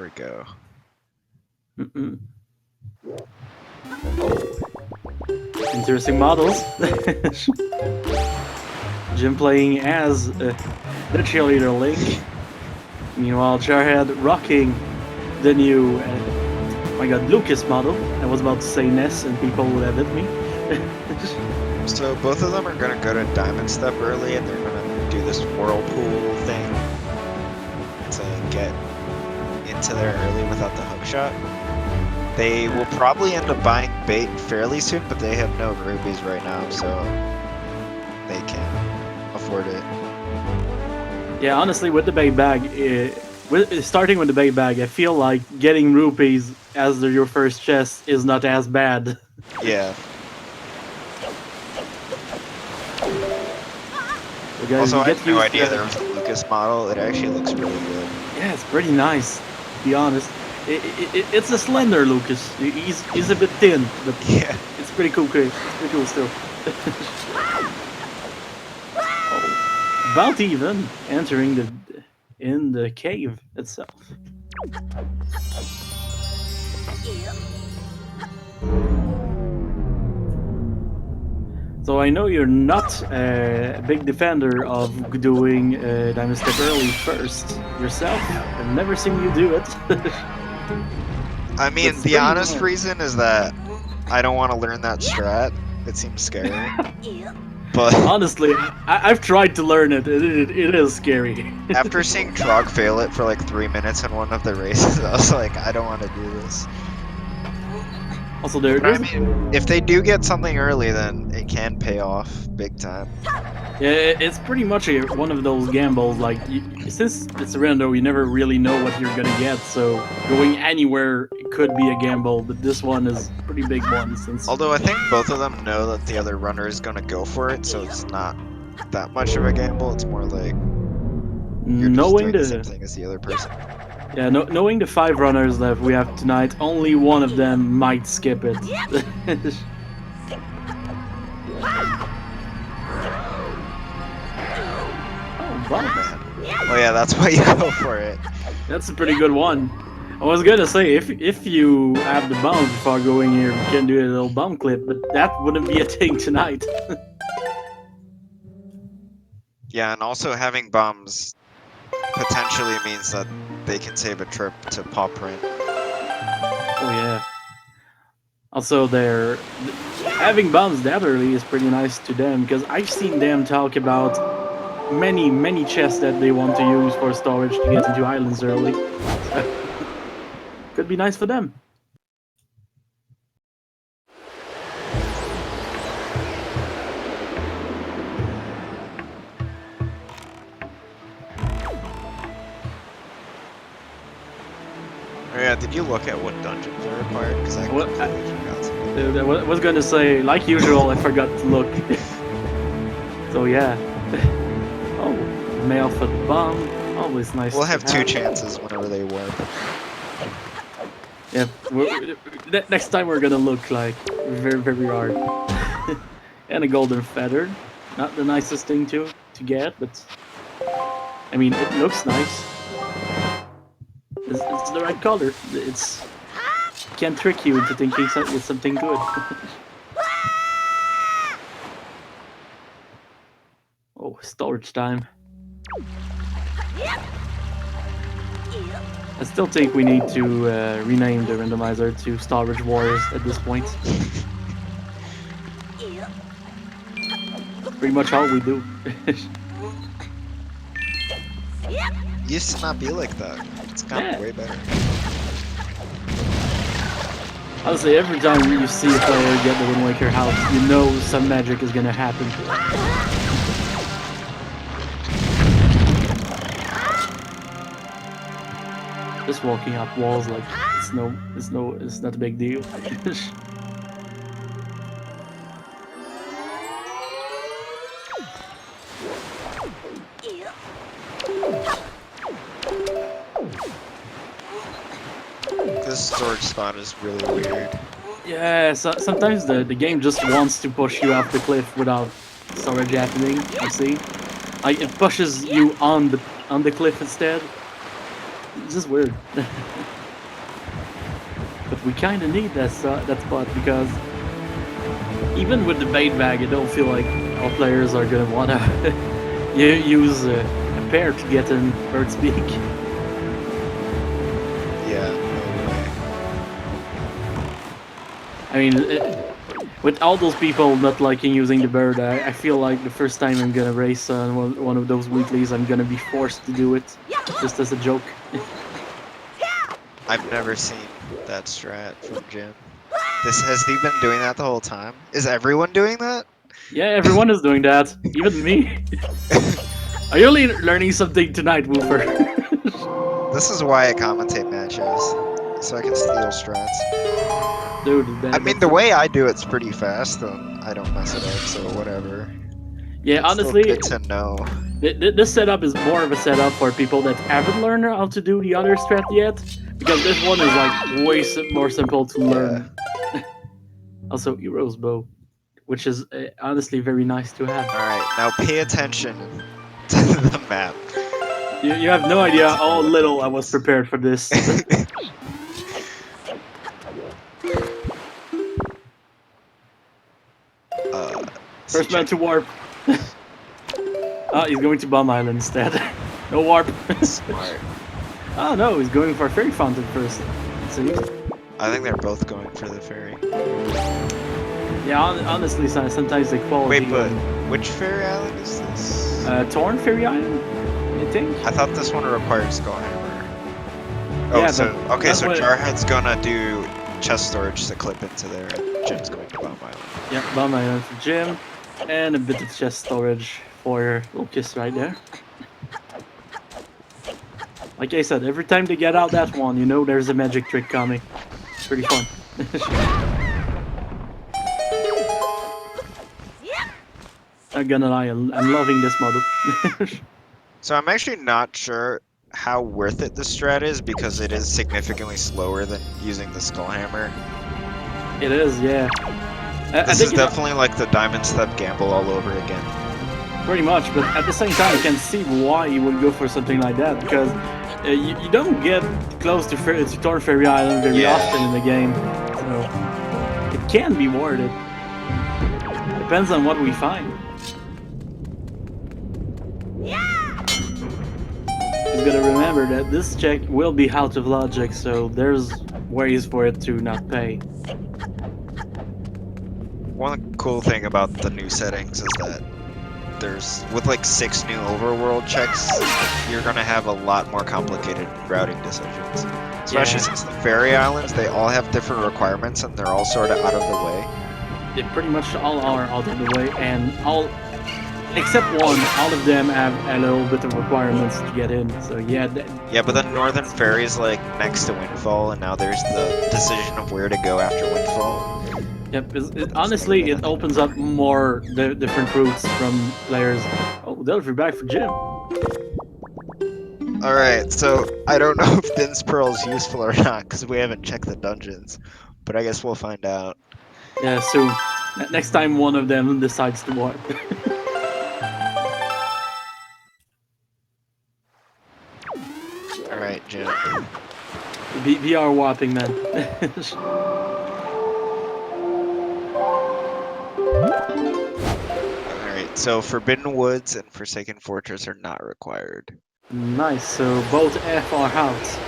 we go. Interesting models. Jim playing as the cheerleader Link. Meanwhile, Jarhead rocking the new, oh my god, Lucas model. I was about to say Ness and people would have hit me. So both of them are gonna go to Diamond Step early, and they're gonna do this whirlpool thing to get into there early without the hook shot. They will probably end up buying bait fairly soon, but they have no rubies right now, so they can't afford it. Yeah, honestly, with the bait bag, starting with the bait bag, I feel like getting rupees as your first chest is not as bad. Yeah. Guys, Also, I had no idea to there was a Lucas model. It actually looks really good. Yeah, it's pretty nice, to be honest. It's a slender Lucas. He's a bit thin, but yeah, it's pretty cool. It's pretty cool still. Oh, about even entering the cave itself. So I know you're not a big defender of doing Diamond Step early first yourself. I've never seen you do it. I mean, the honest reason is that I don't want to learn that strat. It seems scary. But honestly, I've tried to learn it. It is scary. After seeing Trog fail it for like 3 minutes in one of the races, I was like, I don't want to do this. Also, I mean, if they do get something early, then it can pay off big time. Yeah, it's pretty much one of those gambles. Like, since it's a rando, you never really know what you're gonna get. So going anywhere could be a gamble, but this one is a pretty big one. Although I think both of them know that the other runner is gonna go for it, so it's not that much of a gamble. It's more like you're just doing the same thing as the other person. Yeah, knowing the 5 runners that we have tonight, only one of them might skip it. Oh yeah, that's why you go for it. That's a pretty good one. I was gonna say, if you have the bombs before going here, you can do a little bomb clip, but that wouldn't be a thing tonight. Yeah, and also having bombs potentially means that they can save a trip to Paw Print. Oh yeah. Also, having bombs that early is pretty nice to them, because I've seen them talk about many chests that they want to use for storage to get into islands early. Could be nice for them. Oh yeah, did you look at what dungeons are required? Because I completely forgot. I was gonna say, like usual, I forgot to look. So yeah. Oh, mail for the bomb. Always nice. We'll have 2 chances whenever they warp. Yeah, next time we're gonna look like very hard. And a golden feather. Not the nicest thing to get, but I mean, it looks nice. It's the right color. It's can't trick you into thinking it's something good. Oh, storage time. I still think we need to rename the randomizer to Storage Wars at this point. Pretty much all we do. Used to not be like that. It's gotten way better. Honestly, every time you see a player get the Wind Waker house, you know some magic is gonna happen. Just walking up walls like it's not a big deal. This storage spot is really weird. Yeah, sometimes the game just wants to push you off the cliff without storage happening. You see, like it pushes you on the cliff instead. It's just weird. but we kind of need that spot because even with the bait bag, I don't feel like all players are gonna wanna use a pair to get in Bird's Beak. Yeah, no way. I mean, with all those people not liking using the bird, I feel like the first time I'm gonna race on one of those weeklies, I'm gonna be forced to do it, just as a joke. I've never seen that strat from Jim. Has he been doing that the whole time? Is everyone doing that? Yeah, everyone is doing that, even me. Are you learning something tonight, Woofer? This is why I commentate matches, so I can steal strats. Dude, I mean, the way I do it's pretty fast, and I don't mess it up, so whatever. yeah, It's still honestly, good to know. this setup is more of a setup for people that haven't learned how to do the other strat yet, because this one is like way more simple to learn. Also, Hero's Bow, which is honestly very nice to have. Alright, now pay attention to the map. You have no idea how little I was prepared for this. First man to warp. Oh, he's going to Bomb Island instead. No warp. Smart. Oh no, he's going for Fairy Fountain first. See? I think they're both going for the ferry. Yeah, honestly, sometimes they quality. Wait, but which fairy island is this? Torn Fairy Island, I think. I thought this one required Skullhammer. Oh, Yeah, so okay, so what... Jarhead's gonna do chest storage to clip into there, and Jim's going to Bomb Island. Yeah, Bomb Island for Jim, and a bit of chest storage for Lucas right there. Like I said, every time they get out that one, you know there's a magic trick coming. It's pretty fun. Not gonna lie, I'm loving this model. So I'm actually not sure how worth it this strat is because it is significantly slower than using the Skullhammer. It is, yeah. This is definitely like the Diamond Step gamble all over again. Pretty much, but at the same time, I can see why you would go for something like that because you don't get close to Torn Fairy Island very often in the game, so it can be worth it. Depends on what we find. Just gotta remember that this check will be out of logic, so there's ways for it to not pay. One cool thing about the new settings is that with like 6 new overworld checks, you're gonna have a lot more complicated routing decisions. Especially since the fairy islands, they all have different requirements and they're all sort of out of the way. They pretty much all are out of the way, and except one, all of them have a little bit of requirements to get in. So yeah. Yeah, but the Northern Fairy is like next to Windfall, and now there's the decision of where to go after Windfall. Yep, honestly, it opens up more different routes from players. Oh, delivery back for Jim. Alright, so I don't know if Din's Pearl is useful or not, because we haven't checked the dungeons. But I guess we'll find out. Yeah, soon. Next time one of them decides to warp. Alright, Jim. VR warping, man. Alright, so Forbidden Woods and Forsaken Fortress are not required. Nice, so both F are out.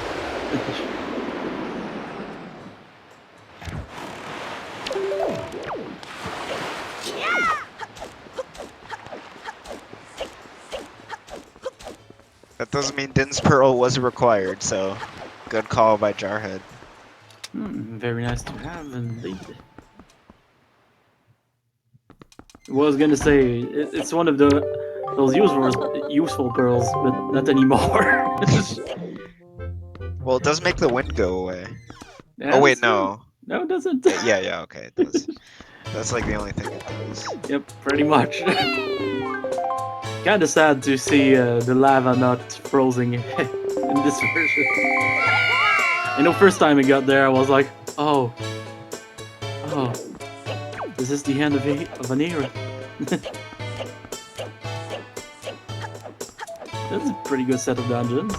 That doesn't mean Din's Pearl was required, so good call by Jarhead. Very nice to have indeed. Was gonna say it's one of those useful pearls, but not anymore. Well, it does make the wind go away. Yeah, oh wait, no. No, it doesn't. Yeah, okay, it does. That's like the only thing it does. Yep, pretty much. Kinda sad to see the lava not frozen in this version. You know, first time it got there, I was like, oh, this is the end of an era. That's a pretty good set of dungeons.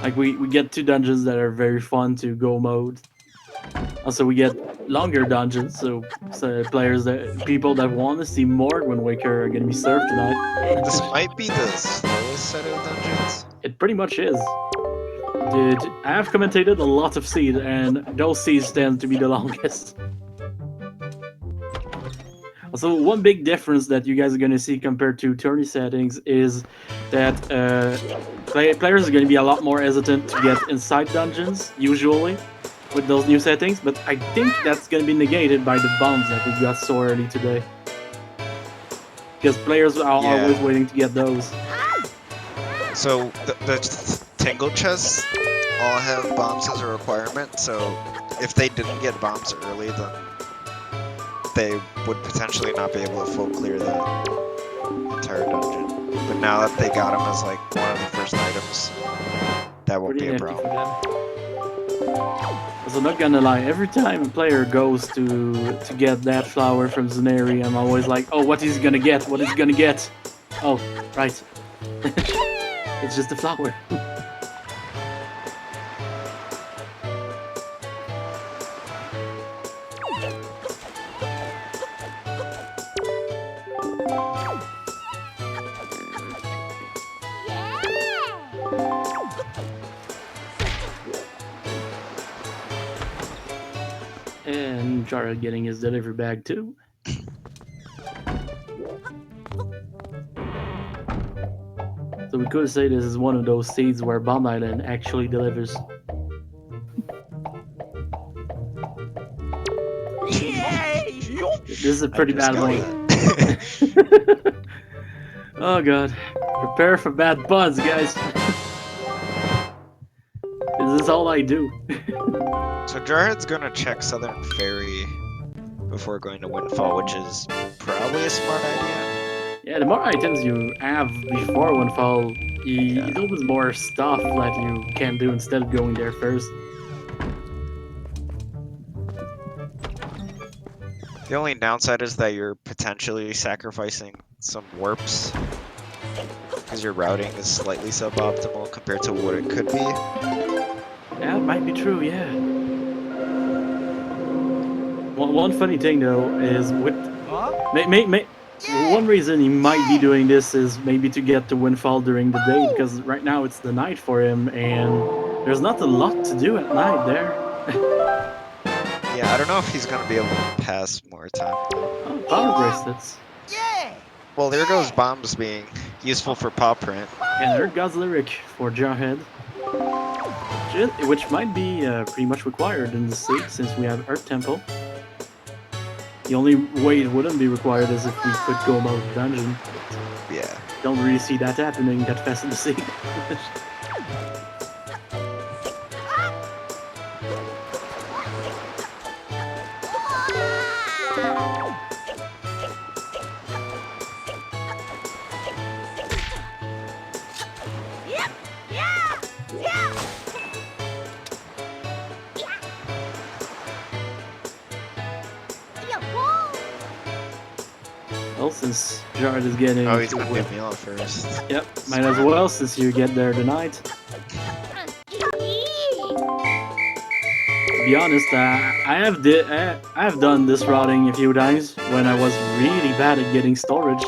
Like we get 2 dungeons that are very fun to go mode Also, we get longer dungeons, so people that want to see more Wind Waker are gonna be served tonight. This might be the slowest set of dungeons. It pretty much is. Dude, I have commentated a lot of seeds, and those seeds tend to be the longest. Also, one big difference that you guys are going to see compared to tourney settings is that players are going to be a lot more hesitant to get inside dungeons, usually, with those new settings, but I think that's going to be negated by the bombs that we got so early today. Because players are always waiting to get those. So, the Tingle chests all have bombs as a requirement, so if they didn't get bombs early, then they would potentially not be able to full clear the entire dungeon. But now that they got them as like one of the first items, that won't be a problem. So not gonna lie, every time a player goes to get that flower from Zaneri, I'm always like, oh, what is he gonna get? What is he gonna get? Oh, right. It's just a flower. And Jara getting his delivery bag too. So we could say this is one of those seeds where Bomb Island actually delivers. This is a pretty bad one. Oh god. Prepare for bad puns, guys. This is all I do. So Jarhead's gonna check Southern Ferry before going to Windfall, which is probably a smart idea. Yeah, the more items you have before Windfall, it opens more stuff that you can do instead of going there first. The only downside is that you're potentially sacrificing some warps because your routing is slightly suboptimal compared to what it could be. Yeah, it might be true, yeah. One funny thing though is with one reason he might be doing this is maybe to get to Windfall during the day, because right now it's the night for him and there's not a lot to do at night there. Yeah, I don't know if he's gonna be able to pass more time. Oh, power bracelets. Well, there goes bombs being useful for paw print. And there goes Lyric for Jarhead. Which might be pretty much required in the seat since we have Earth Temple. The only way it wouldn't be required is if we could go about the dungeon. Yeah. Don't really see that happening that fast in the sea. Well, since Jared is getting... Oh, he's gonna get me off first. Yep, might as well since you get there tonight. To be honest, I have done this routing a few times when I was really bad at getting storage.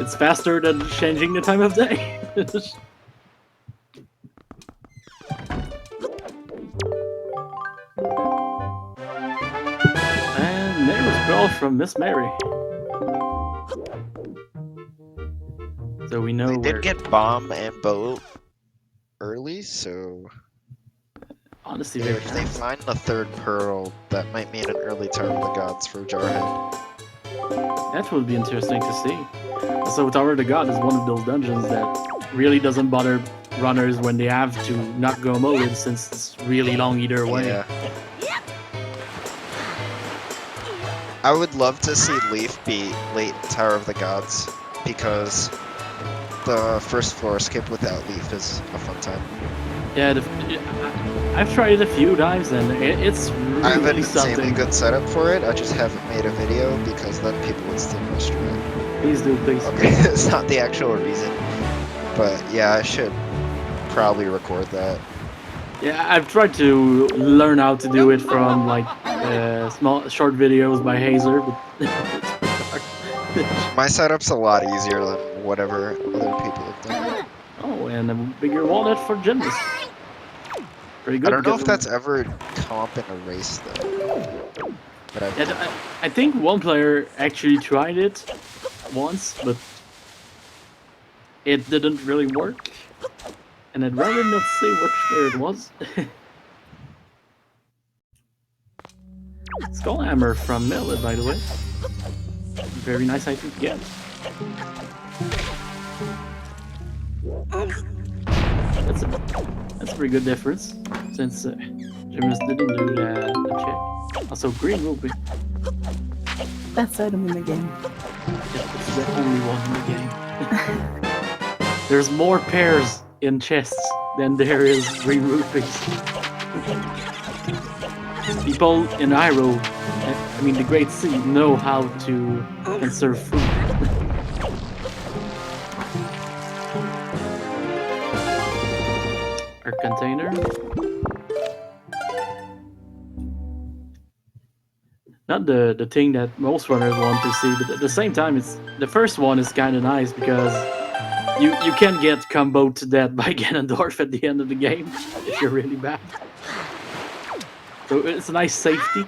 It's faster than changing the time of day. And there's Pearl from Miss Mary. So we know they did get bomb and boat early, so honestly, if they find the third pearl, that might mean an early Tower of the Gods for Jarhead. That would be interesting to see. So Tower of the God is one of those dungeons that really doesn't bother runners when they have to not go molded, since it's really long either way. Yeah. I would love to see Leaf be late Tower of the Gods, because the first floor skip without Leaf is a fun time. Yeah, I've tried it a few times and it's really I have an something. insanely good setup for it, I just haven't made a video because then people would still question it. Please do, please. Okay, it's not the actual reason, but yeah, I should probably record that. Yeah, I've tried to learn how to do it from like small short videos by Hazer, but it's pretty hard. My setup's a lot easier than whatever other people have done. Oh, and a bigger wallet for gymnasts. Pretty I good don't know because if that's ever come up in a race though, but I've yeah, done I think one player actually tried it once, but it didn't really work. And I'd rather not say which player it was. Skull Hammer from Millet, by the way. Very nice item to get. That's a pretty good difference, since Gymnast didn't do the check. Also, green rupee. Best item in the game. It's the only one in the game. There's more pairs in chests than there is green rupees. People in Iroh, I mean the Great Sea, know how to conserve food. Our container. Not the thing that most runners want to see, but at the same time, it's the first one is kind of nice because you can get comboed to death by Ganondorf at the end of the game if you're really bad. So it's a nice safety.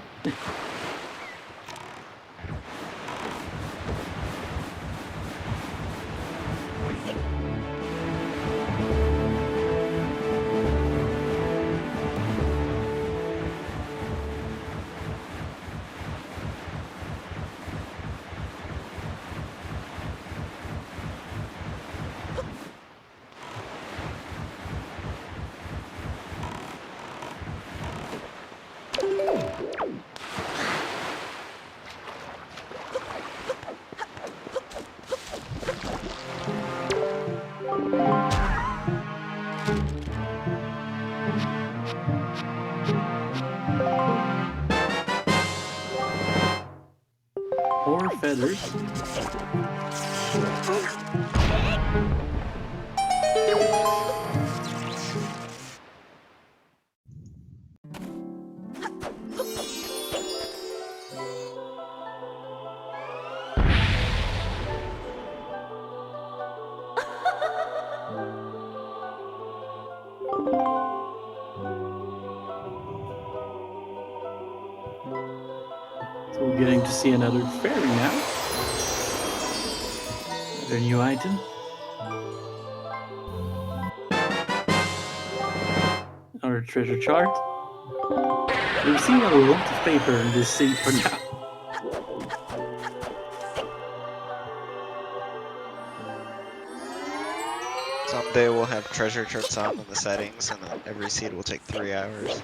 Or feathers. So we're getting to see another fairy now. Another new item. Another treasure chart. We've seen a lot of paper in this scene for now. Someday we'll have treasure charts on in the settings, and then every seed will take 3 hours.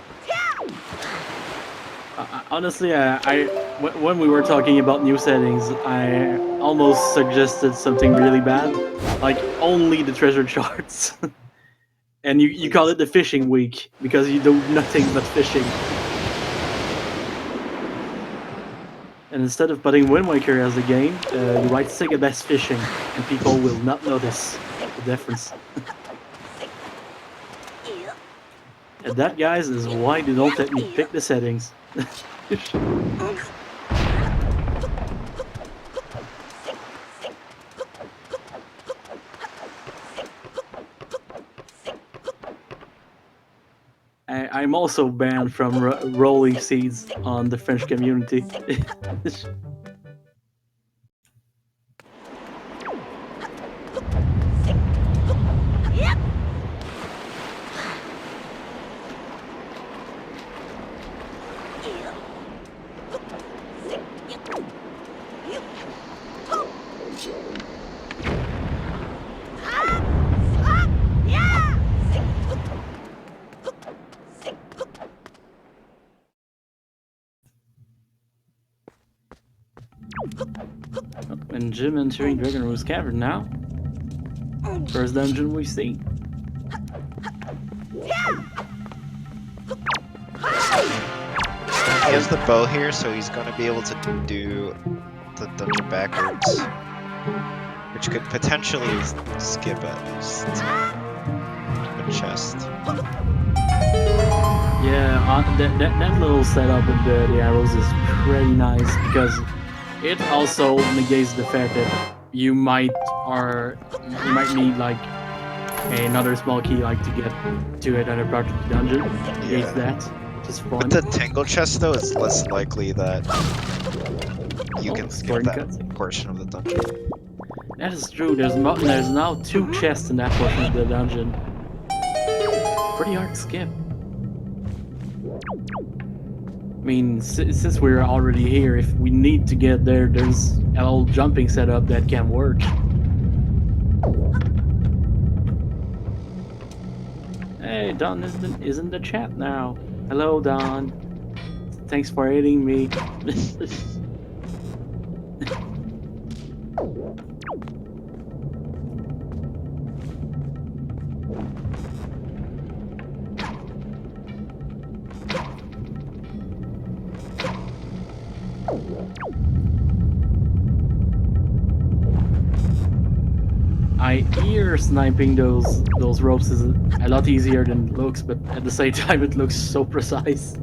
Honestly, when we were talking about new settings, I almost suggested something really bad, like only the treasure charts. And you call it the fishing week because you do nothing but fishing. And instead of putting Wind Waker as the game, you write Sega Best Fishing, and people will not notice the difference. And that, guys, is why they don't let me pick the settings. I'm also banned from rolling seeds on the French community. And Jim entering Dragon Rose Cavern now. First dungeon we see. He has the bow here, so he's going to be able to do the dungeon backwards, which could potentially skip at least a chest. Yeah, that little setup with the arrows is pretty nice because it also negates the fact that you might need like another small key like to get to another part of the dungeon. Negates Yeah. that, which is With fun. the tingle chest though, it's less likely that you Oh, can skip scoring that cuts. portion of the dungeon. That is true. There's now 2 chests in that portion of the dungeon. Pretty hard to skip. I mean, since we're already here, if we need to get there, there's an old jumping setup that can work. Hey, Don is in the chat now. Hello, Don. Thanks for aiding me. I hear sniping those ropes is a lot easier than it looks, but at the same time it looks so precise.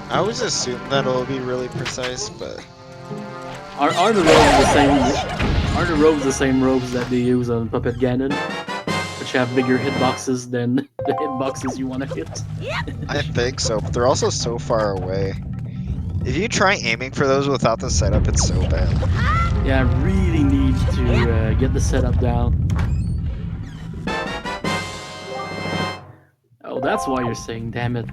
I always assume that it'll be really precise, but Are the ropes the same? Are the ropes the same ropes that they use on Puppet Ganon, which have bigger hitboxes than the hitboxes you want to hit? I think so. But they're also so far away. If you try aiming for those without the setup, it's so bad. Yeah, I really need to get the setup down. Oh, that's why you're saying damn it.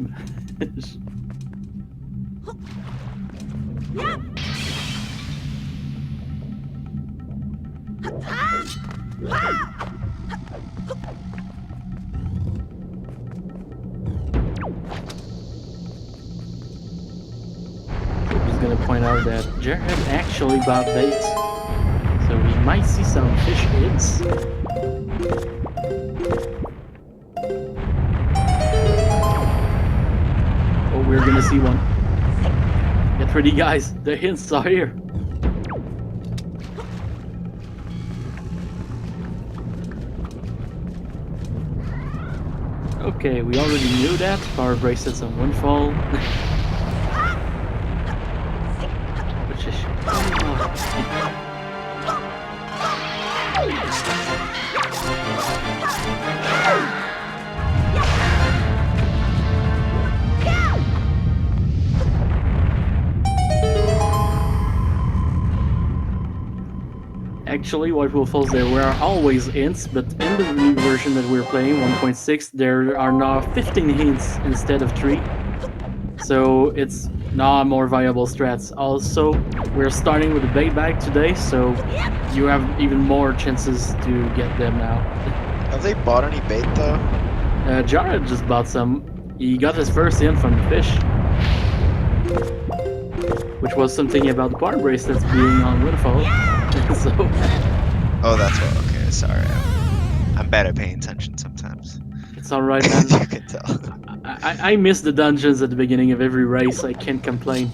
I'm just gonna point out that Jared actually bought bait, so we might see some fish hits. Oh, we're gonna see one. Get ready, guys. The hints are here. Okay, we already knew that. Power bracelets on one fall. Which is... Actually, White Wolf Falls, there were always hints, but in the new version that we're playing, 1.6, there are now 15 hints instead of 3. So it's now a more viable strats. Also, we're starting with the bait bag today, so you have even more chances to get them now. Have they bought any bait though? Jared just bought some. He got his first hint from the fish, which was something about the power bracelets being on Windfall. So, Oh, that's what. Okay, sorry. I'm bad at paying attention sometimes. it's alright, man. You can tell. I miss the dungeons at the beginning of every race. I can't complain.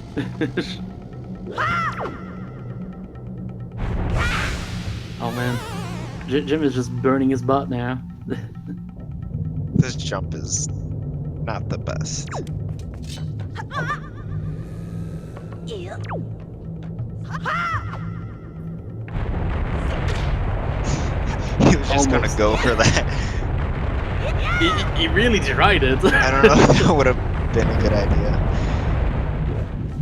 Oh man, Jim is just burning his butt now. This jump is not the best. He was just gonna Almost. go for that. He really tried it. I don't know if that would have been a good idea.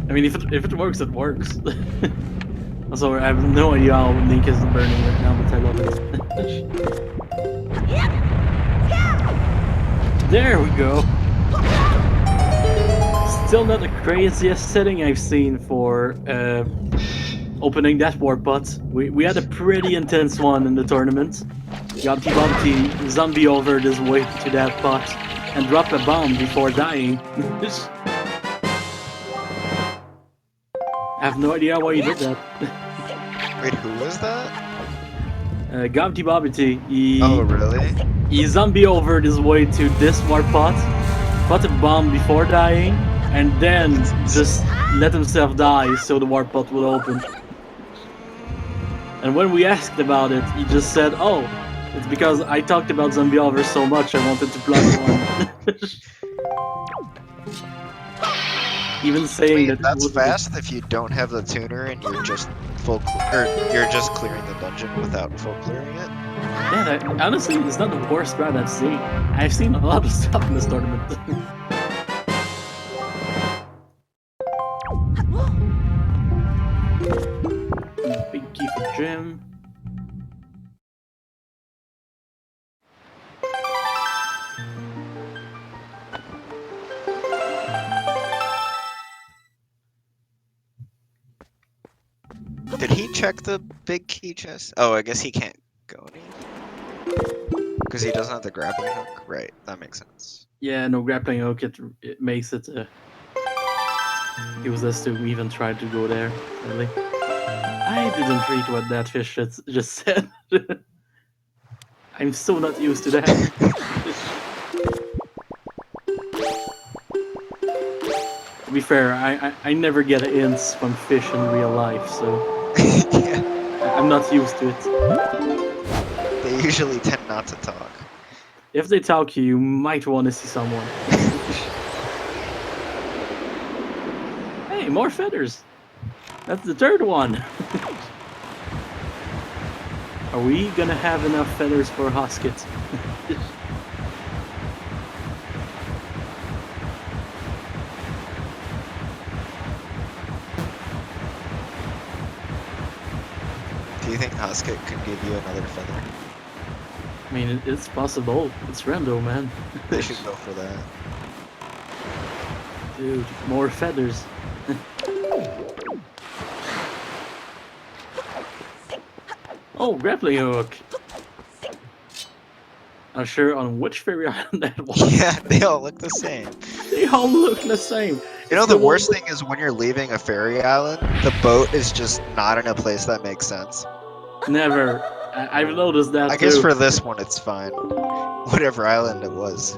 I mean, if it works, it works. Also, I have no idea how Link is burning right now, but I love it. There we go. Still not the craziest setting I've seen for opening that warp pot. We had a pretty intense one in the tournament. Gobty Bumpty zombie over his way to that pot and drop a bomb before dying. I have no idea why he did that. Wait, who was that? Gobty Bobbity, Oh, really? he zombie overed his way to this warp pot, put a bomb before dying, and then just let himself die so the warp pot would open. And when we asked about it, he just said, "Oh, It's because I talked about Zombie Over so much I wanted to plug one. Even I saying mean, that it that's wasn't fast if you don't have the tuner and you're just you're just clearing the dungeon without full clearing it. yeah, that, honestly, it's not the worst route I've seen. I've seen a lot of stuff in this tournament. Big key for Jim. Did he check the big key chest? Oh, I guess he can't go any because he doesn't have the grappling hook. Right, that makes sense. Yeah, no grappling hook. It makes it useless to even try to go there. Really, I didn't read what that fish just said. I'm so not used to that. To be fair, I never get hints from fish in real life, so Yeah, I'm not used to it. they usually tend not to talk. If they talk, you might want to see someone. Hey, more feathers. That's the third one. Are we gonna have enough feathers for Hoskett? Do you think Husket could give you another feather? I mean, it's possible. It's rando, man. They should go for that. Dude, more feathers. Oh, grappling hook. Not sure on which fairy island that was. Yeah, they all look the same. They all look the same. You know, It's the one- worst thing is when you're leaving a fairy island, the boat is just not in a place that makes sense. Never. I've noticed that I too. guess for this one, it's fine. Whatever island it was.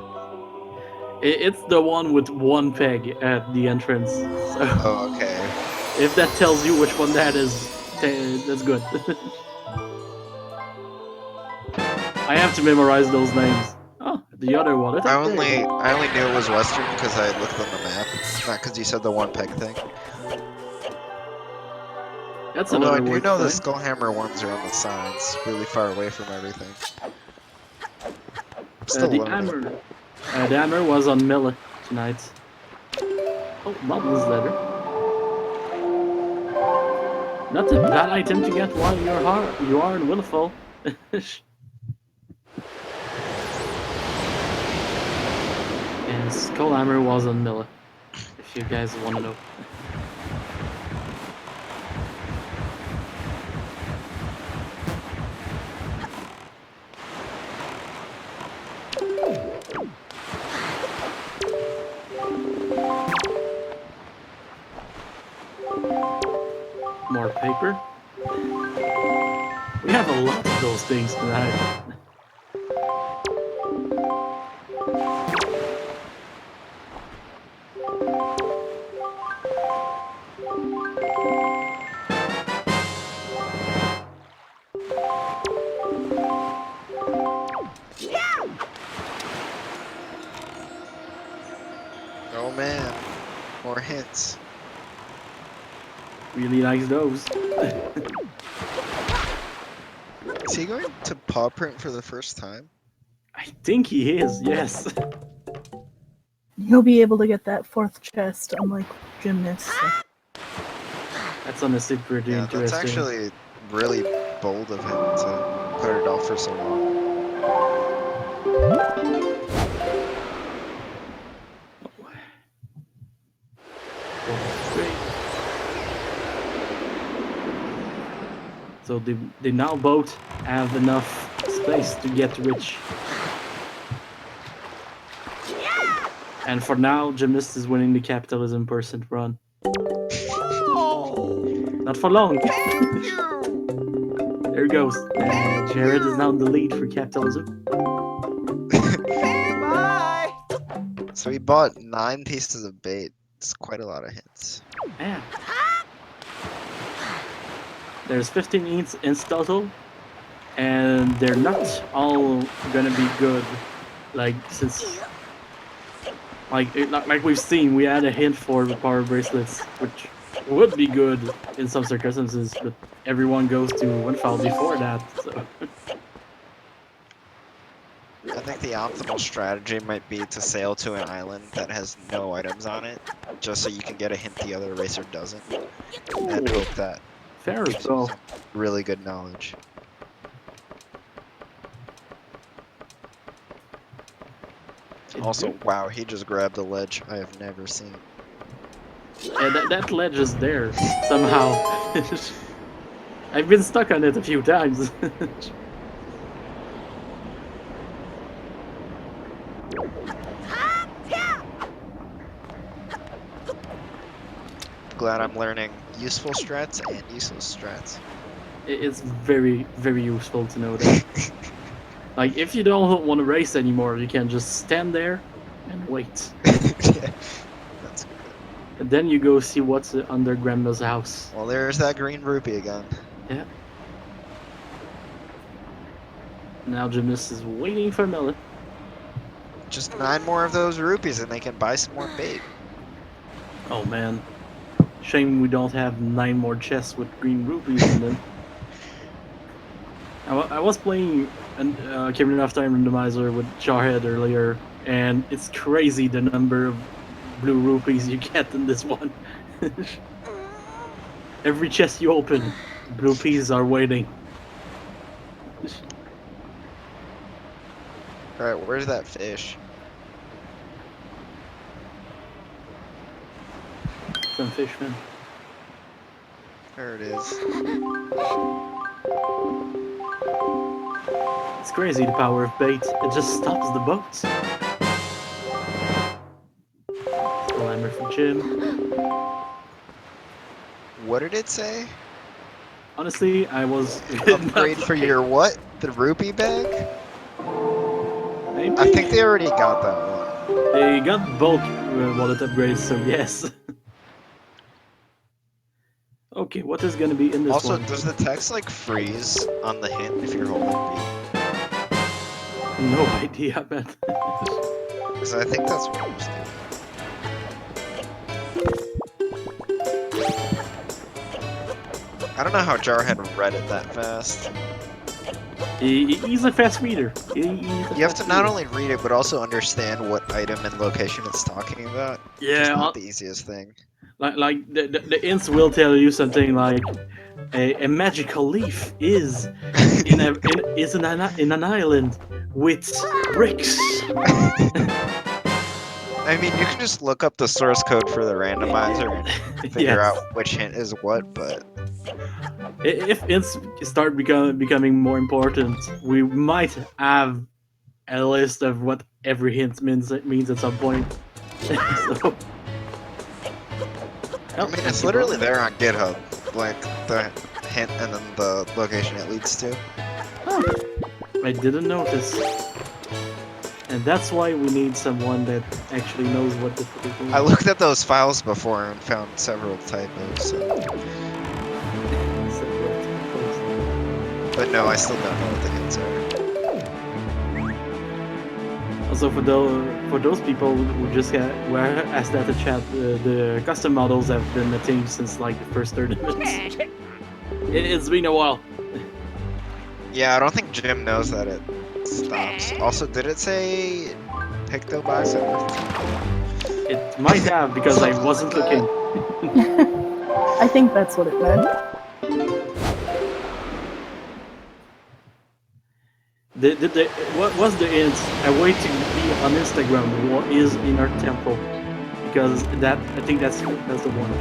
It's the one with one peg at the entrance. So Oh, okay. if that tells you which one that is, that's good. I have to memorize those names. Oh, the other one. I only knew it was Western because I looked on the map, not because you said the one peg thing. That's Although I another do word. know the thing. Skullhammer ones are on the signs, really far away from everything. Still The learning. hammer was on Miller tonight. Oh, Bubbles leather. Not a bad item to get while you are in Willowfall. And Skullhammer was on Miller. If you guys want to know. More paper. We have a lot of those things tonight. Oh man, more hints. Really likes those. Is he going to paw print for the first time? I think he is, yes. He'll be able to get that fourth chest, unlike Gymnast. So. That's honestly pretty Yeah, interesting. that's actually really bold of him to put it off for so long. So they now both have enough space to get rich. And for now, Gymnast is winning the capitalism percent run. Not for long. There he goes. Jared is now in the lead for capitalism. Bye! So he bought 9 pieces of bait. It's quite a lot of hints. Yeah. There's 15 hints in total, and they're not all gonna be good. Like since like we've seen, we had a hint for the power bracelets, which would be good in some circumstances, but everyone goes to one file before that. So I think the optimal strategy might be to sail to an island that has no items on it, just so you can get a hint the other racer doesn't, and hope that fair as gives you well. some really good knowledge. Also, wow, he just grabbed a ledge I have never seen. Yeah, that ledge is there somehow. I've been stuck on it a few times. Glad I'm learning useful strats and useless strats. It's very, very useful to know that. Like, if you don't want to race anymore, you can just stand there and wait. Yeah, that's good. And then you go see what's under Grandma's house. Well, there's that green rupee again. Yeah. Now Gymnast is waiting for Melon. Just 9 more of those rupees and they can buy some more bait. Oh man. Shame we don't have 9 more chests with green rupees in them. I was playing Ocarina of Time Randomizer with Jarhead earlier, and it's crazy the number of blue rupees you get in this one. Every chest you open, blue peas are waiting. Alright, where's that fish? Some fishman. There it is. It's crazy the power of bait. It just stops the boats. Slammer for Jim. What did it say? Honestly, I was Upgrade for your what? The rupee bag? Maybe. I think they already got that one. They got bulk wallet upgrades, so yes. Okay, what is gonna be in this Also, one? does the text like freeze on the hint if you're holding B? No idea, man. Because I think that's what I was doing. I don't know how Jarhead read it that fast. He's a fast reader. You have to not only read it, but also understand what item and location it's talking about. Yeah, It's not the easiest thing. like the ints will tell you something like a magical leaf is in an island with bricks. I mean, you can just look up the source code for the randomizer and figure Yes. out which hint is what, but If ints start becoming more important, we might have a list of what every hint means at some point. So, I mean, it's literally there on GitHub, like the hint and then the location it leads to. Huh. I didn't notice. And that's why we need someone that actually knows what the fuck. I looked at those files before and found several typos, so. But no, I still don't know what the hints are. Also, for those people who just were asked at the chat, the custom models have been a thing since like the first 30 minutes. It's been a while. Yeah, I don't think Jim knows that it stops. Also, did it say Pictobox at Earth? It might have because I wasn't looking. I think that's what it meant. What was the int? A way to be on Instagram what is in our temple, because that I think that's the one.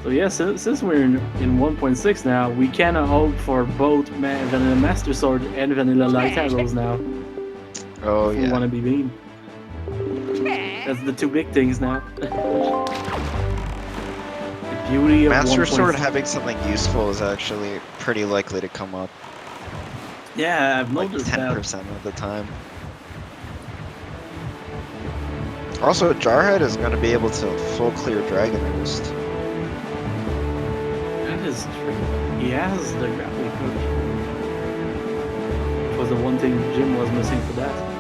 So yeah, since we're in 1.6 now, we can hope for both Vanilla Master Sword and Vanilla Light Arrows now. Oh If we yeah. want to be mean. That's the two big things now. The beauty of Master 1.6. Sword having something useful is actually pretty likely to come up, Yeah, I've like noticed 10% that. of the time. Also, Jarhead is going to be able to full clear Dragon Roost. That is true. He has the grappling hook. It was the one thing Jim was missing for that.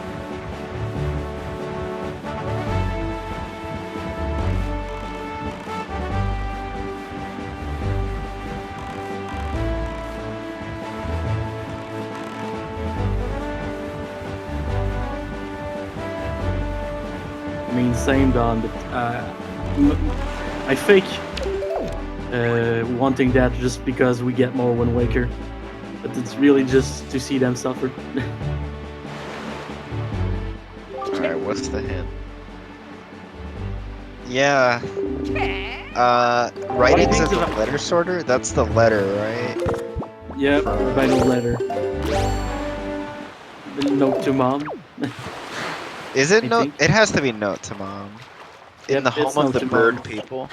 I mean, same Don, but I fake wanting that just because we get more Wind Waker. But it's really just to see them suffer. Alright, what's the hint? Yeah. Writings Writings of the of- letter sorter? That's the letter, right? Yep, by the letter. The note to mom. Is it I note? think. It has to be note to mom. In Yep, the it's home of Note the to bird Mom. people.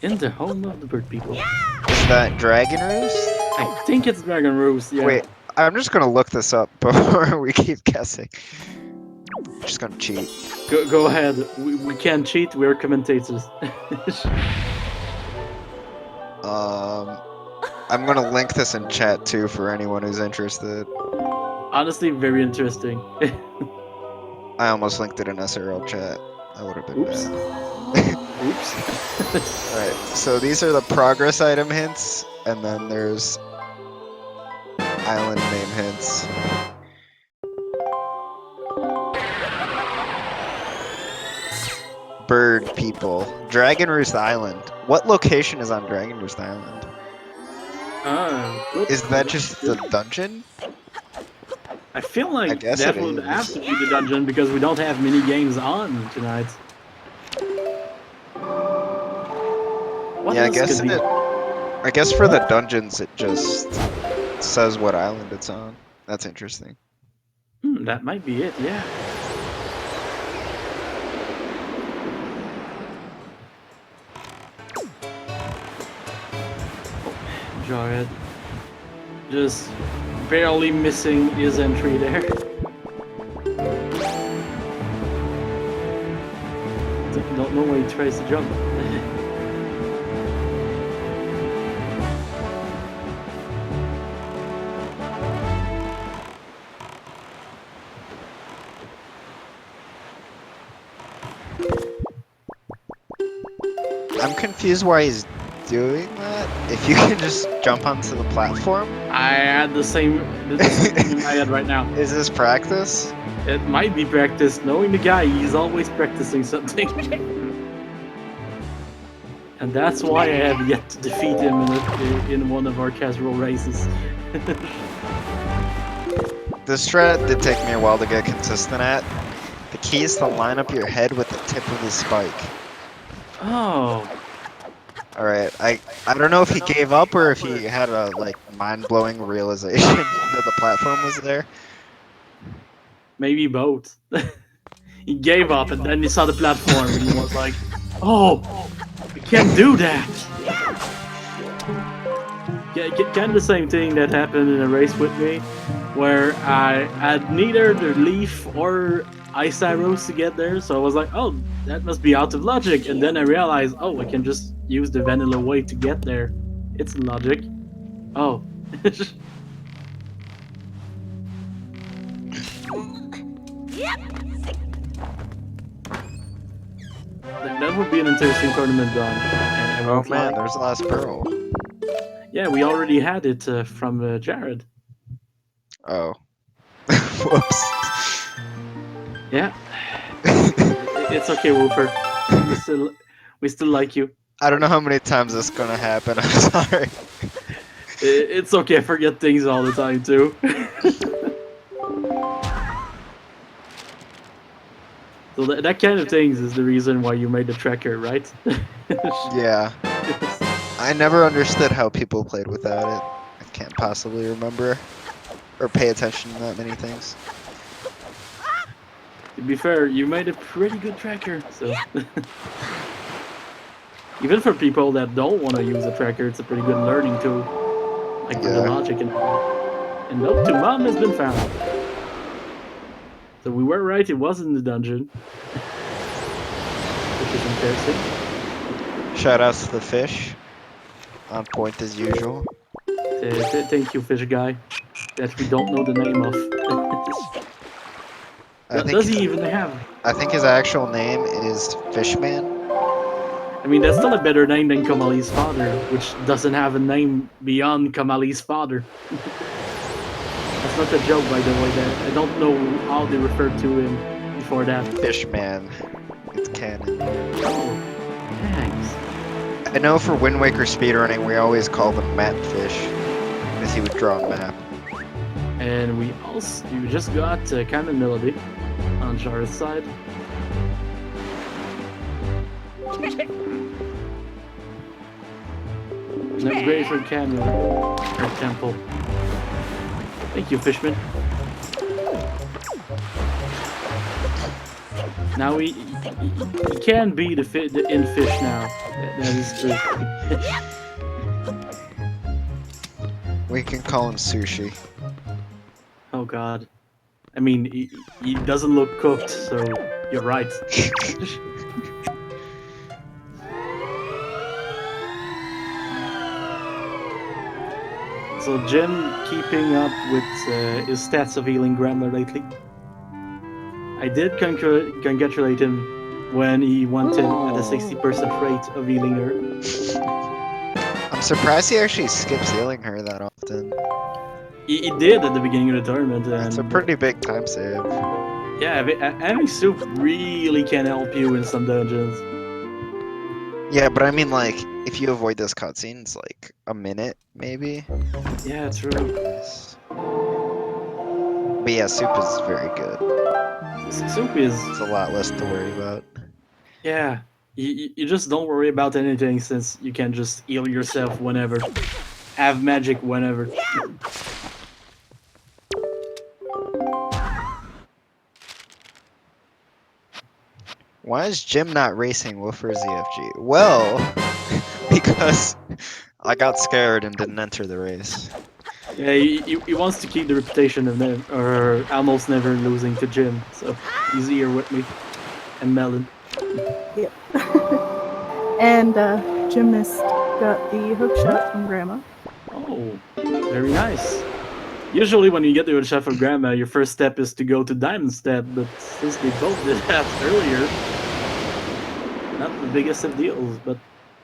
In the home of the bird people. Is that Dragon Roost? I think it's Dragon Rose, yeah. Wait, I'm just gonna look this up before we keep guessing. Just gonna cheat. Go ahead. We can't cheat, we're commentators. I'm gonna link this in chat too for anyone who's interested. Honestly, very interesting. I almost linked it in SRL chat. That would have been Oops. bad. Oops. Alright, so these are the progress item hints, and then there's island name hints. Bird people. Dragon Roost Island. What location is on Dragon Roost Island? Good. Is that just the dungeon? I feel like guess that it would is. have to be the dungeon because we don't have mini games on tonight. What Yeah, I else guess could be? I guess for the dungeons it just says what island it's on. That's interesting. That might be it, yeah. Jarhead. Just barely missing his entry there. Don't know where he tries to jump. I'm confused why he's doing that. If you can just jump onto the platform, I had the same thing in my head right now. is this practice? It might be practice. Knowing the guy, he's always practicing something. And that's why I have yet to defeat him in one of our casual races. This strat did take me a while to get consistent at. The key is to line up your head with the tip of the spike. Oh, Alright, I don't know if he gave up or if he had a like mind-blowing realization that the platform was there. maybe both. He gave up and then he saw the platform and he was like, oh, I can't do that. Yeah, kind of the same thing that happened in a race with me, where I had neither the leaf or ice arrows to get there, so I was like, oh, that must be out of logic, and then I realized, oh, I can just use the vanilla way to get there. It's logic. Oh. That would be an interesting tournament, Don. I Oh won't lie. man, there's the last pearl. Yeah, we already had it from Jared. Oh. Whoops. Yeah. It's okay, Whooper. We still like you. I don't know how many times this is gonna happen. I'm sorry. It's okay, I forget things all the time too. So that kind of things is the reason why you made the tracker, right? Yeah. I never understood how people played without it. I can't possibly remember or pay attention to that many things. To be fair, you made a pretty good tracker, so even for people that don't want to use a tracker, it's a pretty good learning tool. Like with the Yeah. logic and note to mom has been found. So we were right, it was in the dungeon. Interesting. Shout outs to the fish. On point as usual. Thank you, fish guy. That we don't know the name of. I think Does he his, even have? I think his actual name is Fishman. I mean, that's still a better name than Kamali's father, which doesn't have a name beyond Kamali's father. That's not a joke, by the way. That I don't know how they referred to him before that. Fishman. It's canon. Oh, thanks. I know for Wind Waker speedrunning, we always call them Map Fish. Because he would draw a map. And we just got Canon Melody on Jar's side. An upgrade for Canon or Temple. Thank you, Fishman. Now he can be the in fish now. That is true. We can call him Sushi. Oh god. I mean, he doesn't look cooked, so you're right. So Jim keeping up with his stats of healing Grandma lately. I did congratulate him when he went in at a 60% rate of healing her. I'm surprised he actually skips healing her that often. He did at the beginning of the tournament. And It's a pretty big time save. yeah, having soup really can help you in some dungeons. Yeah, but I mean, like, if you avoid those cutscenes, like, a minute, maybe? Yeah, true. But yeah, soup is very good. Soup is... It's a lot less to worry about. Yeah, you just don't worry about anything since you can just heal yourself whenever. Have magic whenever. Why is Jim not racing Woofer ZFG? Well, because I got scared and didn't enter the race. Yeah, he wants to keep the reputation of or almost never losing to Jim, so he's here with me. And Melon. Yep. And Gymnast got the hook shot from Grandma. Oh, very nice. Usually when you get the hook shot from Grandma, your first step is to go to Diamond Step, but since they both did that earlier, not the biggest of deals, but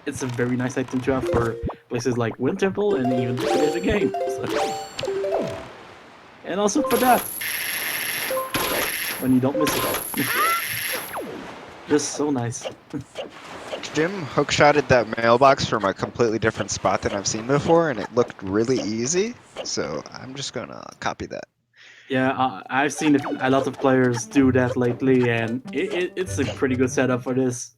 it's a very nice item to have for places like Wind Temple and even to finish the game. So. And also for that, when you don't miss it. Just so nice. Jim hookshotted that mailbox from a completely different spot than I've seen before, and it looked really easy, so I'm just gonna copy that. Yeah, I've seen a lot of players do that lately, and it's a pretty good setup for this.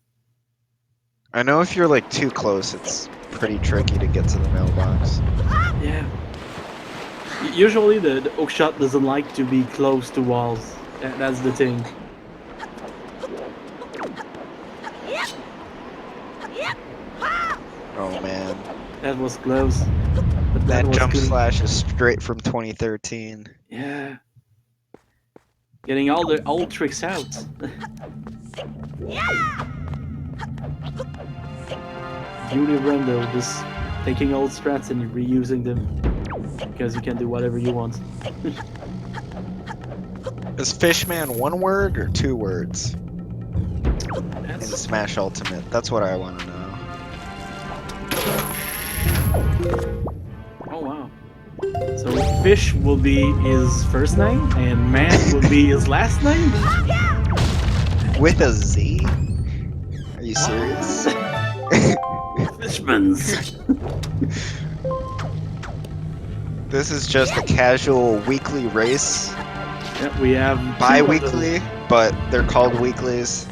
I know if you're like too close, it's pretty tricky to get to the mailbox. Yeah. Usually the hookshot doesn't like to be close to walls. That's the thing. Oh man. That was close. But That was jump clean. slash is straight from 2013. Yeah. Getting all the old tricks out. Beauty of Rando, just taking old strats and reusing them. Because you can do whatever you want. Is Fishman one word or two words? In That's... Smash Ultimate. That's what I want to know. Oh wow. So Fish will be his first name and Man will be his last name? With a Z? Are you serious? Fishmans. This is just a casual weekly race. Yeah, we have Bi-weekly, but they're called weeklies.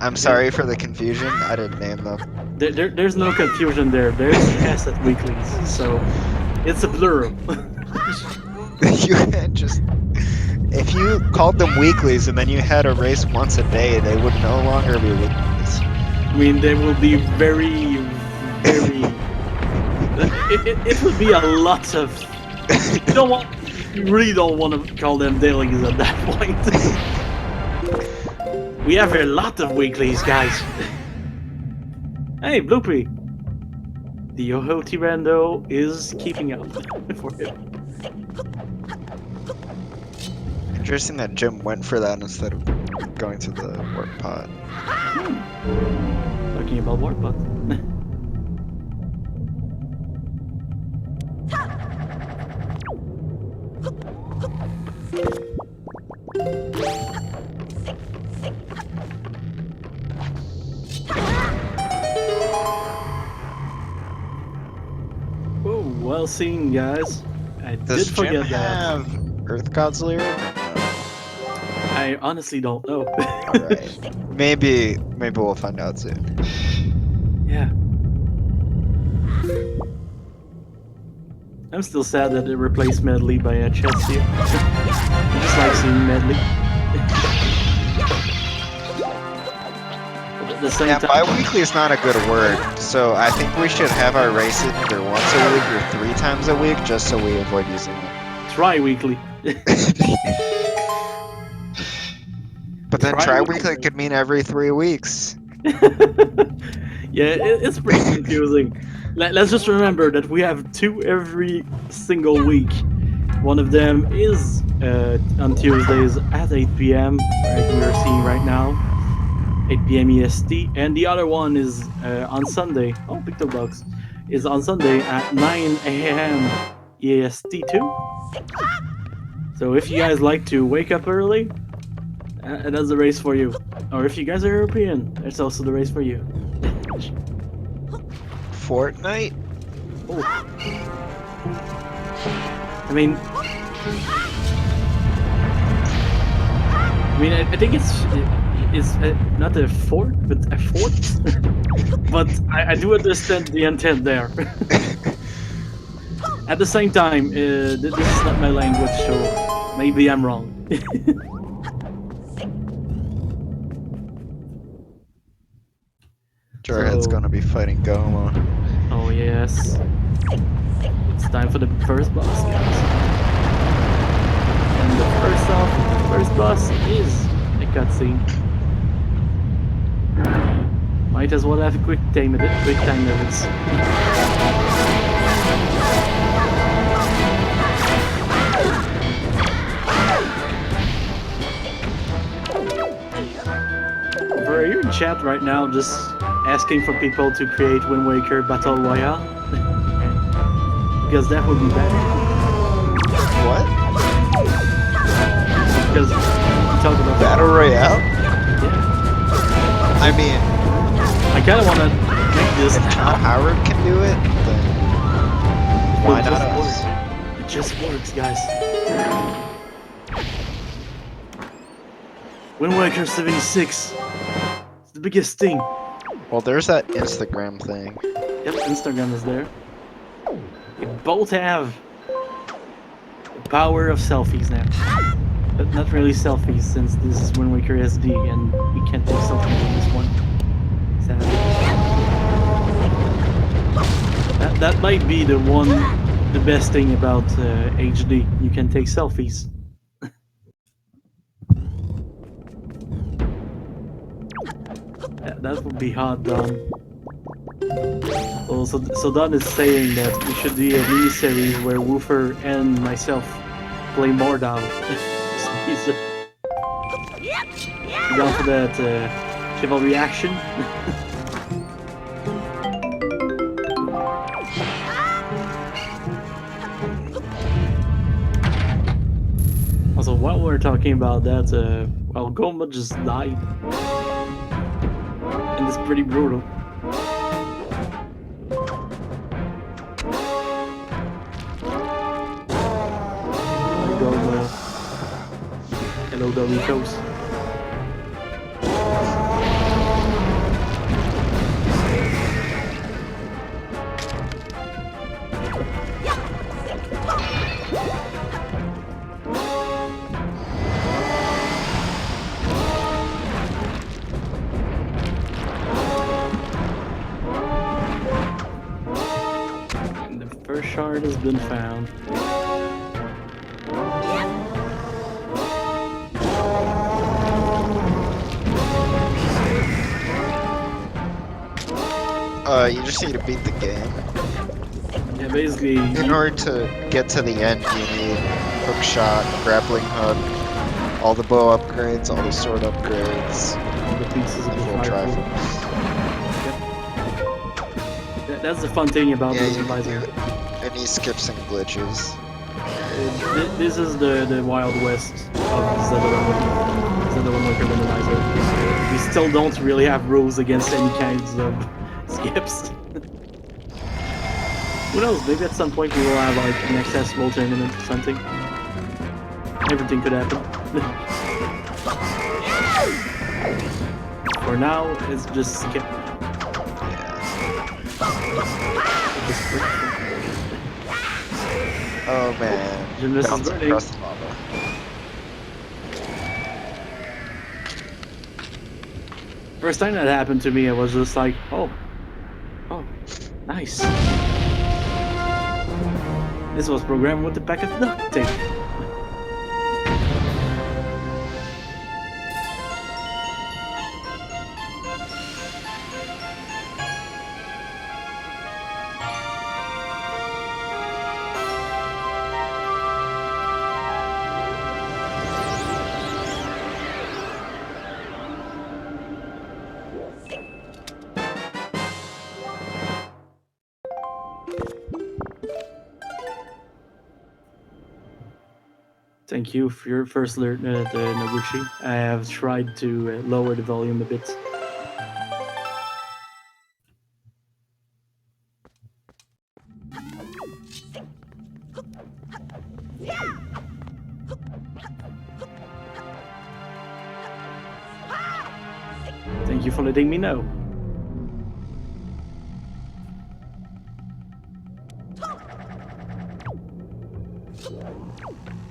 I'm sorry for the confusion. I didn't name them. There's no confusion there. There's S at weeklies, so it's a plural. You can't just... If you called them weeklies and then you had a race once a day, they would no longer be weeklies. I mean, they will be very, very... it would be a lot of... You really don't want to call them dailies at that point. We have a lot of weeklies, guys. Hey, Bloopy! The Yoho Rando is keeping up for him. Interesting that Jim went for that instead of going to the warp pod. Talking about warp pod. Oh, well seen, guys. I Does did Jim forget that. have Earth God's lyric? I honestly don't know. Alright. Maybe we'll find out soon. Yeah. I'm still sad that they replaced Medley by a chest here. I just like seeing Medley. But at the same Yeah, time, bi-weekly is not a good word, so I think we should have our races either once a week or 3 times a week, just so we avoid using them. tri-weekly. But then Tri-weekly. tri-weekly could mean every 3 weeks. Yeah, it's pretty confusing. Let's just remember that we have 2 every single week. One of them is on Tuesdays at 8 p.m. like we are seeing right now, 8 p.m. EST, and the other one is on Sunday. Oh, Pictobox is on Sunday at 9 a.m. EST too. So if you guys like to wake up early, that's the race for you. Or if you guys are European, that's also the race for you. Fortnite? Oh. I mean, I think it's not a fort, but a fort. But I do understand the intent there. At the same time, this is not my language, so maybe I'm wrong. Jarhead's So- gonna be fighting Goma. Oh yes, it's time for the first boss, guys. And the first boss is a cutscene. Might as well have a quick time limits. Are you in chat right now just asking for people to create Wind Waker Battle Royale? Because that would be better. What? Because you talk about Battle Royale? Yeah. I mean, I kind of want to make this if Todd Howard can do it, then why It not just us? works. It just works, guys. Wind Waker 76. It's the biggest thing. Well, there's that Instagram thing. Yep, Instagram is there. They both have the power of selfies now. But not really selfies, since this is Wind Waker SD and we can't take selfies on this one. Sadly. That might be the best thing about HD. You can take selfies. That would be hard, Don. Also, so Don is saying that we should do a mini-series where Woofer and myself play more Don. He's down for that chivalry action. Also, while we're talking about that, well, Goma just died. And it's pretty brutal. Goma. Hello, Doritos. And the first shard has been found. You just need to beat the game. Yeah, basically. In order to get to the end, you need hook shot, grappling hook, all the bow upgrades, all the sword upgrades, All the pieces of the the full rifle. triforce. That's the fun thing about Yeah, the you can randomizer. do any skips and glitches. This is the Wild West of Zelda One Linker Randomizer. We still don't really have rules against any kinds of skips. Who knows? Maybe at some point we will have like an accessible tournament or something. Everything could happen. For now, it's just skip. Oh man. Gymnast is Bounce burning. across the lava. First time that happened to me, I was just like, oh, nice. This was programmed with a pack of duct tape. Thank you for your first alert, Noguchi. I have tried to lower the volume a bit. Thank you for letting me know.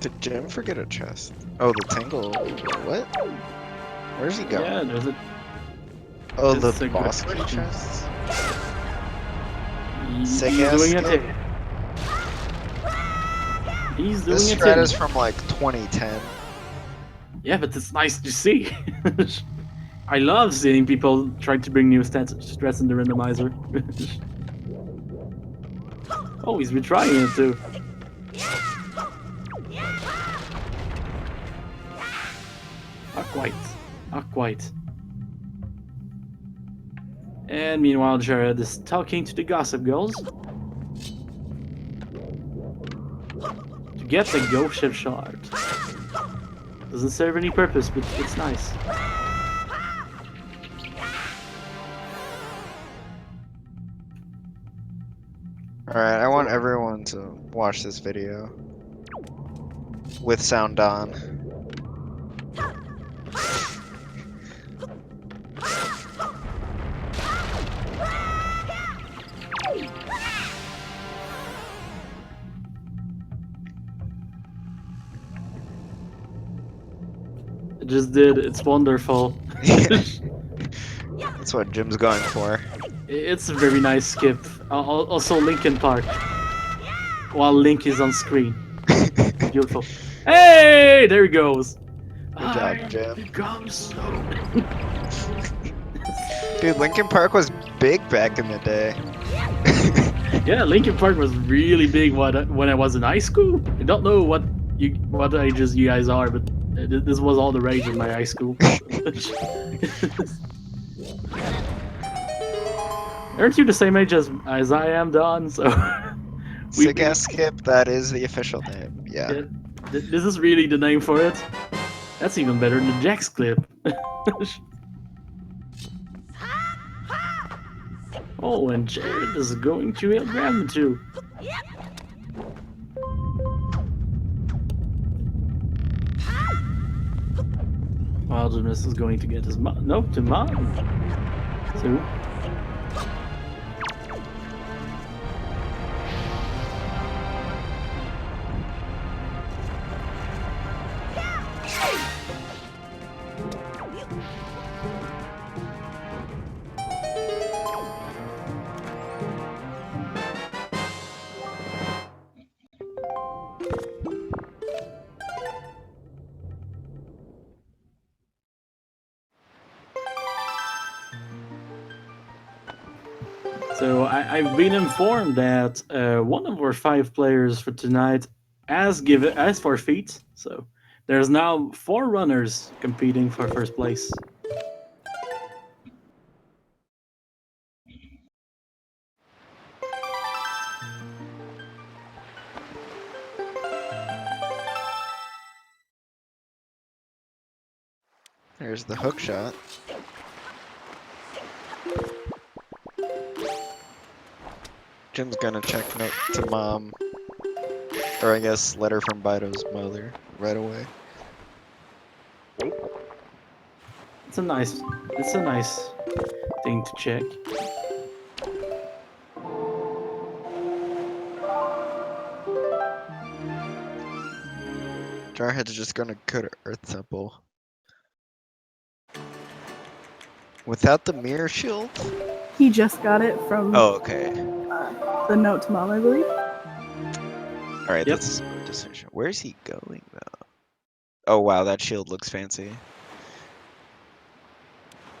Did Jim forget a chest? Oh, the Tingle. What? Where's he going? Yeah, there's a. Oh, That's the a good boss key question. chests? He's Sick ass doing it. skip. He's doing This it. shred is from like 2010. Yeah, but it's nice to see. I love seeing people try to bring new stress in the randomizer. Oh, he's retrying it too. Not quite. Not quite. And meanwhile, Jared is talking to the Gossip Girls to get the Ghost Ship Shard. Doesn't serve any purpose, but it's nice. Alright, I want everyone to watch this video. With sound on. I just did. It's wonderful. That's what Jim's going for. It's a very nice skip. Also, Linkin Park. While Link is on screen. Beautiful. Hey, there he goes. Good job, Jim. Become so. Dude, Linkin Park was big back in the day. Yeah, Linkin Park was really big when I was in high school. I don't know what ages you guys are, but this was all the rage in my high school. Aren't you the same age as I am, Don? So Sick ass skip, that is the official name. Yeah. yeah, this is really the name for it. That's even better than Jack's clip. Oh, and Jared is going to heal Grandma too. While Gymnast is going to get his mom. Nope, to mom. So. So I've been informed that one of our 5 players for tonight has forfeit. So there's now 4 runners competing for first place. There's the hook shot. Jim's gonna check note to mom. Or I guess letter from Bido's mother right away. It's a nice thing to check. Jarhead's just gonna go to Earth Temple. Without the mirror shield? He just got it from Oh, okay. the note to mom, I believe. Alright, Yep. that's a smart decision. Where's he going, though? Oh, wow, that shield looks fancy.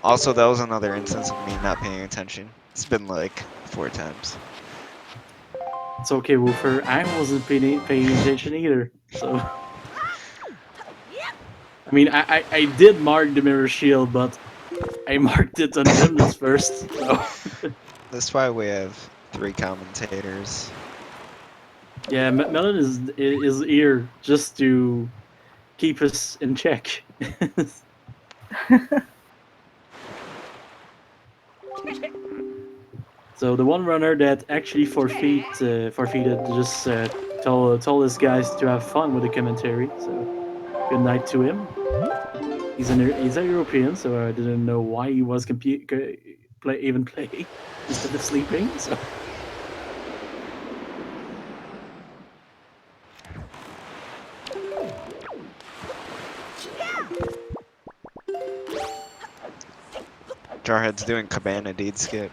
Also, that was another instance of me not paying attention. It's been like 4 times. It's okay, Woofer. I wasn't paying attention either. So, I mean, I did mark the mirror shield, but I marked it on gymnast first. So, That's why we have 3 commentators. yeah, Melon is here just to keep us in check. So the one runner that actually forfeited just told his guys to have fun with the commentary. So good night to him. He's a European, so I didn't know why he was playing instead of sleeping. So Jarhead's doing Cabana Deed skip.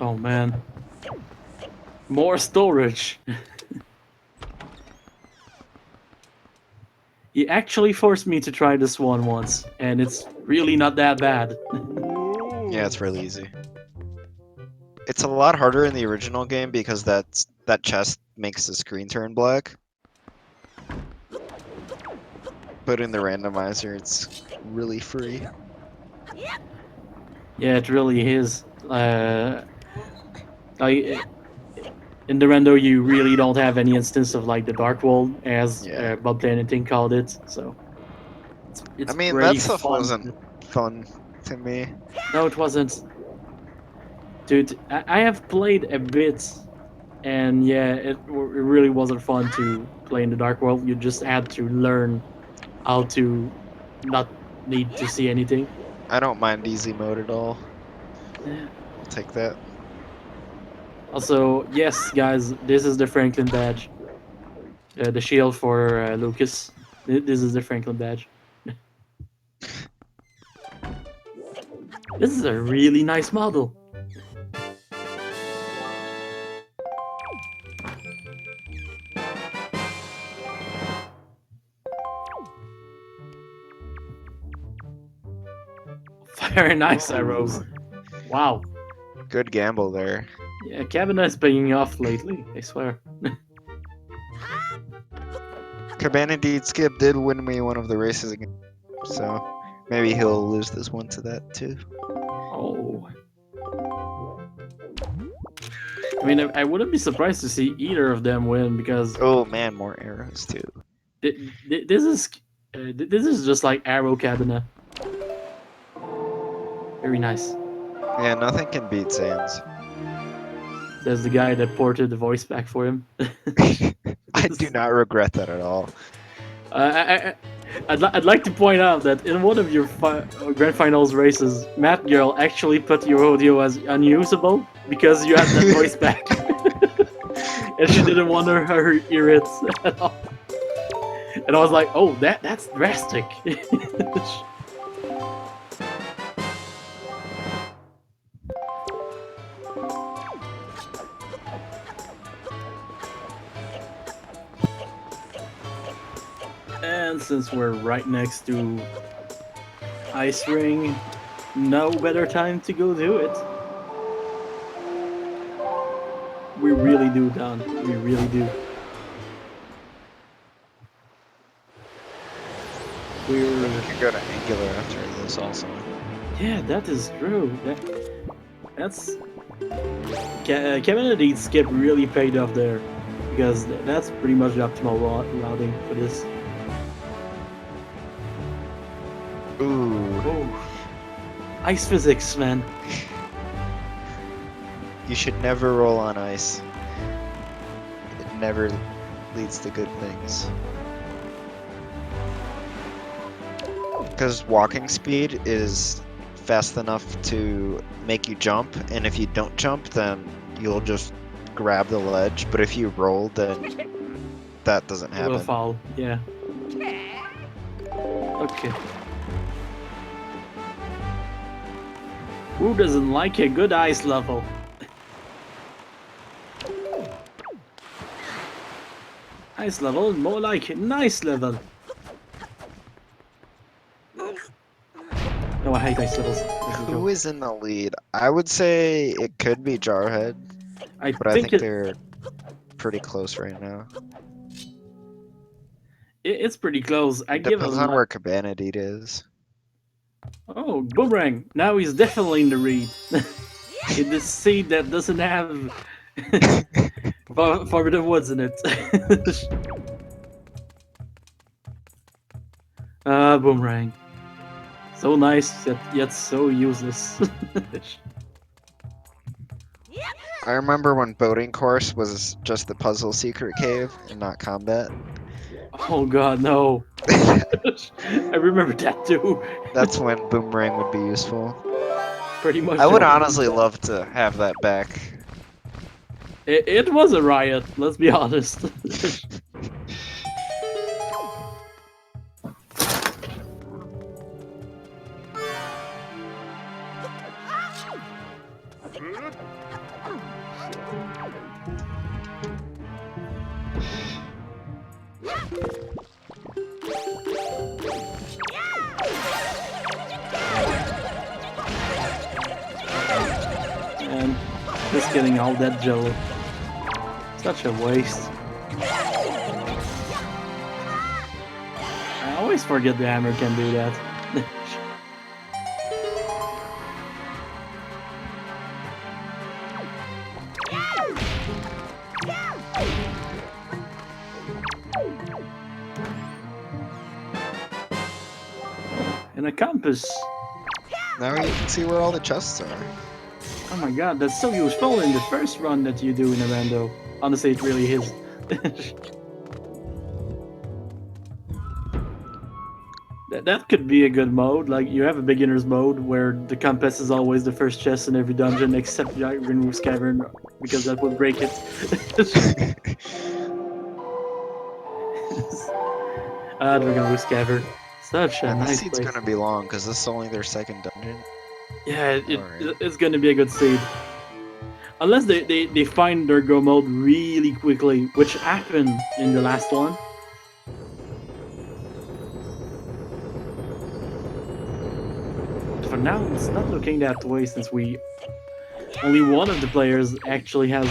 oh man, more storage. He actually forced me to try this one once, and it's really not that bad. Yeah, it's really easy. It's a lot harder in the original game because that chest makes the screen turn black. But in the randomizer, it's really free. Yeah, it really is. Like in the rendo, you really don't have any instance of like the dark wall, as Yeah. Bob Danitin called it. So it's I mean, pretty that stuff fun. wasn't fun to me. No, it wasn't. Dude, I have played a bit, and yeah, it really wasn't fun to play in the dark world. You just had to learn how to not need to see anything. I don't mind easy mode at all. Yeah. I'll take that. Also, yes, guys, this is the Franklin badge. The shield for Lucas. This is the Franklin badge. This is a really nice model. Very nice arrows. Wow. Good gamble there. Yeah, Cabana is paying off lately, I swear. Cabana Deed skip did win me one of the races again, so maybe he'll lose this one to that too. Oh. I mean, I wouldn't be surprised to see either of them win because Oh man, more arrows too. this is just like arrow Cabana. Very nice. Yeah, nothing can beat Sans. Says the guy that ported the voice back for him. I do not regret that at all. I'd like to point out that in one of your grand finals races, Matt Girl actually put your audio as unusable because you had that voice back, and she didn't want her hear it at all. And I was like, "Oh, that's drastic." And since we're right next to Ice Ring, no better time to go do it. We really do, Don. We really do. Then We're you can go to Angular after this also. yeah, that is true. That's Kevin and Eat skip really paid off there because that's pretty much the optimal routing for this. Ooh. Oh, ice physics, man. You should never roll on ice. It never leads to good things. Because walking speed is fast enough to make you jump, and if you don't jump, then you'll just grab the ledge. But if you roll, then that doesn't It will happen. fall. Yeah. Okay. Who doesn't like a good ice level? Ice level, more like nice level. No, I hate ice levels. That's a Who joke. is in the lead? I would say it could be Jarhead, I but I think think they're pretty close right now. it's pretty close. I It give depends on him. where Cabanadit is. Oh, Boomerang! Now he's definitely in the read. In the seed that doesn't have Forbidden Woods in it. Boomerang. So nice, yet so useless. I remember when boating course was just the puzzle secret cave and not combat. Oh god, no. I remember that too. That's when Boomerang would be useful. Pretty much I the would only honestly time. love to have that back. It was a riot, let's be honest. And just getting all that jelly. Such a waste. I always forget the hammer can do that. And a compass. Now you can see where all the chests are. Oh my god, that's so useful in the first run that you do in a rando. Honestly, it really is. That could be a good mode. Like, you have a beginner's mode where the compass is always the first chest in every dungeon except the Iron Roof's Cavern, because that would break it. Dragon Roof's Cavern. Such a And this nice seed's place. gonna be long because this is only their second dungeon. Yeah, Alright. it's gonna be a good seed. Unless they find their go mode really quickly, which happened in the last one. For now, it's not looking that way since only one of the players actually has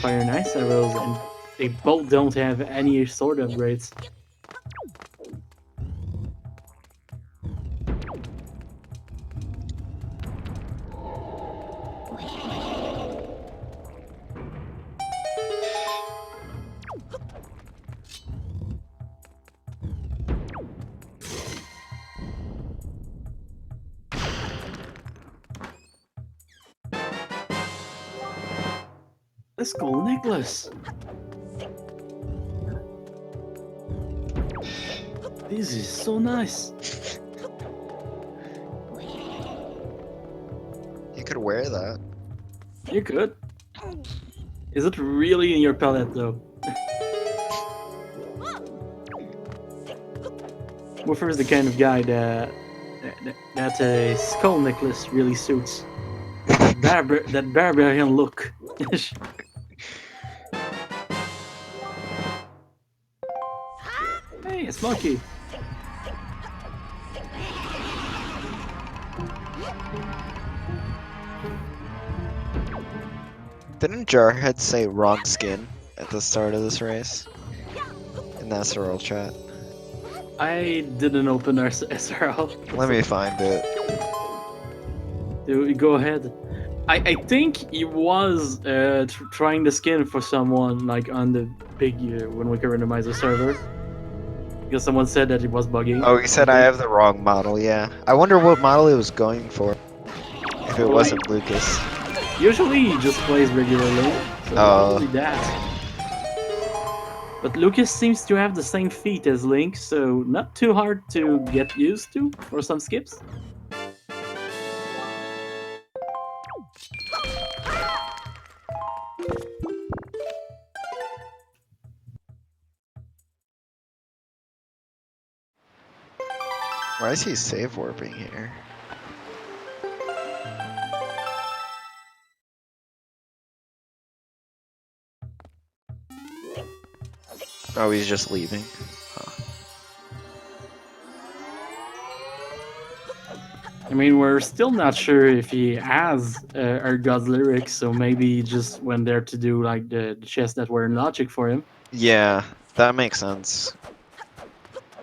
fire and ice arrows, and they both don't have any sword upgrades. A skull necklace. This is so nice. You could wear that. You could. Is it really in your palette though? Woofer is the kind of guy that a skull necklace really suits. That barbarian look. Hey, it's Monkey. Didn't Jarhead say wrong skin at the start of this race? In the SRL chat. I didn't open our SRL. Let me find it. Dude, go ahead. I think he was trying the skin for someone like on the big when we could randomize the server. Because someone said that it was bugging. Oh, he said I have the wrong model, yeah. I wonder what model he was going for. If it wasn't Lucas. Usually he just plays regularly, so probably that. But Lucas seems to have the same feet as Link, so not too hard to get used to for some skips. Why is he save warping here? Oh, he's just leaving. Huh. I mean, we're still not sure if he has our God's lyrics, so maybe he just went there to do like the chests that were in logic for him. Yeah, that makes sense. I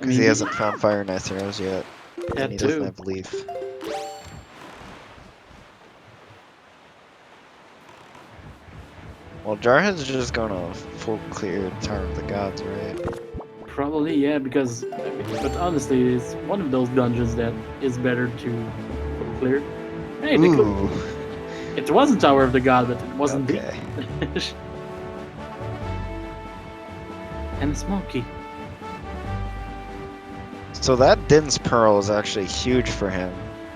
Because mean, he hasn't found Fire Knight's arrows yet. that And he doesn't too. have Leaf. Well, Jarhead's just gonna full clear Tower of the Gods, right? Probably, yeah, because, but honestly, it's one of those dungeons that is better to clear. Hey, Ooh, it wasn't Tower of the God, but it wasn't okay. beat. And Smokey. So that Din's Pearl is actually huge for him.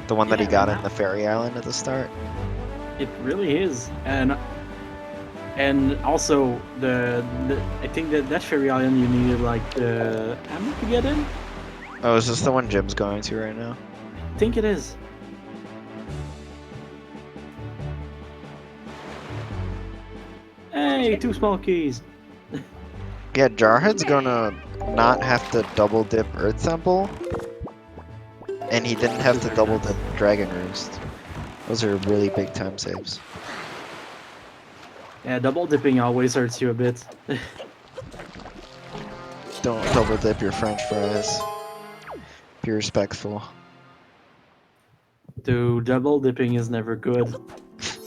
The one that he Yeah, got man. in the Fairy Island at the start. It really is, and also the I think that Fairy Island you needed like the hammer to get in. Oh, is this the one Jim's going to right now? I think it is. Hey, two small keys. Yeah, Jarhead's gonna not have to double dip Earth Temple. And he didn't have to double dip Dragon Roost. Those are really big time saves. Yeah, double dipping always hurts you a bit. Don't double dip your French fries. Be respectful. Dude, double dipping is never good,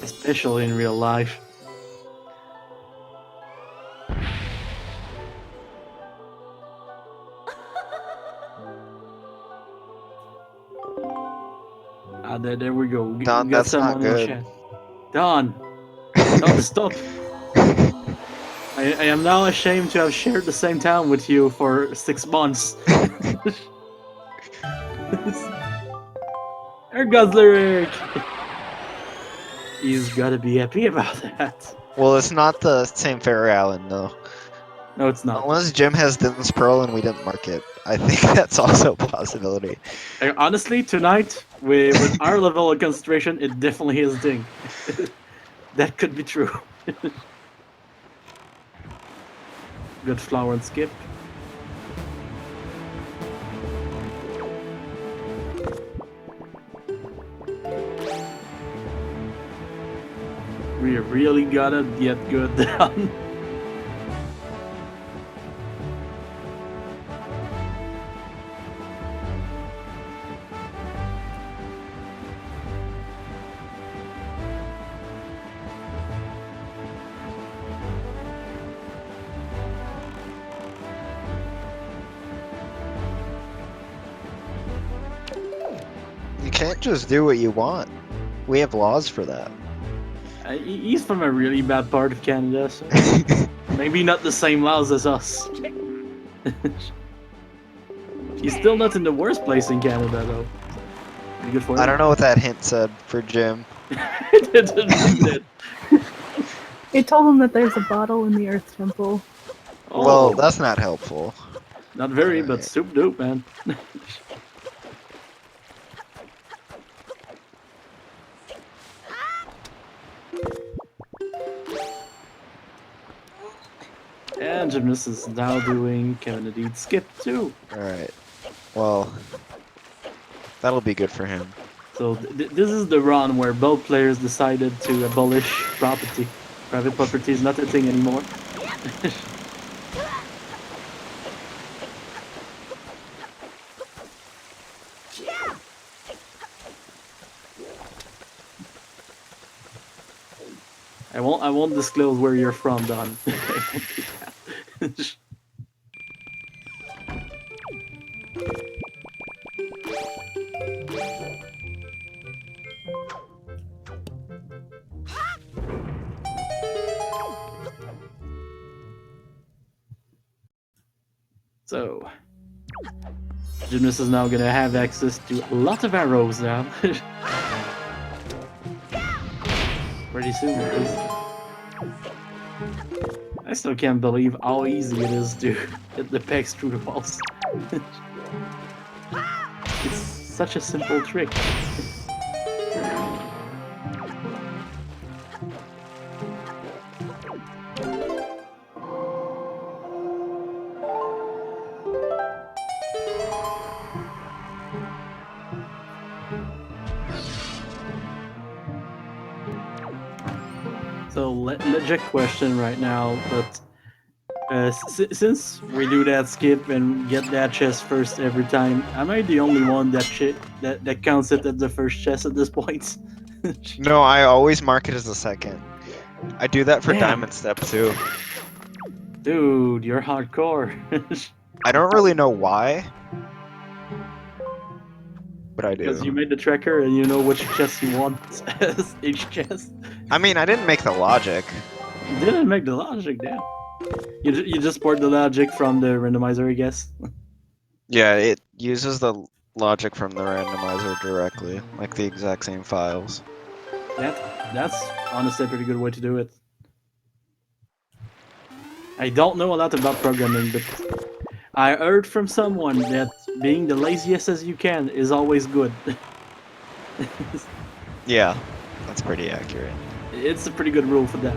especially in real life. Ah, there we go. We Don, got that's not someone in good. chat. Don, Don, stop. I am now ashamed to have shared the same town with you for 6 months. There goes Lyric! He's gotta be happy about that. Well, it's not the same Fairy Island, though. No, it's not. Unless Jim has Din's Pearl and we didn't mark it. I think that's also a possibility. Honestly, tonight, with our level of concentration, it definitely is Ding. That could be true. Good flower and skip. We really gotta get good down. You can't just do what you want. We have laws for that. He's from a really bad part of Canada, so maybe not the same laws as us. He's still not in the worst place in Canada, though. Pretty good for him. I don't know what that hint said for Jim. It didn't mean it. It told him that there's a bottle in the Earth Temple. Oh, Well, that's not helpful. not very, but Alright. soup dope, man. And Gymnast is now doing Kevin Indeed skip too. Alright. Well, that'll be good for him. So this is the run where both players decided to abolish property. Private property is not a thing anymore. I won't disclose where you're from, Don. I won't do that. So, Gymnast is now gonna have access to a lot of arrows now. Pretty soon, at least. I still can't believe how easy it is to hit the pegs through the walls. It's such a simple trick. So legit question right now, but since we do that skip and get that chest first every time, am I the only one that counts it as the first chest at this point? No, I always mark it as the second. I do that for Damn. Diamond Step too. Dude, you're hardcore. I don't really know why, but I Because you do. made the tracker and you know which chest you want as each chest. I mean, I didn't make the logic. You didn't make the logic, damn. You just port the logic from the randomizer, I guess. Yeah, it uses the logic from the randomizer directly, like the exact same files. That's honestly a pretty good way to do it. I don't know a lot about programming, but I heard from someone that being the laziest as you can is always good. Yeah, that's pretty accurate. It's a pretty good rule for that.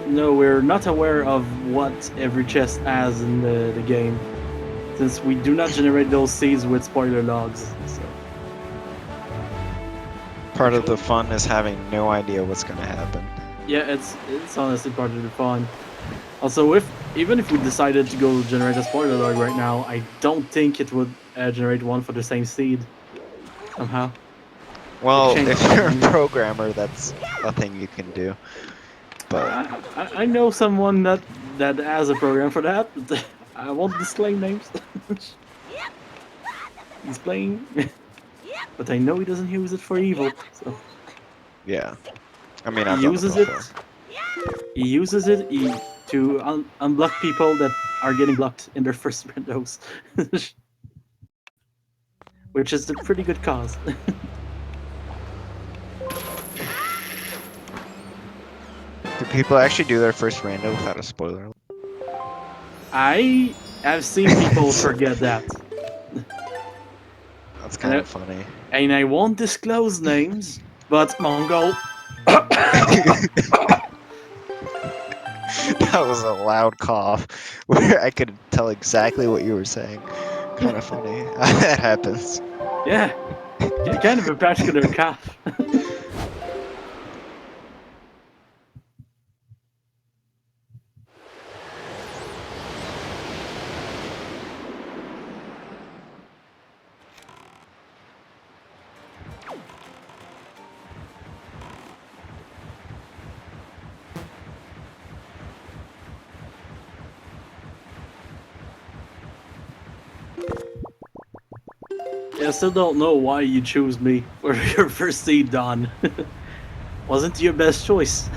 No, we're not aware of what every chest has in the game, since we do not generate those seeds with spoiler logs. So. Part of the fun is having no idea what's gonna happen. Yeah, it's honestly part of the fun. Also, even if we decided to go generate a spoiler log right now, I don't think it would generate one for the same seed somehow. Well, changed if you're a everything. programmer, that's a thing you can do. But I know someone that has a program for that, but I won't disclaim names. He's playing, but I know he doesn't use it for evil. So yeah, I mean, he I've done it uses it. before. He uses it to unblock people that are getting blocked in their first windows, which is a pretty good cause. Do people actually do their first rando without a spoiler? I have seen people forget that. That's kind of funny. And I won't disclose names, but Mongol. That was a loud cough where I could tell exactly what you were saying. Kind of funny. That happens. Yeah, kind of a particular cough. I still don't know why you choose me for your first seed, Don. Wasn't your best choice.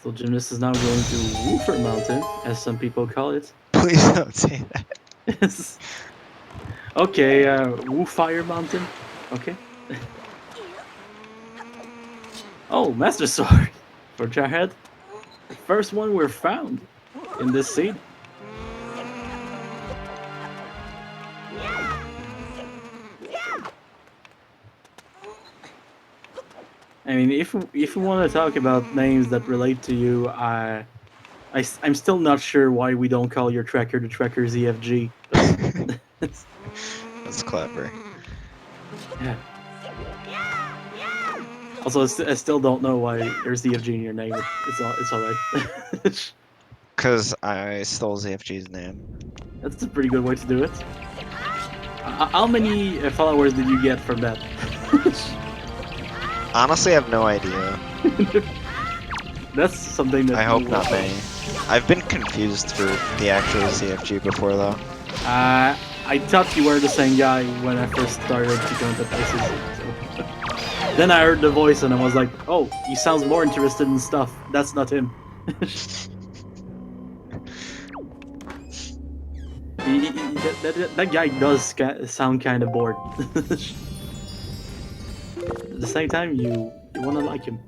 So Gymnast is now going to Woofer Mountain, as some people call it. Please don't say that. Okay, Woofire Mountain. Okay. Oh, Master Sword for Jarhead. The first one we're found in this seed. I mean, if we want to talk about names that relate to you, I'm still not sure why we don't call your tracker the Tracker ZFG. But That's clever. yeah. Also, I still don't know why there's ZFG in your name. It's alright. Cause I stole ZFG's name. That's a pretty good way to do it. How many followers did you get from that? Honestly, I have no idea. That's something that I hope you not many. I've been confused for the actual ZFG before though. I thought you were the same guy when I first started to go into places. So. Then I heard the voice and I was like, oh, he sounds more interested in stuff. That's not him. That guy does sound kind of bored. At the same time, you want to like him.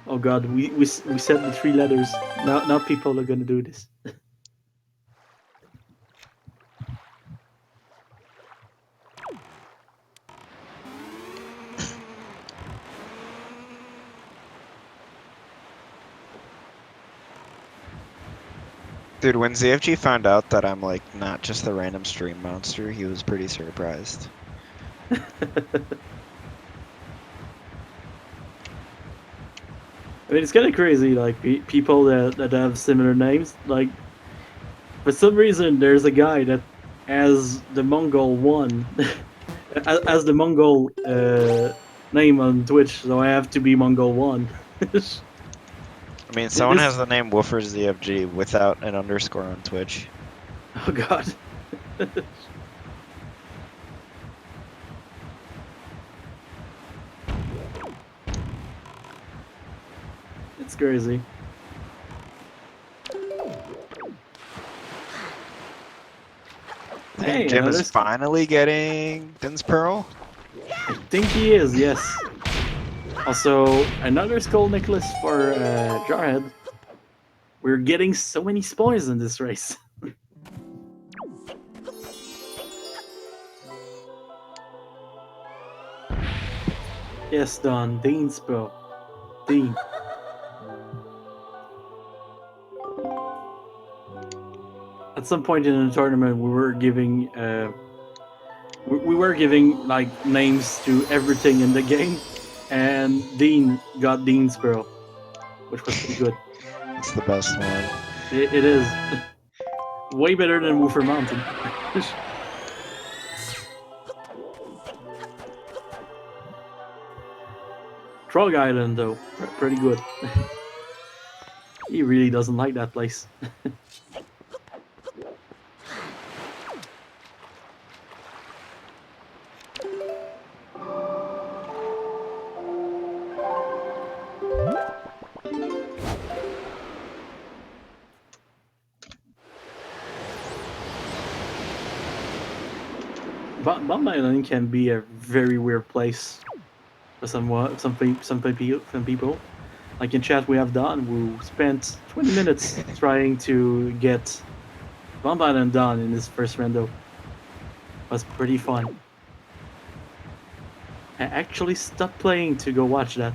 Oh god, we said the 3 letters. Now people are gonna do this. Dude, when ZFG found out that I'm like not just the random stream monster, he was pretty surprised. I mean, it's kind of crazy, like, people that have similar names. Like, for some reason, there's a guy that has the Mongol 1, as the Mongol name on Twitch, so I have to be Mongol 1. I mean, someone This- has the name Woofer ZFG without an underscore on Twitch. Oh god. It's crazy. Hey, Hey, Jim another is finally getting Din's Pearl. I think he is, yes. Also, another skull necklace for Jarhead. We're getting so many spoils in this race. Yes, Don. Dean spell. Dean. At some point in the tournament, we were giving we were giving like names to everything in the game, and Dean got Dean Sparrow, which was pretty good. It's the best one. It is way better than Woofer Mountain. Trog Island, though, pretty good. He really doesn't like that place. Bomb Island can be a very weird place for some people. Like in chat, we have Don who spent 20 minutes trying to get Bomb Island done in his first rando. Was pretty fun. I actually stopped playing to go watch that.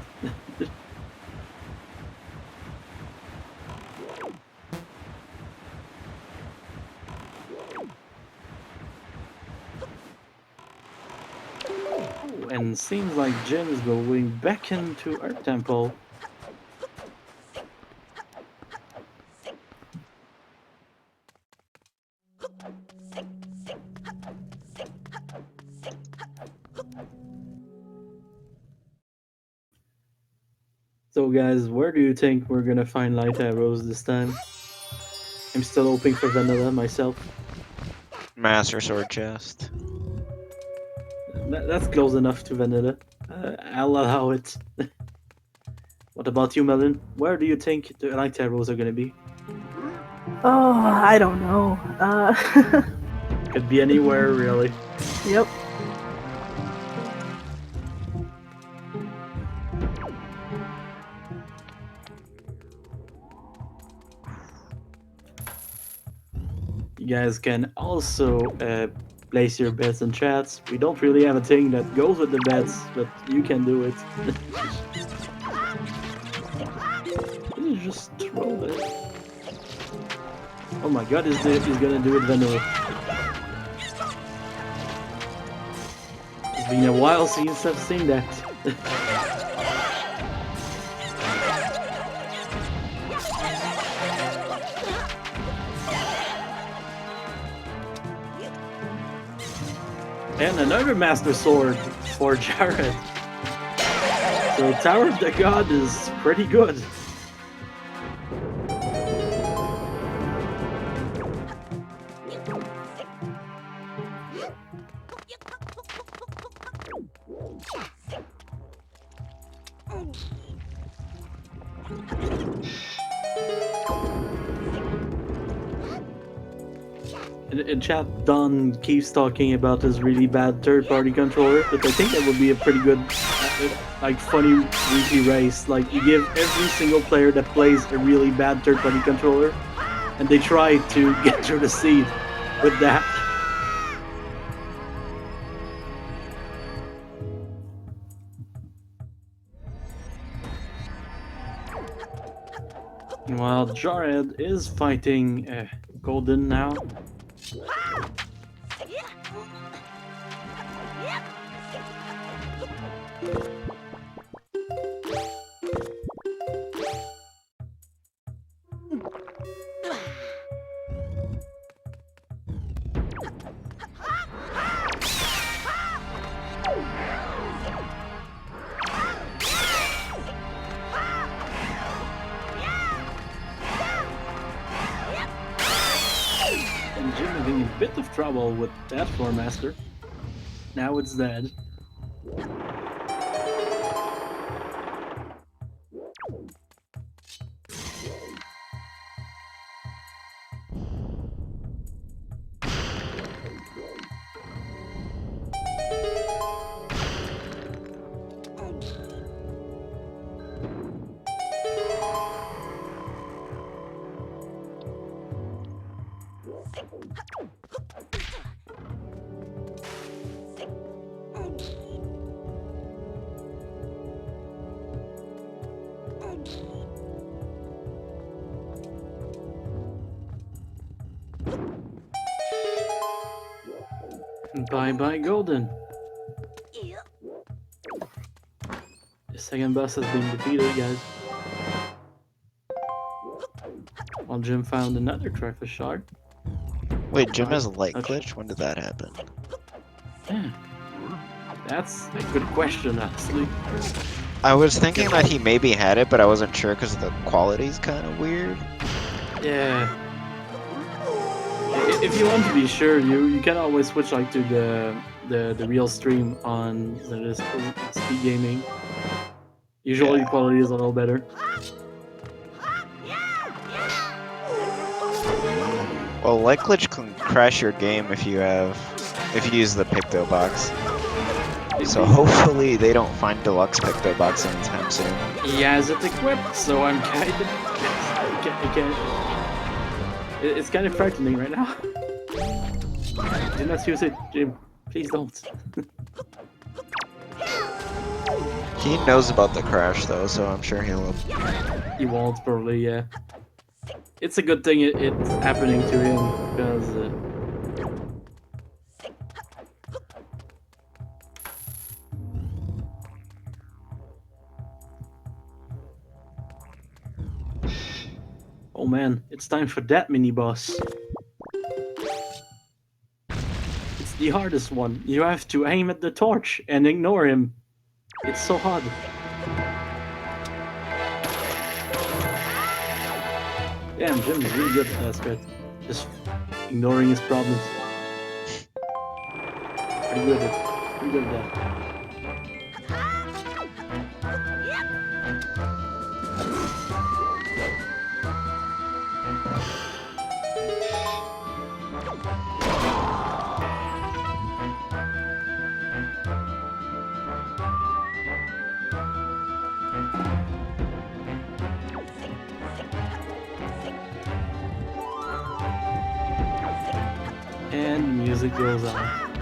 And seems like Jim is going back into Earth Temple. So guys, where do you think we're gonna find light arrows this time? I'm still hoping for vanilla myself. Master Sword Chest. That's close enough to vanilla. I'll allow it. What about you, Melon? Where do you think the light arrows are gonna be? Oh, I don't know. Could be anywhere, really. Yep. You guys can also Place your bets in chats. We don't really have a thing that goes with the bets, but you can do it. You just throw that. Oh my god, he's gonna do it vanilla. It's been a while since I've seen that. And another Master Sword for Jared. So Tower of the God is pretty good. In chat, Don keeps talking about his really bad third-party controller, but I think that would be a pretty good, like, funny weekly race. Like, you give every single player that plays a really bad third-party controller, and they try to get through the seed with that. While Jared is fighting Golden now. And Jim having a bit of trouble with that Floor Master. Now it's dead. Bye bye Golden. The second boss has been defeated, guys. While Jim found another Trifish shard. Wait, Jim has a light glitch? When did that happen? Yeah. That's a good question, honestly. I was thinking that he maybe had it, but I wasn't sure because the quality's kind of weird. Yeah. If you want to be sure, you can always switch like to the real stream on the speed gaming. Usually the quality is a little better. Well, light glitch can crash your game if you use the Picto box. So hopefully they don't find deluxe Picto box anytime soon. He has it equipped, so I'm kind of it's kind of frightening right now. Do not use it, Jim. Please don't. He knows about the crash though, so I'm sure he'll. He won't probably, yeah. It's a good thing it's happening to him because. Oh man, it's time for that mini boss. It's the hardest one. You have to aim at the torch and ignore him. It's so hard. Damn, Jim is really good at that script. Just ignoring his problems. Pretty good at that. And music goes on.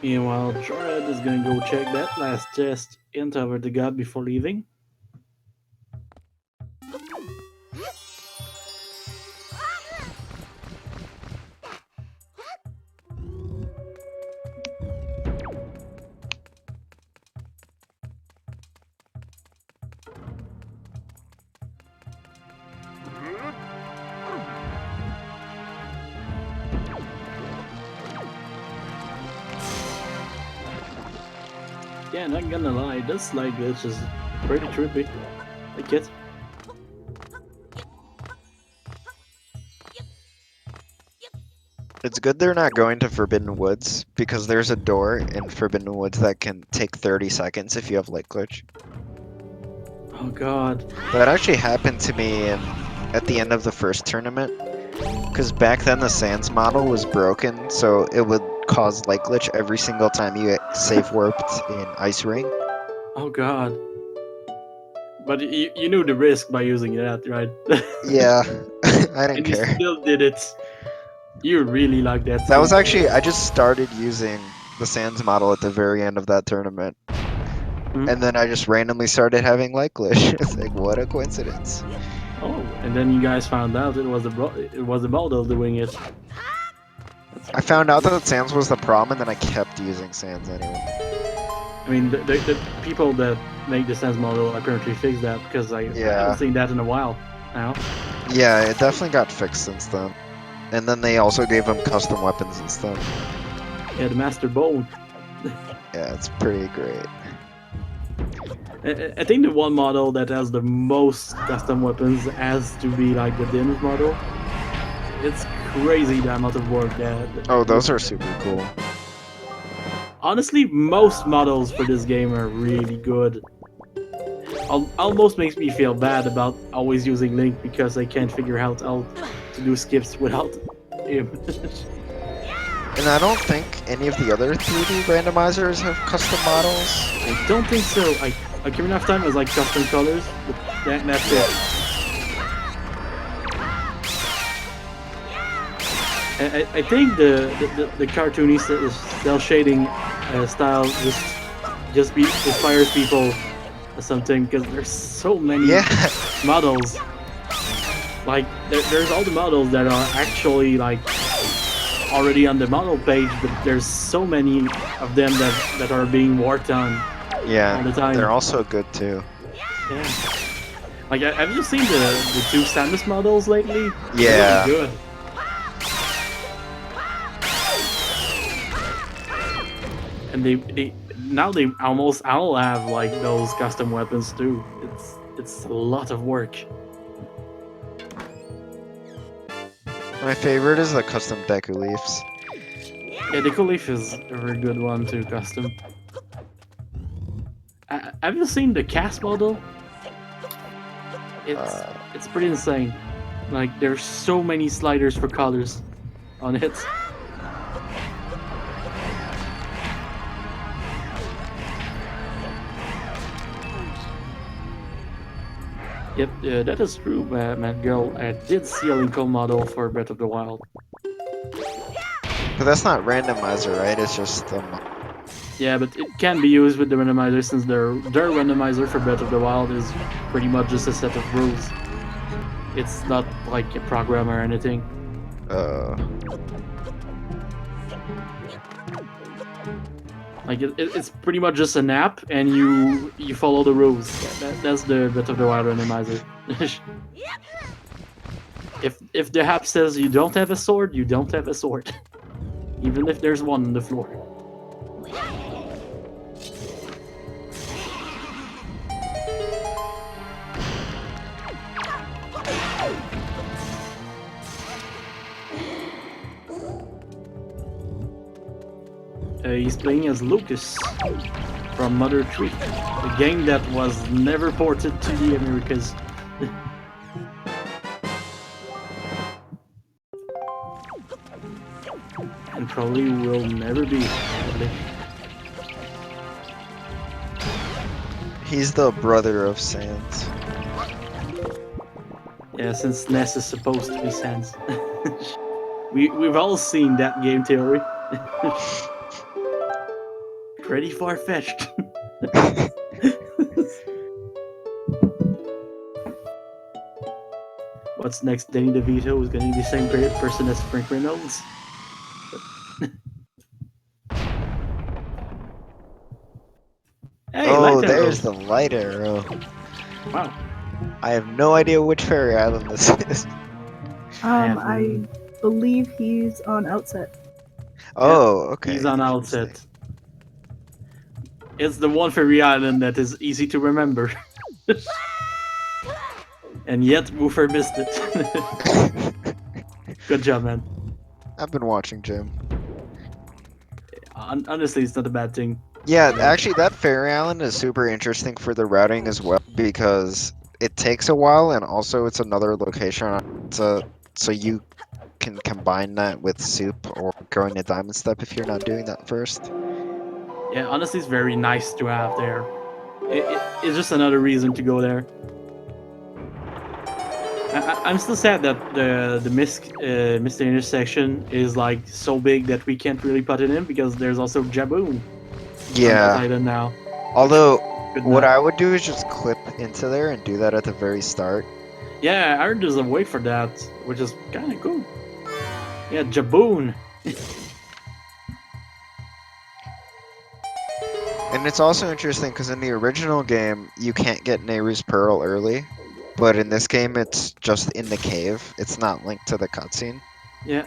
Meanwhile, Jared is gonna go check that last chest in Tower of the God before leaving. Yeah, not gonna lie, this slide glitch is pretty trippy. Like it. It's good they're not going to Forbidden Woods, because there's a door in Forbidden Woods that can take 30 seconds if you have light glitch. Oh god. That actually happened to me at the end of the first tournament, because back then the Sans model was broken, so it would cause light glitch every single time you save warped in Ice Ring. Oh god. But you knew the risk by using that, right? Yeah, I didn't And you care. still did it. You really like that. That was skin. actually, I just started using the Sans model at the very end of that tournament. And then I just randomly started having light glitch. It's like, what a coincidence. Oh, and then you guys found out it was the model doing it. I found out that Sans was the problem, and then I kept using Sans anyway. I mean, the people that make the Sense model apparently fixed that because I haven't seen that in a while now. Yeah, it definitely got fixed since then. And then they also gave him custom weapons and stuff. Yeah, the Master Bone. Yeah, it's pretty great. I think the one model that has the most custom weapons has to be like the Dim's model. It's crazy the amount of work that. Oh, those are super cool. Honestly, most models for this game are really good. Almost makes me feel bad about always using Link because I can't figure out how to do skips without him. And I don't think any of the other 3D randomizers have custom models. I don't think so. Ocarina of Time has like custom colors, but that's it. I think the cartoony cell shading style just inspires people or something because there's so many models. Like there's all the models that are actually like already on the model page, but there's so many of them that are being worked on. Yeah, all the time. They're also good too. Yeah. Like have you seen the two Samus models lately? Yeah. They're really good. And they now they almost all have like those custom weapons too. It's a lot of work. My favorite is the custom Deku Leafs. Yeah, the Leaf is a very good one to custom. Have you seen the cast model? It's pretty insane. Like there's so many sliders for colors on it. Yep, that is true, Matt Girl. I did see a Lincoln model for Breath of the Wild. But that's not randomizer, right? It's just Yeah, but it can be used with the randomizer since their randomizer for Breath of the Wild is pretty much just a set of rules. It's not like a program or anything. Like it's pretty much just an app, and you follow the rules. That's the Breath of the Wild randomizer. If the app says you don't have a sword, you don't have a sword, even if there's one on the floor. He's playing as Lucas from Mother 3, a game that was never ported to the Americas. And probably will never be. Probably. He's the brother of Sans. Yeah, since Ness is supposed to be Sans. We've all seen that game theory. pretty far fetched. What's next? Danny DeVito is going to be the same person as Frank Reynolds. Hey, Oh, light arrow. there's the light arrow. Wow. I have no idea which fairy island this is. I believe he's on Outset. Oh, okay. He's on interesting. Outset. It's the one fairy island that is easy to remember. And yet, Woofer missed it. Good job, man. I've been watching Jim. Honestly, it's not a bad thing. Yeah, actually, that fairy island is super interesting for the routing as well because it takes a while, and also it's another location. So you can combine that with soup or going to Diamond Step if you're not doing that first. Yeah, honestly, it's very nice to have there. It's just another reason to go there. I'm still sad that the Mr. Intersection is like so big that we can't really put it in because there's also Jaboon on that island now. Although, Good what map. I would do is just clip into there and do that at the very start. Yeah, I heard there's a way for that, which is kind of cool. Yeah, Jaboon. And it's also interesting because in the original game, you can't get Nehru's Pearl early. But in this game, it's just in the cave. It's not linked to the cutscene. Yeah,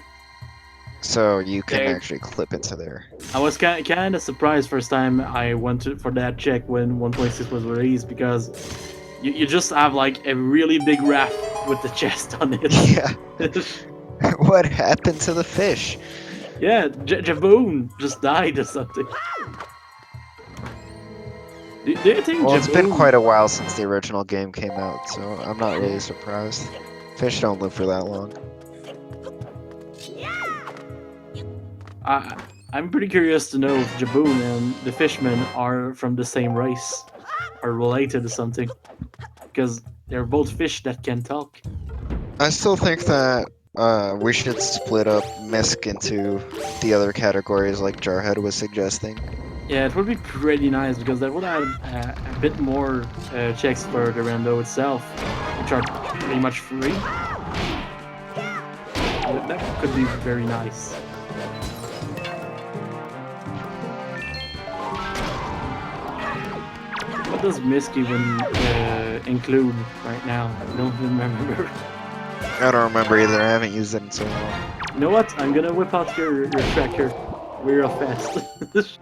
So you can Yeah. actually clip into there. I was kind of surprised first time I went for that check when 1.6 was released because you just have like a really big raft with the chest on it. Yeah. What happened to the fish? Yeah, Jaboon just died or something. Do you think Well, it's been Jaboon- quite a while since the original game came out, so I'm not really surprised. Fish don't live for that long. I'm pretty curious to know if Jaboon and the fishmen are from the same race or related or something. Because they're both fish that can talk. I still think that we should split up Misk into the other categories like Jarhead was suggesting. Yeah, it would be pretty nice because that would add a bit more checks for the rando itself, which are pretty much free. That could be very nice. What does Misk even include right now? I don't remember. I don't remember either, I haven't used it in so long. You know what? I'm gonna whip out your tracker real fast.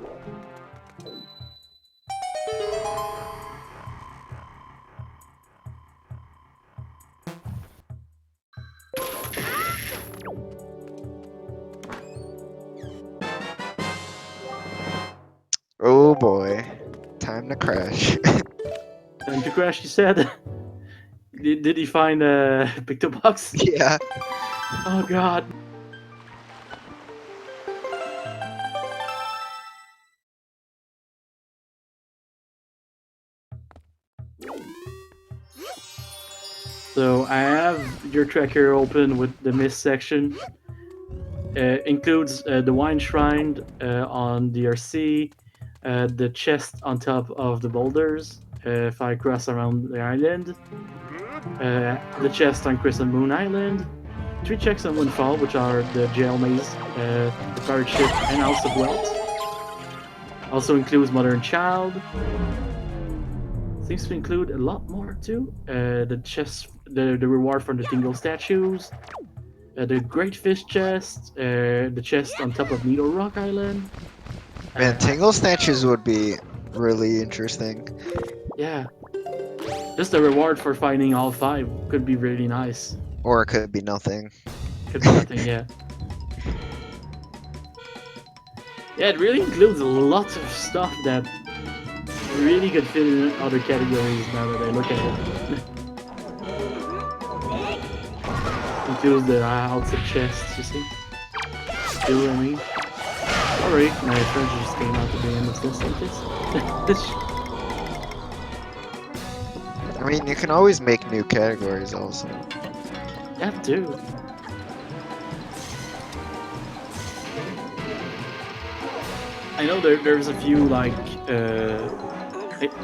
Oh boy, time to crash. Time to crash, you said? Did he find a picto box? Yeah. Oh god. So I have your tracker open with the mist section. Includes the wine shrine on DRC, the chest on top of the boulders if I cross around the island, the chest on Crescent Moon Island, 3 checks on Windfall, which are the jail maze, the pirate ship, and House of Wealth. Also includes Mother and Child. Seems to include a lot more too. The chest, the reward for the Tingle statues, the Great Fish chest, the chest on top of Needle Rock Island. Man, Tingle Snatches would be really interesting. Yeah. Just a reward for finding all 5 could be really nice. Or it could be nothing. Could be nothing, yeah. Yeah, it really includes a lot of stuff that really could fit in other categories now that I look at it. Includes the outside chest, you see? See what I mean? Alright, my treasure just came out at the end of this sentence. I mean, you can always make new categories also. That too. I know there's a few like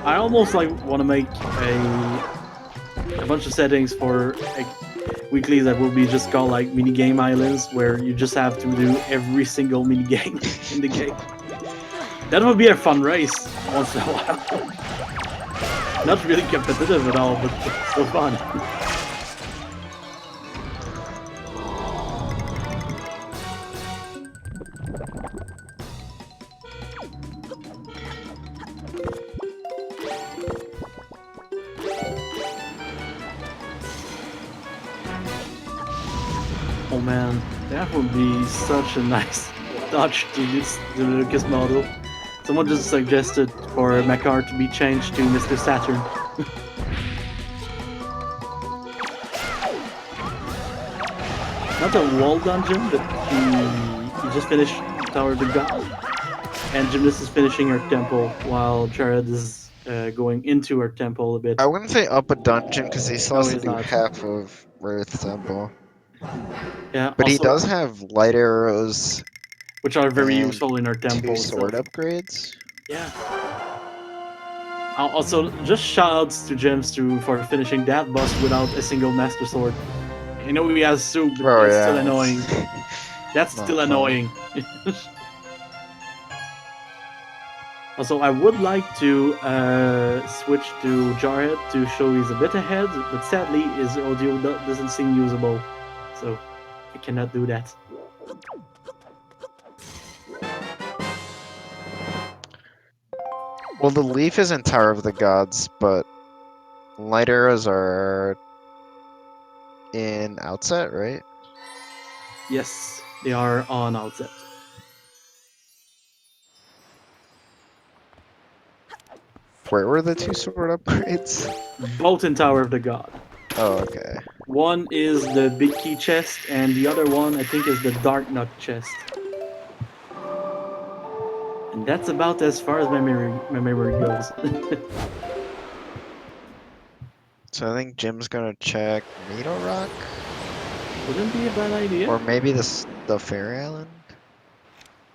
I almost like want to make a bunch of settings for like weeklies that will be just called like mini game islands, where you just have to do every single mini game in the game. That would be a fun race once in a while. Not really competitive at all, but still fun. Oh man, that would be such a nice touch to the Lucas model. Someone just suggested for Makar to be changed to Mr. Saturn. Not a wall dungeon, but he just finished Tower of the God. And Gymnast is finishing her temple while Jared is going into her temple a bit. I wouldn't say up a dungeon because he still No, has to he's do not. half of Earth Temple. Yeah, But he also, does have light arrows which are very and useful in her 2 temple sword itself. upgrades. Yeah. Also, just shoutouts to Gems for finishing that boss without a single Master Sword. I know he has soup, but Oh that's yeah, still annoying. That's not still fun. annoying. Also, I would like to switch to Jarhead to show he's a bit ahead, but sadly his audio doesn't seem usable, so I cannot do that. Well, the leaf is in Tower of the Gods, but light arrows are in Outset, right? Yes, they are on outset. Where were the 2 sword upgrades? Both in Tower of the God. Oh, okay. One is the big key chest, and the other one I think is the dark nut chest. And that's about as far as my memory goes. So I think Jim's gonna check Needle Rock, Wouldn't be a bad idea. or maybe the Fairy Island.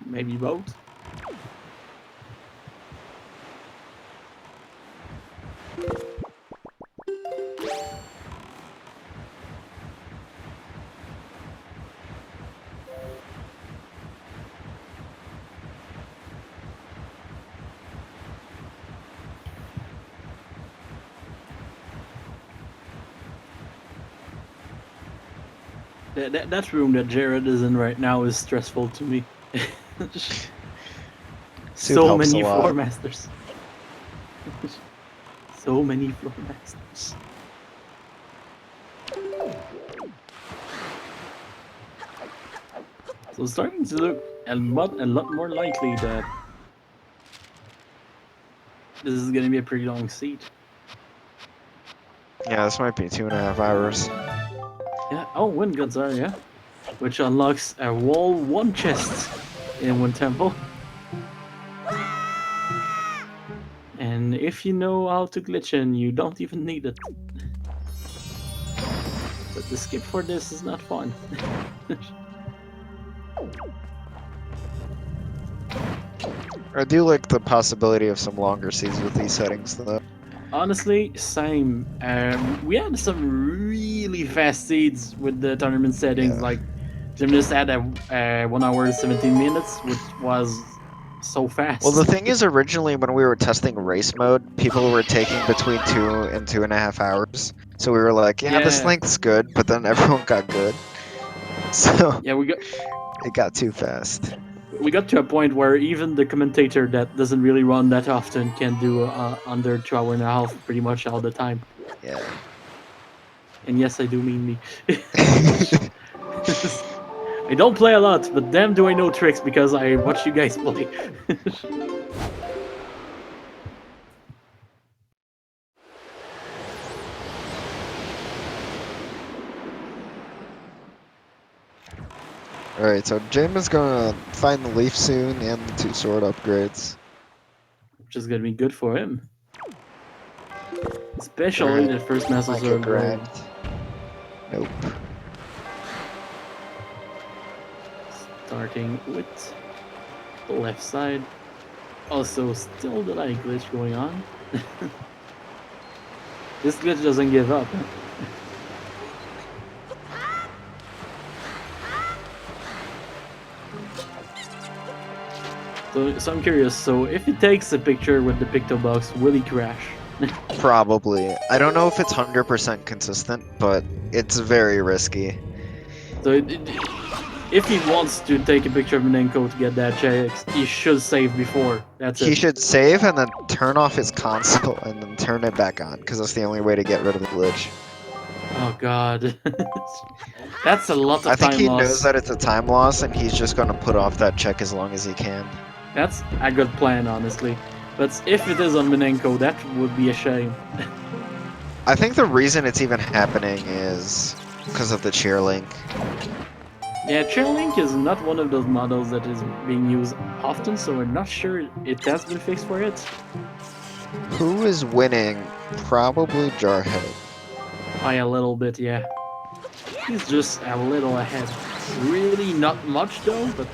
Maybe both. That room that Jared is in right now is stressful to me. Soup So helps a many floor lot. masters. So many floor masters. So it's starting to look a lot more likely that this is going to be a pretty long seat. Yeah, this might be 2.5 hours. Yeah. Oh, Wind Guns are, yeah. Which unlocks a wall 1 chest in one temple. And if you know how to glitch in, you don't even need it. But the skip for this is not fun. I do like the possibility of some longer seeds with these settings, though. Honestly, same. We had some really fast seeds with the tournament settings. Yeah. Like Gymnast had a 1 hour 17 minutes, which was so fast. Well, the thing is, originally when we were testing race mode, people were taking between 2 and 2.5 hours. So we were like, yeah, this Yeah. length's good, but then everyone got good. So Yeah, it got too fast. we got to a point where even the commentator that doesn't really run that often can do under 2 hours and a half pretty much all the time. Yeah. And yes, I do mean me. I don't play a lot, but damn do I know tricks because I watch you guys play. Alright, so Jim is gonna find the leaf soon and the 2 sword upgrades. Which is gonna be good for him. Especially Alright, the first Master might get Sword Blade. grabbed. Nope. Starting with the left side. Also, still delay glitch going on. This glitch doesn't give up. So I'm curious. So if he takes a picture with the picto box, will he crash? Probably. I don't know if it's 100% consistent, but it's very risky. So if he wants to take a picture of Minenko to get that checks, he should save before. That's He it. should save and then turn off his console and then turn it back on, because that's the only way to get rid of the glitch. Oh god. That's a lot I of think time he knows loss. that it's a time loss and he's just gonna put off that check as long as he can. That's a good plan, honestly. But if it is on Minenko, that would be a shame. I think the reason it's even happening is because of the cheer link. Yeah, Chainlink is not one of those models that is being used often, so we're not sure it has been fixed for it. Who is winning? Probably Jarhead. By a little bit, yeah. He's just a little ahead. Really not much though, but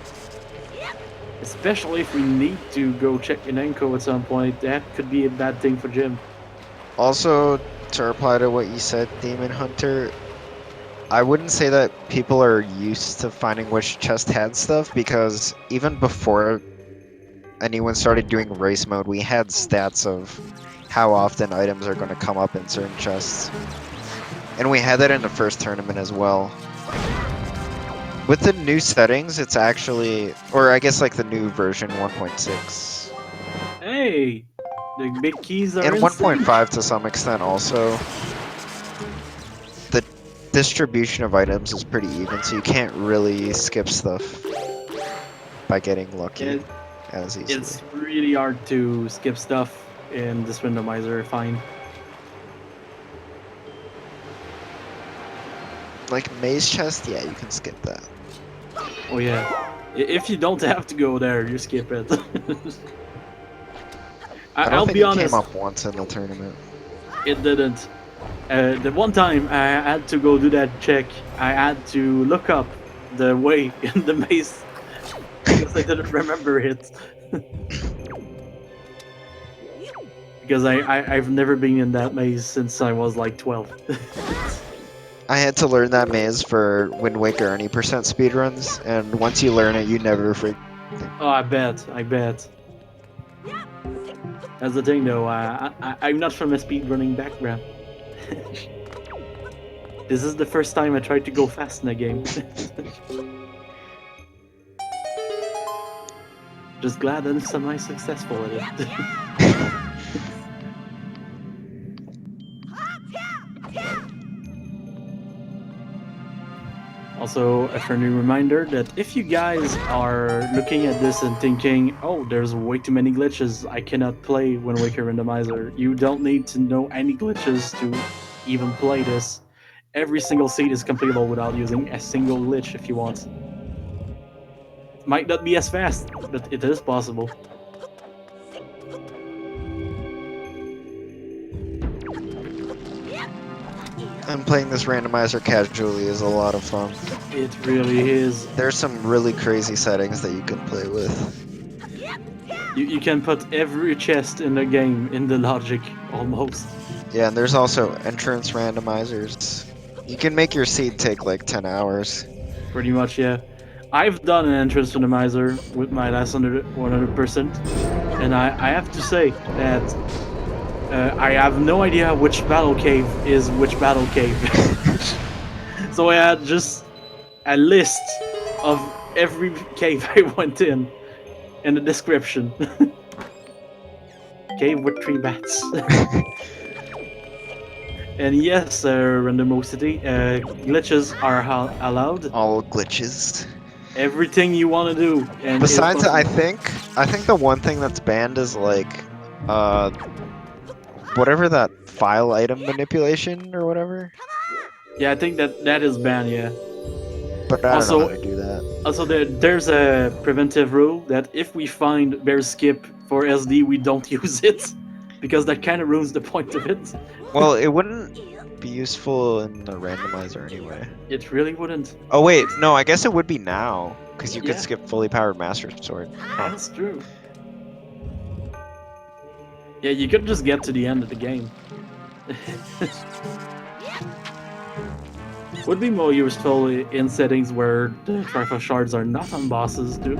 especially if we need to go check Minenko at some point, that could be a bad thing for Jim. Also, to reply to what you said, Demon Hunter, I wouldn't say that people are used to finding which chest had stuff, because even before anyone started doing race mode, we had stats of how often items are going to come up in certain chests. And we had that in the first tournament as well. With the new settings, it's actually, or I guess like the new version 1.6. Hey! The big keys are And insane! 1.5 to some extent also. The distribution of items is pretty even, so you can't really skip stuff by getting lucky It, as easily. it's really hard to skip stuff in this randomizer, I find. Like Maze Chest, yeah, you can skip that. Oh yeah. If you don't have to go there, you skip it. I don't I'll think be it honest, came up once in the tournament. it didn't. The one time I had to go do that check, I had to look up the way in the maze because I didn't remember it. Because I've never been in that maze since I was like 12. I had to learn that maze for Wind Waker any percent speedruns, and once you learn it, you never forget. Oh, I bet. That's the thing though, I'm not from a speedrunning background. This is the first time I tried to go fast in a game. Just glad I'm semi-successful at it. Also, a friendly reminder that if you guys are looking at this and thinking, oh, there's way too many glitches, I cannot play Wind Waker Randomizer, you don't need to know any glitches to even play this. Every single seed is completable without using a single glitch if you want. Might not be as fast, but it is possible. And playing this randomizer casually is a lot of fun. It really is. There's some really crazy settings that you can play with. You can put every chest in the game in the logic, almost. Yeah, and there's also entrance randomizers. You can make your seed take like 10 hours. Pretty much, yeah. I've done an entrance randomizer with my last 100%, and I have to say that I have no idea which battle cave is which battle cave. So I had just a list of every cave I went in the description. Cave with 3 bats. And yes, randomosity, glitches are allowed. All glitches. Everything you want to do. And Besides, I possible. think the one thing that's banned is like, whatever that file item manipulation or whatever. Yeah, I think that is banned. Yeah. But I don't know how to do that. Also, there's a preventive rule that if we find bear skip for SD, we don't use it because that kind of ruins the point of it. Well, it wouldn't be useful in the randomizer anyway. It really wouldn't. Oh wait, no, I guess it would be now, because you Yeah. could skip fully powered Master Sword. Huh. That's true. Yeah, you could just get to the end of the game. Would be more useful in settings where the Triforce shards are not on bosses, too.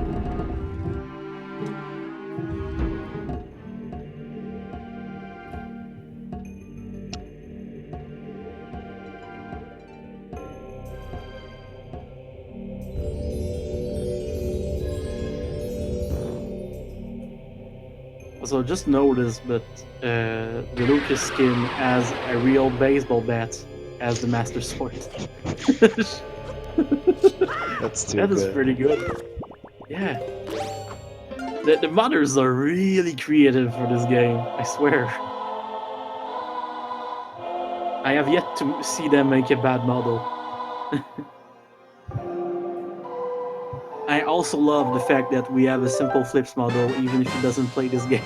Also, just notice, but the Lucas skin has a real baseball bat as the Master Sword. That's too That is good. pretty good. Yeah. The modders are really creative for this game, I swear. I have yet to see them make a bad model. I also love the fact that we have a simple flips model even if he doesn't play this game.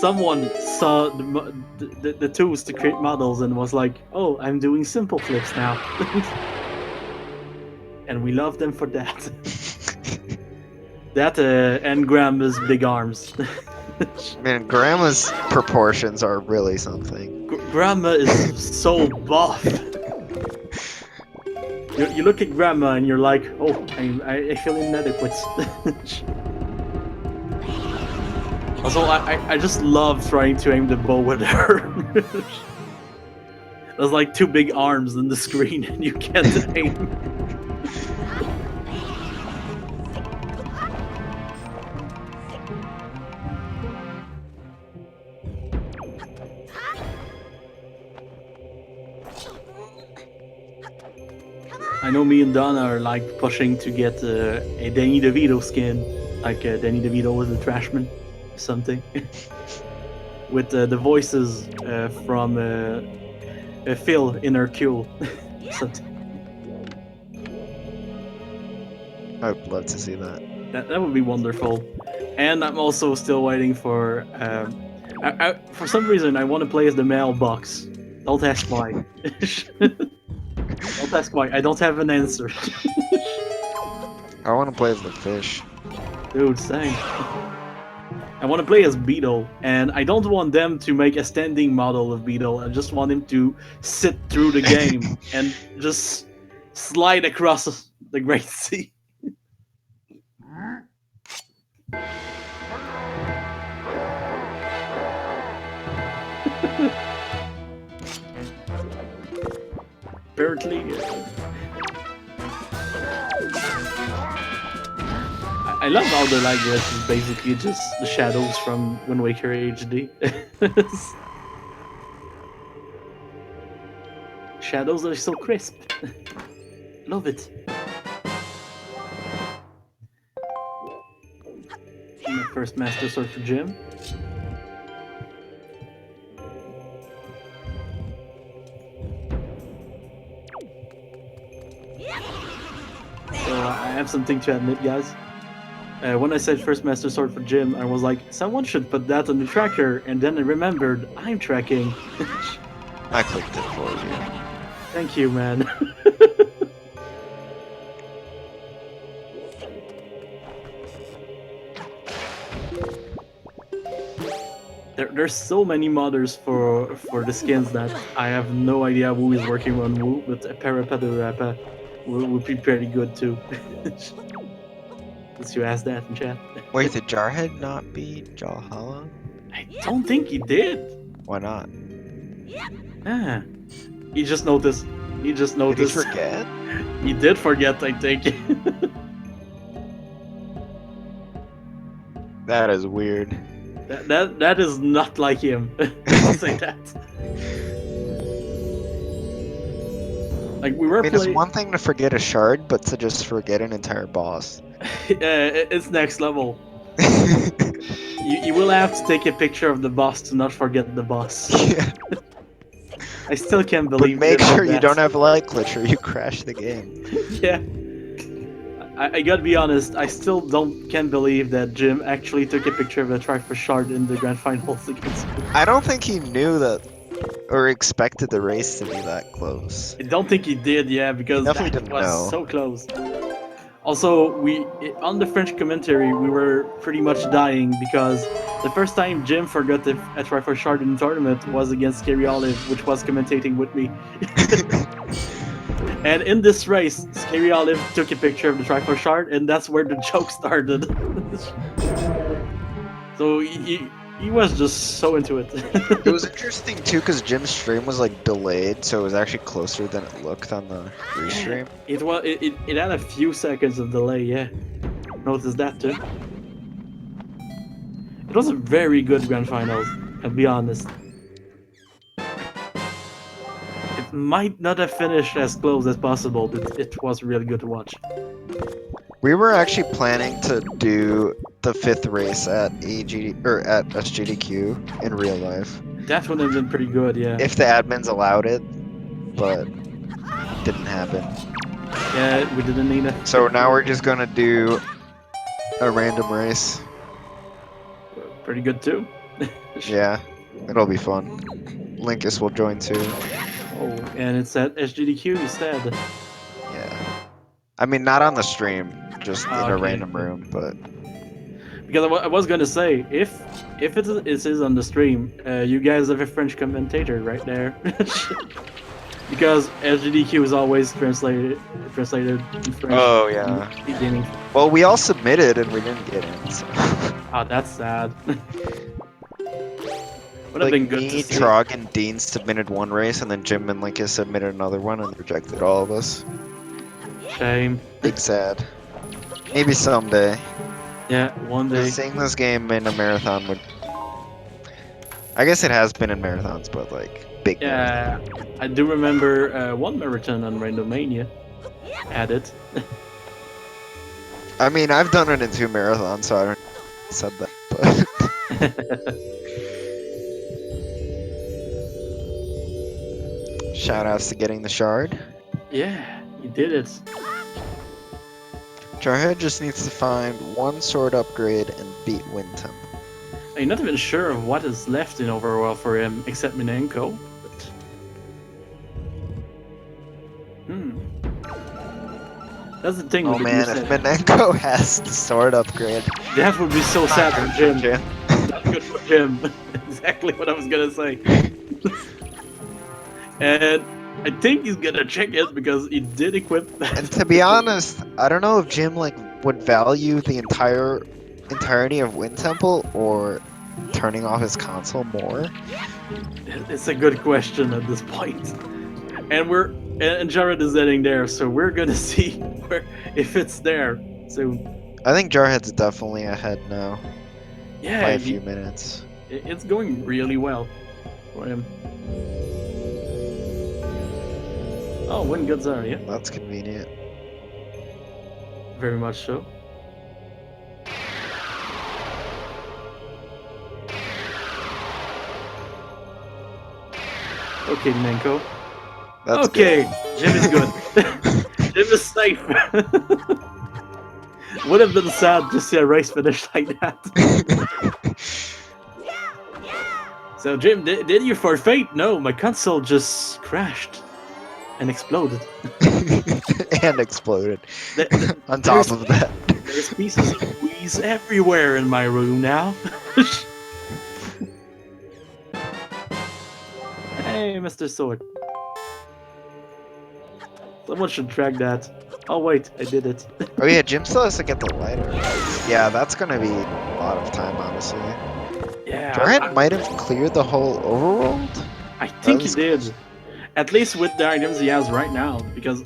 Someone saw the tools to create models and was like, oh, I'm doing simple flips now. And we love them for that. That and Grandma's big arms. Man, Grandma's proportions are really something. Grandma is so buff. You look at Grandma and you're like, oh, I feel inadequate. Also, I just love trying to aim the bow with her. There's like two big arms in the screen and you can't aim. I know me and Donna are like pushing to get a Danny DeVito skin, like Danny DeVito was the Trashman, or something, with the voices from Phil in Hercule, something. I'd love to see that. That would be wonderful. And I'm also still waiting for. For some reason, I want to play as the mailbox. Don't ask why. Don't ask why. I don't have an answer. I want to play as the fish. Dude, same. I want to play as Beetle, and I don't want them to make a standing model of Beetle. I just want him to sit through the game and just slide across the Great Sea. Apparently, I love how the language is basically just the shadows from Wind Waker HD. Shadows are so crisp. Love it. My first Master Sword for Jim. So I have something to admit, guys. When I said first Master Sword for Jim, I was like, someone should put that on the tracker, and then I remembered I'm tracking. I clicked it for you. Thank you, man. There's so many modders for the skins that I have no idea who is working on who, but Parapadurapa would be pretty good too. Since you asked that in chat. Wait, did Jarhead not beat Jawhollow? I don't think he did. Why not? Ah, he just noticed. He just Did he noticed. forget? He did forget, I think. That is weird. That is not like him. I'll say that. Like we were I mean, it's playing. one thing to forget a shard, but to just forget an entire boss. It's next level. You will have to take a picture of the boss to not forget the boss. Yeah. I still can't But believe. make they did sure you that. don't have light glitch or you crash the game. Yeah. I gotta be honest, I still can't believe that Jim actually took a picture of a Triforce shard in the grand finals against me. I don't think he knew that or expected the race to be that close. I don't think he did, yeah, because Definitely that didn't was know. so close. Also, on the French commentary, we were pretty much dying because the first time Jim forgot a Triforce Shard in the tournament was against Scary Olive, which was commentating with me. And in this race, Scary Olive took a picture of the Triforce Shard, and that's where the joke started. So he was just so into it. It was interesting too because Jim's stream was like delayed, so it was actually closer than it looked on the restream. It had a few seconds of delay, yeah. Noticed that too. It was a very good grand finals, I'll be honest. It might not have finished as close as possible, but it was really good to watch. We were actually planning to do the 5th race at at SGDQ in real life. That would have been pretty good, yeah. If the admins allowed it, but didn't happen. Yeah, we didn't need it. So now we're just gonna do a random race. Pretty good too. Yeah, it'll be fun. Linkus will join too. Oh, and it's at SGDQ instead. Yeah. I mean, not on the stream, just in a Okay. random room, but... Because I was gonna say, if it is on the stream, you guys have a French commentator right there. Because SGDQ is always translated in French. Oh, yeah. in beginning. Well, we all submitted and we didn't get in, so... Oh, that's sad. Would have Like been good me, to see. Trog, and Dean submitted one race, and then Jim and Linkus submitted another one, and rejected all of us. Shame. Big sad. Maybe someday. Yeah, one day. Seeing this game in a marathon would... I guess it has been in marathons, but like, big marathon. Yeah, I do remember one marathon on Randomania. Had it. I mean, I've done it in 2 marathons, so I don't said that, but... Shoutouts to getting the shard. Yeah, you did it. Jarhead just needs to find 1 sword upgrade and beat Windtemp. I'm not even sure of what is left in Overworld for him, except Minenko. But... That's the thing. Oh with man, the if reset. Minenko has the sword upgrade... That would be so sad for Jim. Jim. Not good for Jim. Exactly what I was gonna say. And I think he's gonna check it because he did equip. And to be honest, I don't know if Jim like would value the entirety of Wind Temple or turning off his console more. It's a good question at this point. And Jared is heading there, so we're gonna see if it's there soon. I think Jarhead's definitely ahead now Yeah, by a few minutes. it's going really well for him. Oh, win goods are, yeah, That's convenient. very much so. Okay, Nenko. That's Okay, good. Jim is good. Jim is safe. Would have been sad to see a race finish like that. So, Jim, did you forfeit? No, my console just crashed and exploded. And exploded. The- On top of that. There's pieces of wheeze everywhere in my room now. Hey, Mr. Sword. Someone should track that. Oh wait, I did it. Oh yeah, Jim still has to get the lighter. Yeah, that's gonna be a lot of time, honestly. Yeah, Jarhead might have cleared the whole overworld. I think he was- did. At least with the items he has right now, because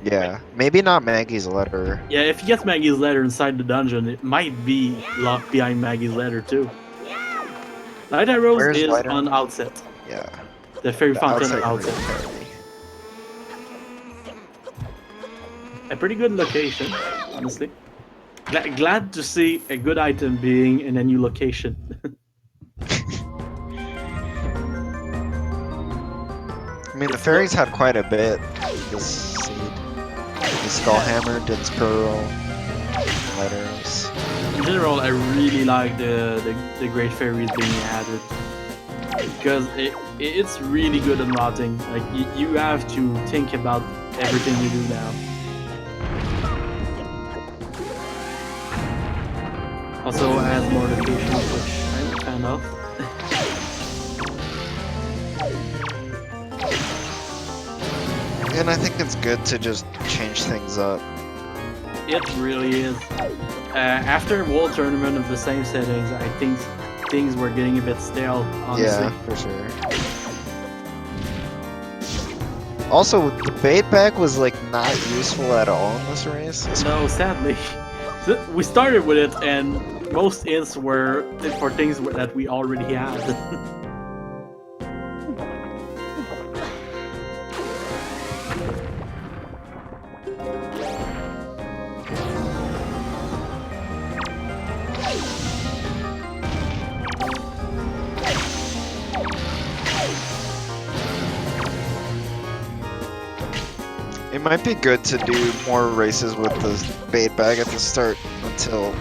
Yeah, maybe not Maggie's letter. yeah, if he gets Maggie's letter inside the dungeon, it might be locked behind Maggie's letter too. Light arrows Where's is Light on Arrows? outset. Yeah. The fairy The fountain outside on outset. party. A pretty good location, honestly. Glad to see a good item being in a new location. I mean, the fairies had quite a bit this seed. The Skullhammer, Din's Pearl, letters. In general, I really like the Great Fairies being added. Because it's really good at modding. Like, you have to think about everything you do now. Also adds more locations, which I'm a fan of. And I think it's good to just change things up. It really is. After a World Tournament of the same settings, I think things were getting a bit stale, honestly. Yeah, for sure. Also, the bait bag was like not useful at all in this race. No, sadly. We started with it, and most ints were for things that we already had. It might be good to do more races with the bait bag at the start until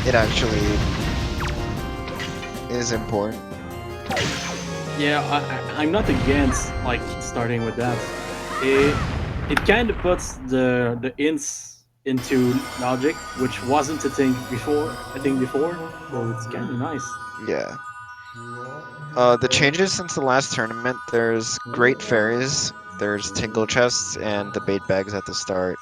it actually is important. Yeah, I'm not against like starting with that. It kind of puts the ints into logic, which wasn't a thing before. So it's kind of nice. Yeah. The changes since the last tournament, there's great fairies, there's tingle chests, and the bait bags at the start.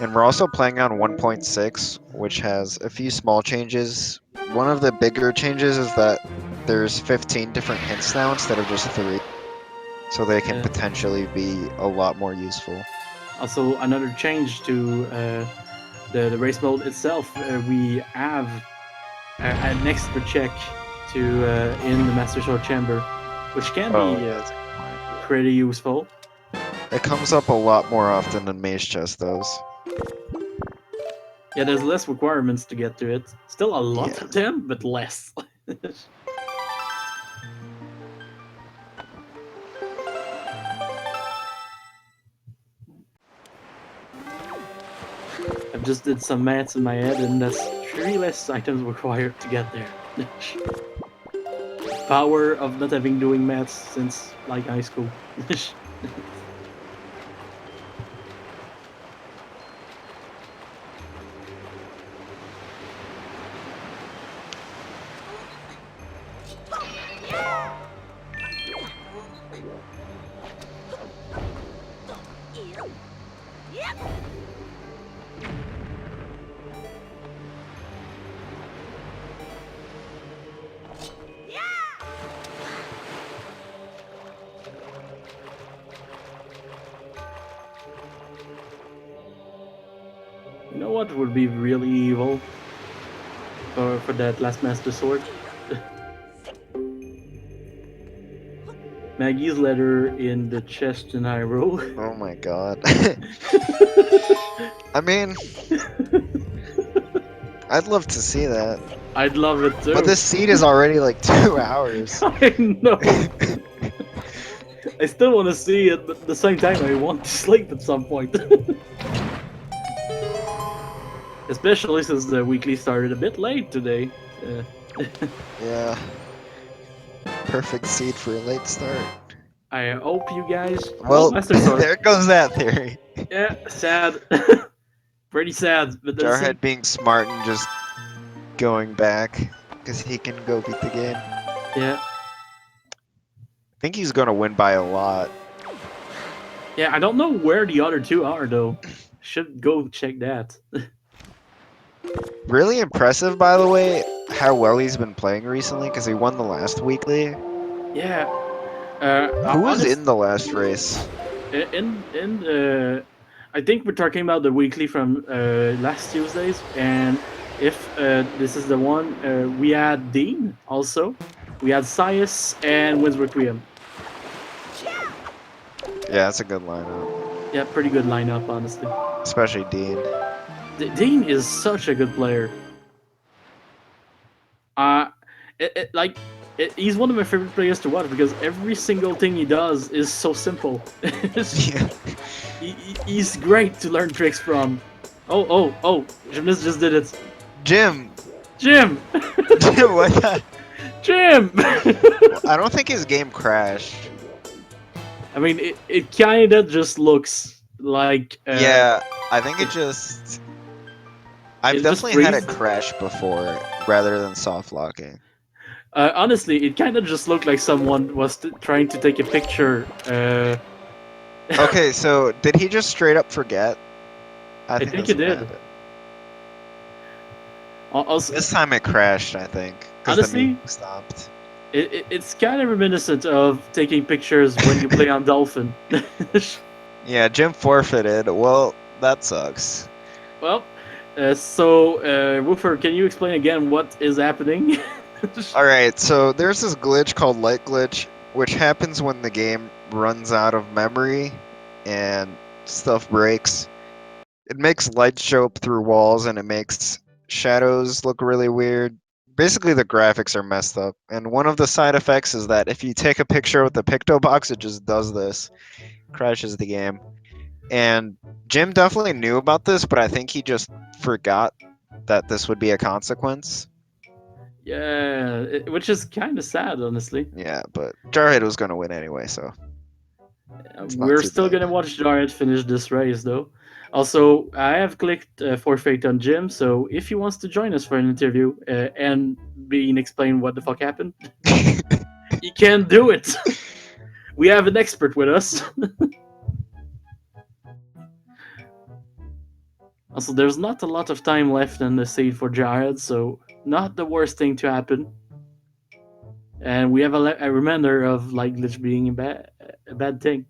And we're also playing on 1.6, which has a few small changes. One of the bigger changes is that there's 15 different hints now instead of just 3. So they can Yeah. potentially be a lot more useful. Also, another change to the race mode itself, we have an extra check to in the Master Sword Chamber, which can Oh, be yeah, that's a good point. pretty useful. It comes up a lot more often than Mage Chest does. Yeah, there's less requirements to get to it. Still a lot Yeah. of them, but less. I've just did some maths in my head, and that's 3 less items required to get there. Power of not having doing maths since like high school. You know what would be really evil for that last Master Sword? Maggie's letter in the chest in Hyrule. Oh my god. I mean, I'd love to see that. I'd love it too. But this seed is already like 2 hours. I know. I still want to see it, but at the same time, I want to sleep at some point. Especially since the weekly started a bit late today. Yeah. Perfect seed for a late start. I hope you guys. Well, Master Sword. there goes that theory. Yeah, sad. Pretty sad, but the same. Jarhead being smart and just going back because he can go beat the game. Yeah, I think he's gonna win by a lot. yeah. I don't know where the other two are though. Should go check that. Really impressive, by the way, how well he's been playing recently because he won the last weekly. Yeah. Who was in the last race? I think we're talking about the weekly from last Tuesdays, and if this is the one, we had Dean also, we had Sias and Winds Requiem. Yeah, that's a good lineup, Yeah, pretty good lineup, honestly. especially Dean. Dean is such a good player. He's one of my favorite players to watch because every single thing he does is so simple. Yeah. He's great to learn tricks from. Oh! Gymnast just did it. Jim. Jim! Jim, what the? Jim! I don't think his game crashed. I mean, it kinda just looks like. Yeah, I think it just. I've It just definitely had it freezed. crash before, rather than soft locking. Honestly, it kind of just looked like someone was trying to take a picture. Okay, so did he just straight up forget? I I think think that's it what did. happened. Also, This time it crashed, I think, because the honestly, music stopped. it's kind of reminiscent of taking pictures when you play on Dolphin. Yeah, Jim forfeited. Well, that sucks. Well, Woofer, can you explain again what is happening? Alright, so there's this glitch called light glitch, which happens when the game runs out of memory and stuff breaks. It makes lights show up through walls and it makes shadows look really weird. Basically, the graphics are messed up. And one of the side effects is that if you take a picture with the Picto box, it just does this, crashes the game. And Jim definitely knew about this, but I think he just forgot that this would be a consequence. Yeah, which is kind of sad, honestly. Yeah, but Jarhead was going to win anyway, so it's not We're too still bad. gonna watch Jared finish this race, though. Also, I have clicked forfeit on Jim, so if he wants to join us for an interview and being explain what the fuck happened, he can do it. We have an expert with us. Also, there's not a lot of time left in the seed for Jared, so not the worst thing to happen. And we have a reminder of like glitch being a bad thing.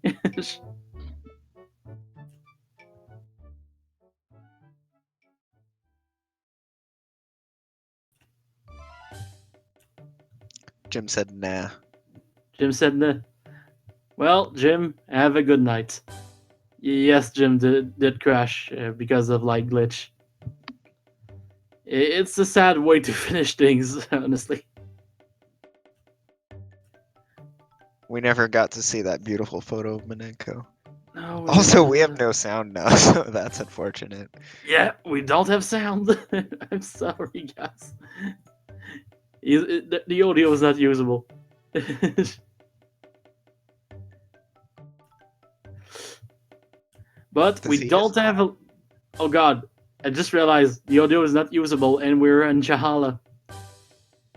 Jim said, nah. Jim said, nah. Well, Jim, have a good night. Yes, Jim did crash because of like glitch. It's a sad way to finish things, honestly. We never got to see that beautiful photo of Minenko. No, Also, we have no sound now, so that's unfortunate. Yeah, we don't have sound. I'm sorry, guys. The audio is not usable. But we Does he just don't have a. Oh god, I just realized the audio is not usable and we're in Jahala.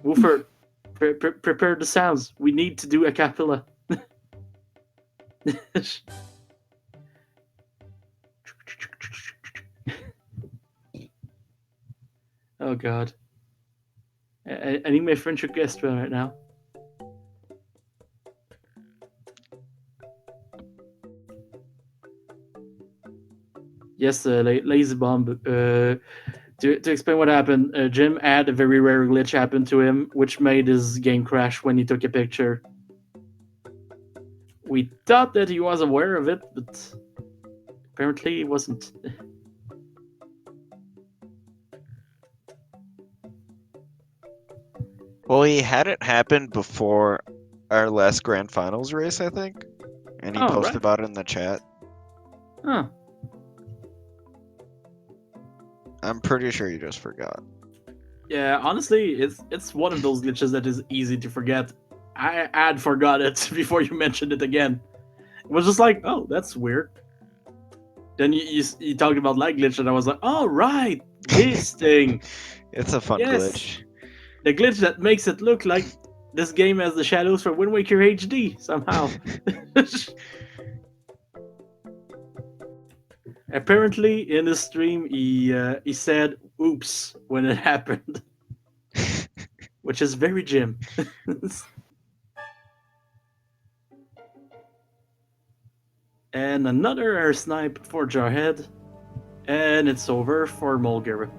Woofer, prepare the sounds. We need to do a cappella. Oh god. I need my French orchestra right now. Yes, Lazy Bomb. To explain what happened, Jim had a very rare glitch happen to him, which made his game crash when he took a picture. We thought that he was aware of it, but apparently he wasn't. Well, he had it happen before our last grand finals race, I think, and he Oh, posted right. about it in the chat. Huh. I'm pretty sure you just forgot. Yeah, honestly, it's one of those glitches that is easy to forget. I had forgot it before you mentioned it again. It was just like, oh, that's weird. Then you talked about lag glitch, and I was like, oh, right, this thing. It's a fun Yes, glitch. the glitch that makes it look like this game has the shadows from Wind Waker HD somehow. Apparently, in the stream, he said "oops" when it happened, which is very Jim. And another air snipe for Jarhead, and it's over for Mulger.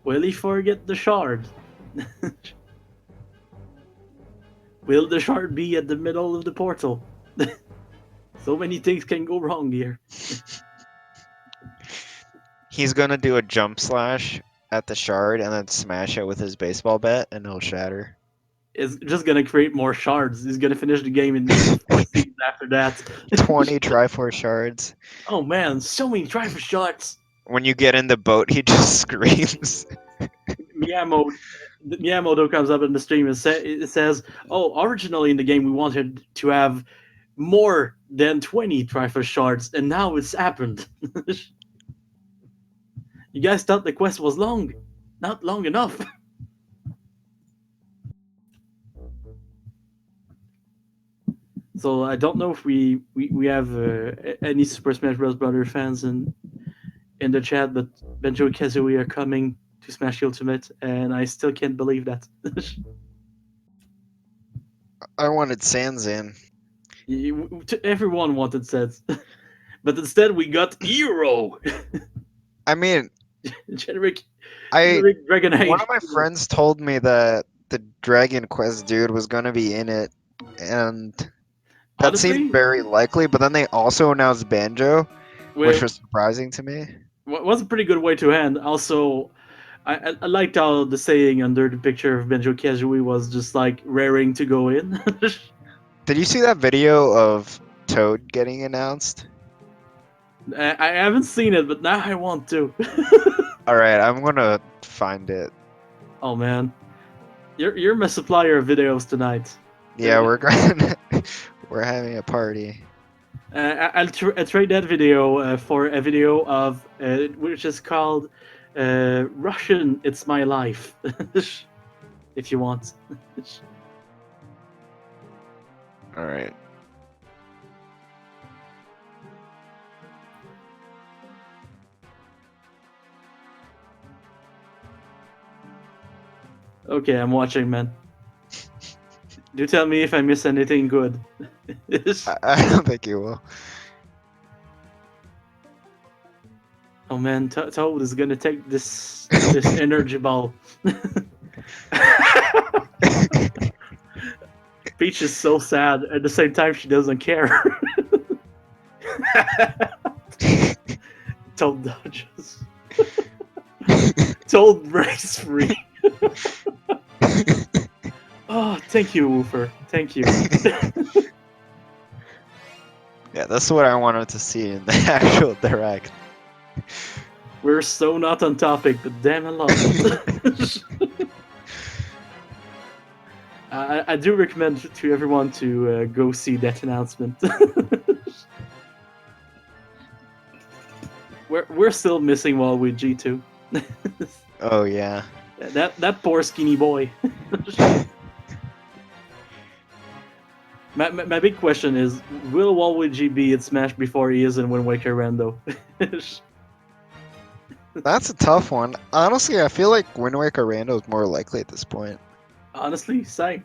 Will he forget the shard? Will the shard be at the middle of the portal? So many things can go wrong here. He's gonna do a jump slash at the shard and then smash it with his baseball bat, and it'll shatter. Is just gonna create more shards. He's gonna finish the game in 4 seconds after that. 20 Triforce shards. Oh man, so many driver shots. When you get in the boat, he just screams. Miyamoto comes up in the stream and it says, "Oh, originally in the game we wanted to have more than 20 Triforce shards, and now it's happened. You guys thought the quest was long. Not long enough. So I don't know if we have any Super Smash Bros. Brother fans in the chat, but Benjo and Kazooie are coming to Smash Ultimate, and I still can't believe that. I wanted Sanzan. Everyone wanted sets, but instead we got Hero. I mean, generic, I generic Dragon Age. one of my friends told me that the Dragon Quest dude was gonna be in it, and that seemed Honestly, very likely. But then they also announced Banjo, which was surprising to me. was a pretty good way to end. Also, I liked how the saying under the picture of Benjo Kazooie was just like raring to go in. Did you see that video of Toad getting announced? I haven't seen it, but now I want to. All right, I'm gonna find it. Oh man, you're my supplier of videos tonight. Yeah, we're going. We're having a party. I'll trade that video for a video of which is called Russian. It's my life. If you want. All right. Okay, I'm watching, man. Do tell me if I miss anything good. I don't think you will. Oh man, Toad is gonna take this energy ball. Peach is so sad. At the same time, she doesn't care. Toad dodges. Toad breaks free. Oh, thank you, Woofer. Thank you. Yeah, that's what I wanted to see in the actual direct. We're so not on topic, but damn, I love it. I do recommend to everyone to go see that announcement. we're still missing Waluigi G2. Oh yeah. That poor skinny boy. My big question is, will Waluigi be at Smash before he is in Wind Waker Rando? That's a tough one. Honestly, I feel like Wind Waker Rando is more likely at this point. Honestly, same.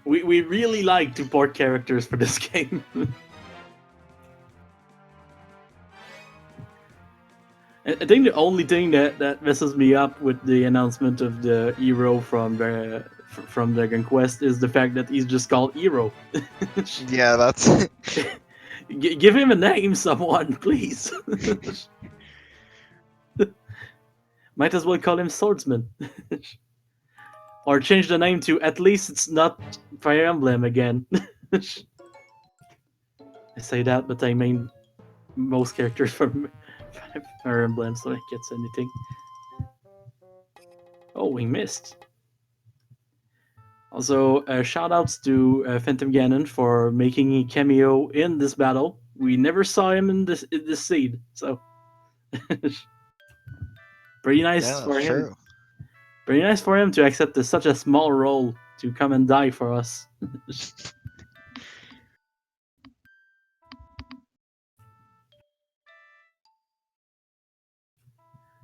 we really like to port characters for this game. I think the only thing that messes me up with the announcement of the hero from Dragon Quest is the fact that he's just called Hero. Yeah, that's. Give him a name, someone, please. Might as well call him Swordsman. Or change the name to at least it's not Fire Emblem again. I say that, but I mean most characters from Fire Emblem, so it gets anything. Oh, we missed. Also, shoutouts to Phantom Ganon for making a cameo in this battle. We never saw him in this seed, so pretty nice Yeah, for that's him. true. Pretty nice for him to accept such a small role to come and die for us.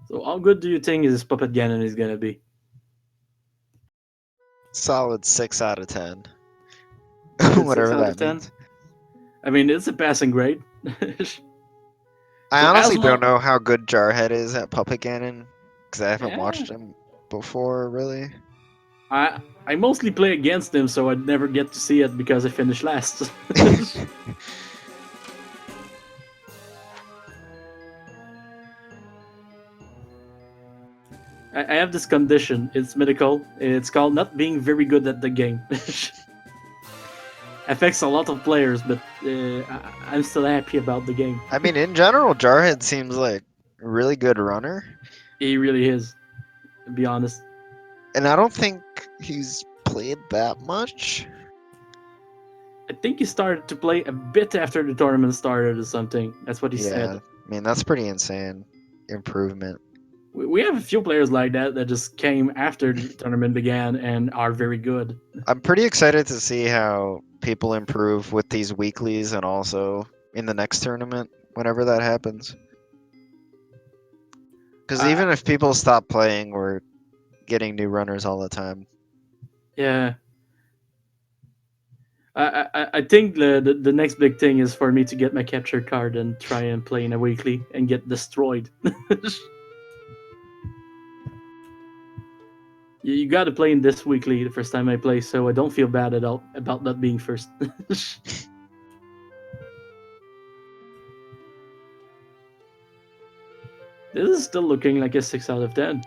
So, how good do you think this Puppet Ganon is gonna be? Solid 6 out of 10. Good 6 Whatever out that of 10? means. I mean, it's a passing grade. I So honestly as don't long- know how good Jarhead is at Puppet Ganon because I haven't Yeah. watched him before, really. I mostly play against him, so I never get to see it because I finished last. I have this condition. It's medical. It's called not being very good at the game. Affects a lot of players, but I'm still happy about the game. I mean, in general, Jarhead seems like a really good runner, He really is, to be honest. and I don't think he's played that much. I think he started to play a bit after the tournament started or something. That's what he Yeah, said. I mean that's pretty insane improvement. We have a few players like that just came after the tournament began and are very good. I'm pretty excited to see how people improve with these weeklies and also in the next tournament whenever that happens. Because even if people stop playing, we're getting new runners all the time. Yeah. I think the next big thing is for me to get my capture card and try and play in a weekly and get destroyed. You got to play in this weekly the first time I play, so I don't feel bad at all about not being first. This is still looking like a 6 out of 10.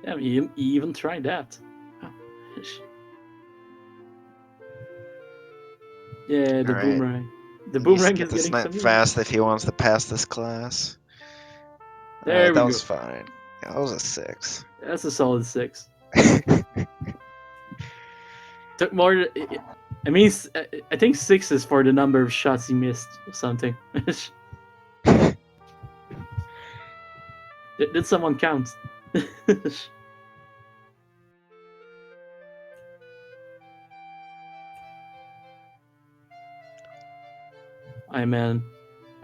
Yeah, you even tried that. Oh. Yeah, the All right. boomerang. The He needs to boomerang get is this getting net some. fast if he wants to pass this class. There Alright, we that go. was fine. Yeah, that was a 6. That's a solid 6. Took more. I mean, I think 6 is for the number of shots he missed or something. Did someone count? I man,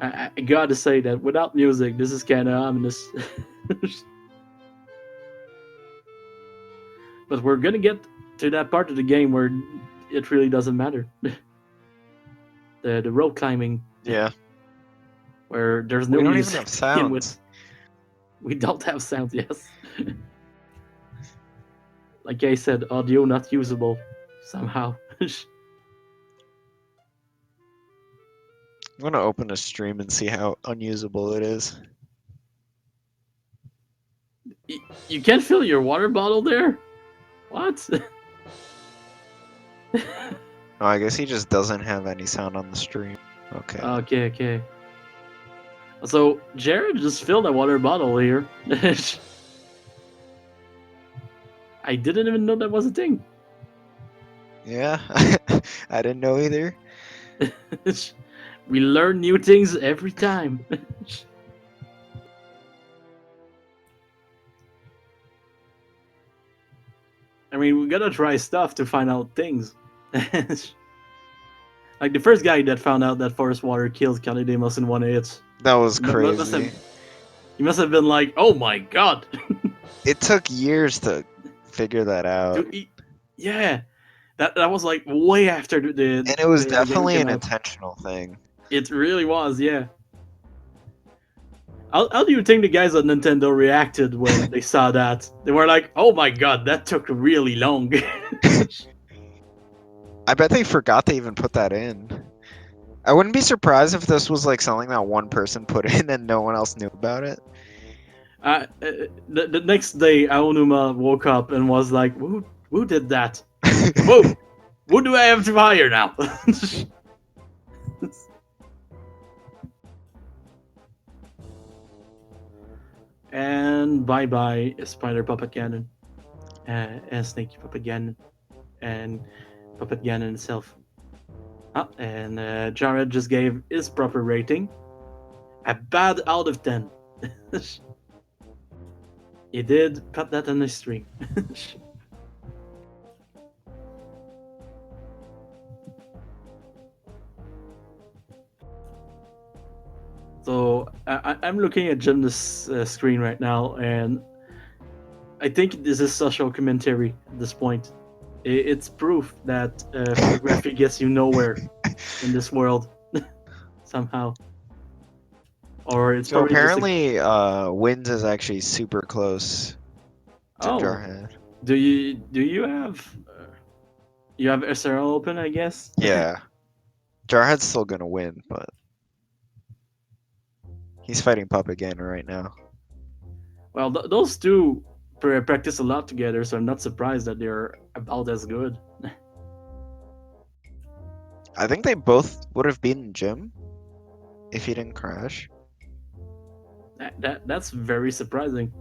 I gotta say that without music, this is kind of ominous. But we're gonna get to that part of the game where it really doesn't matter. The rope climbing, Yeah. where there's We no don't even music have to begin with. sounds. We don't have sound, yes. Like I said, audio not usable somehow. I'm gonna open a stream and see how unusable it is. You can't fill your water bottle there? What? Oh, I guess he just doesn't have any sound on the stream. Okay. Okay. So, Jared just filled a water bottle here. I didn't even know that was a thing. Yeah, I didn't know either. We learn new things every time. I mean, we gotta try stuff to find out things. Like the first guy that found out that forest water killed Kalidemos in 1 hit. That was Must crazy. have, he must have been like, oh my god. It took years to figure that out. Yeah. That was like way after And it was the game definitely came an out. intentional thing. It really was, yeah. How do you think the guys at Nintendo reacted when they saw that? They were like, "Oh my god, that took really long." I bet they forgot to even put that in. I wouldn't be surprised if this was like something that one person put in and no one else knew about it. The next day, Aonuma woke up and was like, "Who did that? Who do I have to hire now?" And bye bye, Spider Puppet Cannon, and Snake Puppet Cannon, and Puppet Cannon itself. And Jared just gave his proper rating. A bad out of 10. He did put that on his stream. So I'm looking at Jim's screen right now, and I think this is social commentary at this point. It's proof that photography gets you nowhere in this world somehow. Or it's So probably apparently, Winds is actually super close to Jarhead. Do you have you have SRL open? I guess. Yeah, Jarhead's still gonna win, but he's fighting Puppet Ganon right now. Well, those two practice a lot together, so I'm not surprised that they're about as good. I think they both would have beaten Jim if he didn't crash. That's very surprising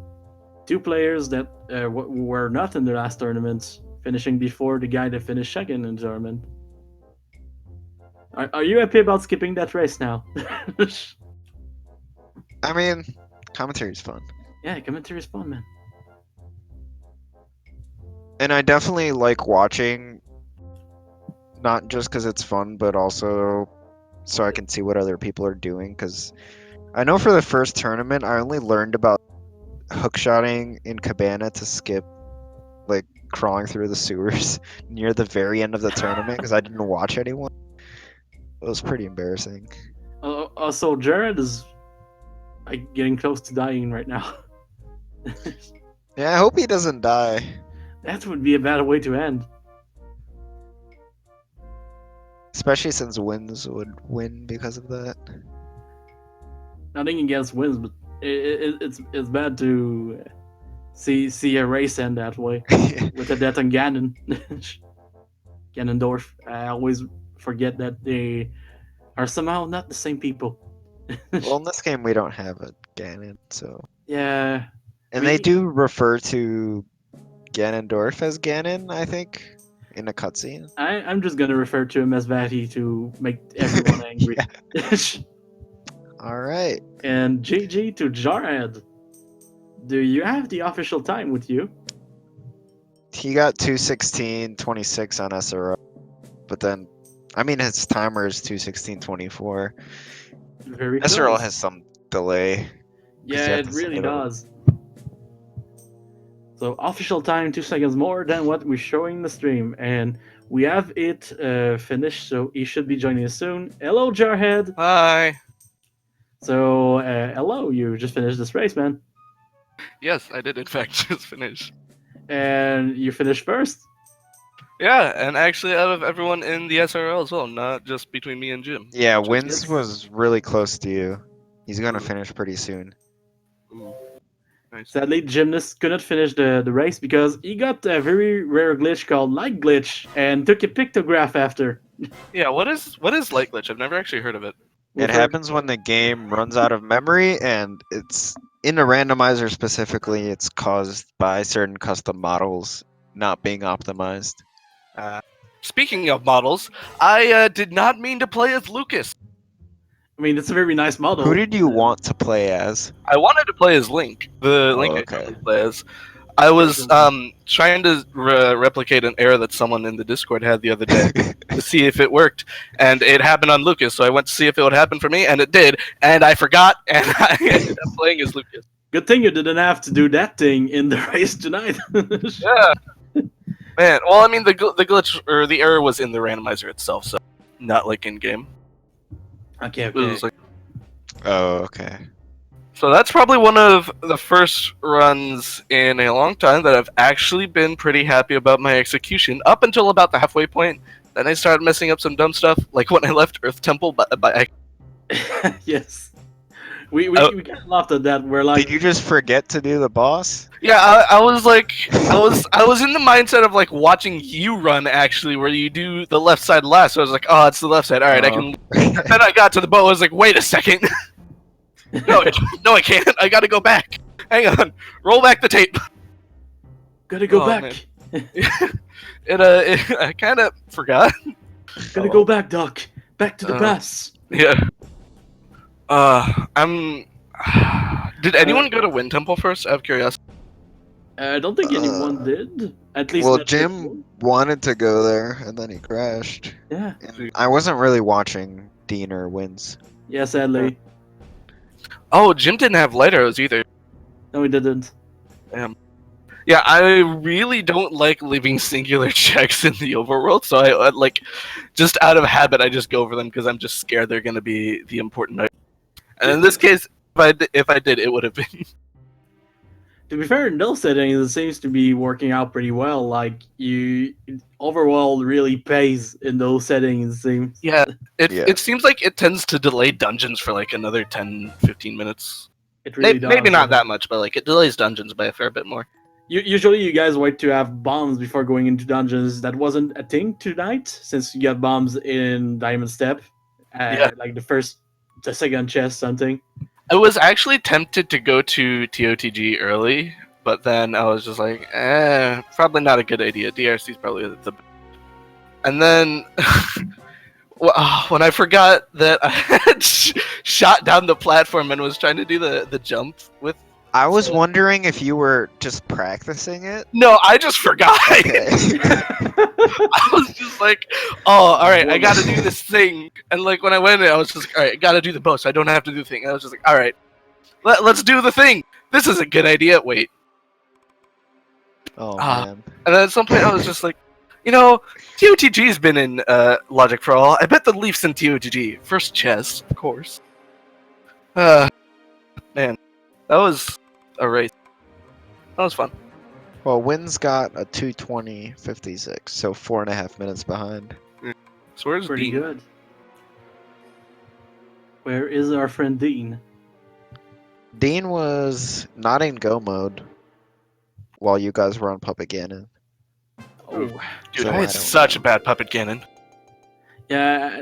two players that were not in the last tournament, finishing before the guy that finished second in the tournament. Are you happy about skipping that race now? I mean, commentary's fun. Yeah, commentary is fun, man. And I definitely like watching, not just because it's fun, but also so I can see what other people are doing. Because I know for the first tournament, I only learned about hookshotting in Cabana to skip, like, crawling through the sewers near the very end of the tournament because I didn't watch anyone. It was pretty embarrassing. Also, Jared is like getting close to dying right now. Yeah, I hope he doesn't die. That would be a bad way to end. Especially since Wins would win because of that. Nothing against wins, but it's bad to see a race end that way with a death on Ganon. Ganondorf. I always forget that they are somehow not the same people. Well, in this game, we don't have a Ganon, so. Yeah. And they do refer to Ganondorf as Ganon, I think, in a cutscene. I'm just gonna refer to him as Vati to make everyone angry. Alright. And GG to Jarhead. Do you have the official time with you? He got 2:16.26 on SRO. But then, I mean, his timer is 2:16.24. Very SRL close. has some delay. Yeah, you have it to really set it up. does. So official time 2 seconds more than what we're showing in the stream, and we have it finished. So he should be joining us soon. Hello, Jarhead. Hi. So hello, you just finished this race, man, Yes, I did in fact just finish. and you finished first. Yeah, and actually out of everyone in the SRL as well, not just between me and Jim. Yeah, Just- Wins was really close to you. He's gonna finish pretty soon. Ooh. Nice. Sadly, Gymnast couldn't finish the race because he got a very rare glitch called Light Glitch and took a pictograph after. Yeah, what is light glitch? I've never actually heard of it. It happens when the game runs out of memory, and it's in a randomizer specifically. It's caused by certain custom models not being optimized. Speaking of models, I did not mean to play as Lucas. I mean, it's a very nice model. Who did you want to play as? I wanted to play as Link. The Link I okay. normally play as. I was trying to replicate an error that someone in the Discord had the other day to see if it worked, and it happened on Lucas. So I went to see if it would happen for me, and it did. And I forgot, and I ended up playing as Lucas. Good thing you didn't have to do that thing in the race tonight. Yeah, man. Well, I mean, the glitch or the error was in the randomizer itself, so not like in game. Okay, It was like, Oh, okay. so that's probably one of the first runs in a long time that I've actually been pretty happy about my execution up until about the halfway point. Then I started messing up some dumb stuff, like when I left Earth Temple by yes. We kind of laughed at that. We're like, Did you just forget to do the boss? Yeah, I was like, I was in the mindset of like watching you run actually, where you do the left side last. So I was like, oh, it's the left side. All right, I can. Then I got to the boat. I was like, wait a second. No, I can't. I gotta go back. Hang on. Roll back the tape. gotta go Oh, back. I kind of forgot. Gotta go back, Doc. Back to the past. Yeah. Did anyone go to Wind Temple first? Out of curiosity. I don't think anyone did. At least Well, not Jim before. wanted to go there, and then he crashed. Yeah. And I wasn't really watching Dean or Wins. Yeah, sadly. Oh, Jim didn't have light arrows either. No, we didn't. Yeah, I really don't like leaving singular checks in the overworld, so I like, just out of habit, I just go over them because I'm just scared they're gonna be the important item. And in this case, if I did, it would have been. To be fair, in those settings, it seems to be working out pretty well. Like, overworld really pays in those settings, it seems. Yeah, Yeah. it seems like it tends to delay dungeons for like another 10, 15 minutes. It really does. Maybe not that much, but like it delays dungeons by a fair bit more. Usually, you guys wait to have bombs before going into dungeons. That wasn't a thing tonight, since you got bombs in Diamond Step. Yeah. Like the second chest, something. I was actually tempted to go to TOTG early, But then I was just like, probably not a good idea. DRC is probably the. And then when I forgot that I had shot down the platform and was trying to do the jump with. I was wondering if you were just practicing it. No, I just forgot. Okay. I was just like, oh, all right, I got to do this thing. And like when I went in, I was just like, all right, I got to do the bow, so I don't have to do the thing. I was just like, all right, let's do the thing. This is a good idea. Wait. Oh man. And then at some point, I was just like, you know, TOTG's been in Logic for All. I bet the Leafs in TOTG. First chess, of course. Man, that was a race. That was fun. Well, Wynn's got a 2:20.56, so 4.5 minutes behind. So where's Pretty Dean? good. Where is our friend Dean? Dean was not in go mode while you guys were on Puppet Ganon. Oh, Dude, So I I had don't such know. a bad Puppet Ganon. yeah.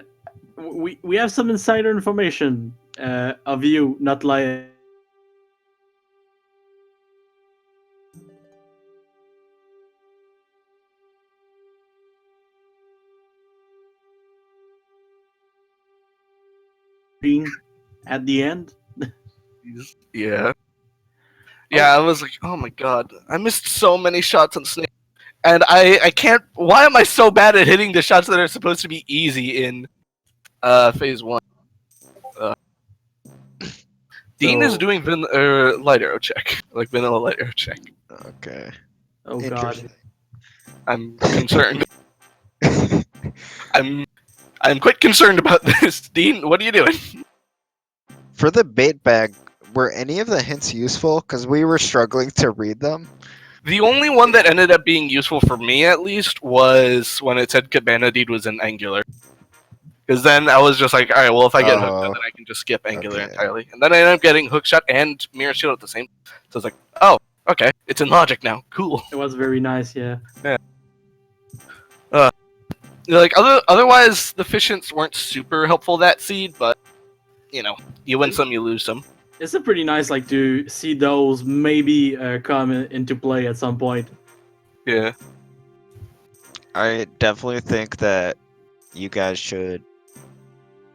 We have some insider information of you not lying. At the end. Yeah. Yeah, I was like, oh my god, I missed so many shots on Snake. And I can't. Why am I so bad at hitting the shots that are supposed to be easy in phase 1? Dean is doing light arrow check. Like vanilla light arrow check. Okay. Oh god. Interesting. I'm concerned. I'm quite concerned about this. Dean, what are you doing? For the bait bag, were any of the hints useful? Because we were struggling to read them. The only one that ended up being useful for me, at least, was when it said Cabana Deed was in Angular. Because then I was just like, alright, well, if I get hooked, then I can just skip Angular Okay. entirely. And then I ended up getting Hookshot and Mirror Shield at the same time. So I was like, oh, okay, it's in Logic now. Cool. It was very nice, yeah. Like, otherwise, the Fishants weren't super helpful that seed, but, you know, you win some, you lose some. It's a pretty nice, like, to see those maybe come into play at some point. Yeah. I definitely think that you guys should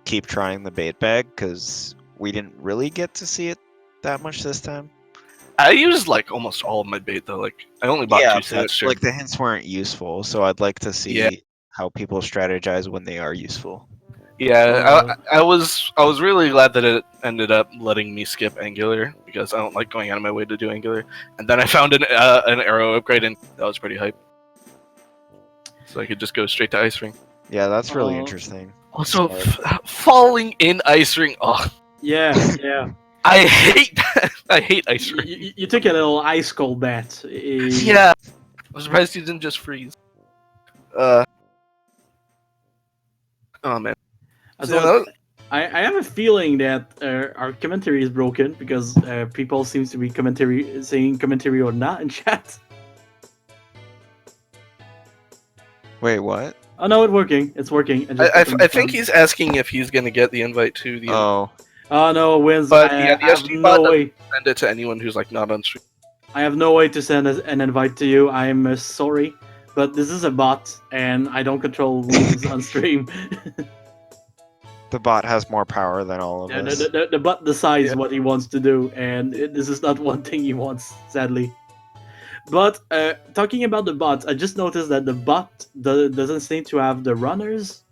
keep trying the bait bag, because we didn't really get to see it that much this time. I used, like, almost all of my bait, though. Like, I only bought 2 sets. Like the hints weren't useful, so I'd like to see Yeah. how people strategize when they are useful. Yeah, I was really glad that it ended up letting me skip Angular, because I don't like going out of my way to do Angular. And then I found an arrow upgrade, and that was pretty hype. So I could just go straight to Ice Ring. Yeah, that's really Oh. interesting. Also, Smart. falling in Ice Ring. Oh, Yeah, yeah. I hate that. I hate Ice Ring. You took a little ice cold bath. Yeah, I'm surprised you didn't just freeze. Oh man. So I have a feeling that our commentary is broken because people seems to be saying commentary or not in chat. Wait, what? Oh no, it's working. It's working. I think he's asking if he's gonna get the invite to the. Oh, Oh no, Wins. But I yeah, the have SG no bot way. Send it to anyone who's like not on stream. I have no way to send an invite to you. I'm sorry, but this is a bot, and I don't control rules on stream. the bot has more power than all of Yeah, us. the bot decides Yeah. what he wants to do, and this is not one thing he wants, sadly. But talking about the bot, I just noticed that the bot doesn't seem to have the runners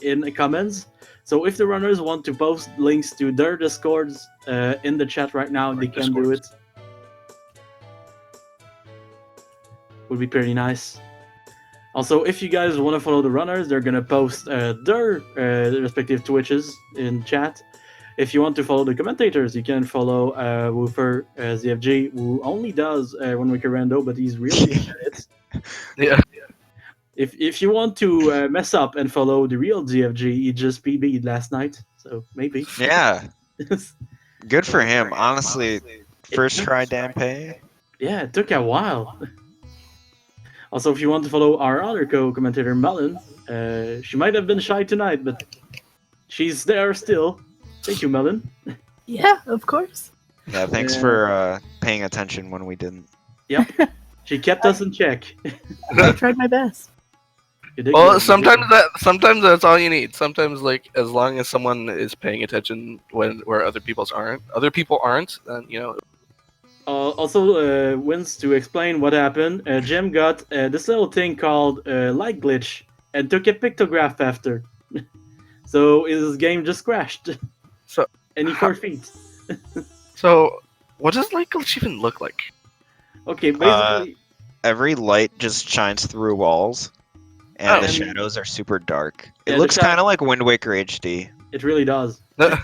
in the comments. So if the runners want to post links to their discords in the chat right now, they can do it. Would be pretty nice. Also, if you guys want to follow the runners, they're gonna post their respective Twitches in chat. If you want to follow the commentators, you can follow Woofer ZFG, who only does when we can rando, but he's really good at it. Yeah. If you want to mess up and follow the real ZFG, he just PB'd last night, so maybe. Yeah, good for him. Honestly, first try Dampe. Yeah, it took a while. Also, if you want to follow our other co-commentator, Melon, she might have been shy tonight, but she's there still. Thank you, Melon. Yeah, of course. Yeah, thanks Yeah. for paying attention when we didn't. Yep. She kept us in check. I tried my best. You did Well, good, you did good. sometimes that's all you need. Sometimes, like, as long as someone is paying attention where other people aren't, then Once to explain what happened, Jim got this little thing called light glitch and took a pictograph after. So his game just crashed. So, And he how- forfeit. So, what does light glitch even look like? Okay, basically, Every light just shines through walls, and Oh. the And- shadows are super dark. It Yeah, the looks sha- kind of like Wind Waker HD. it really does. That's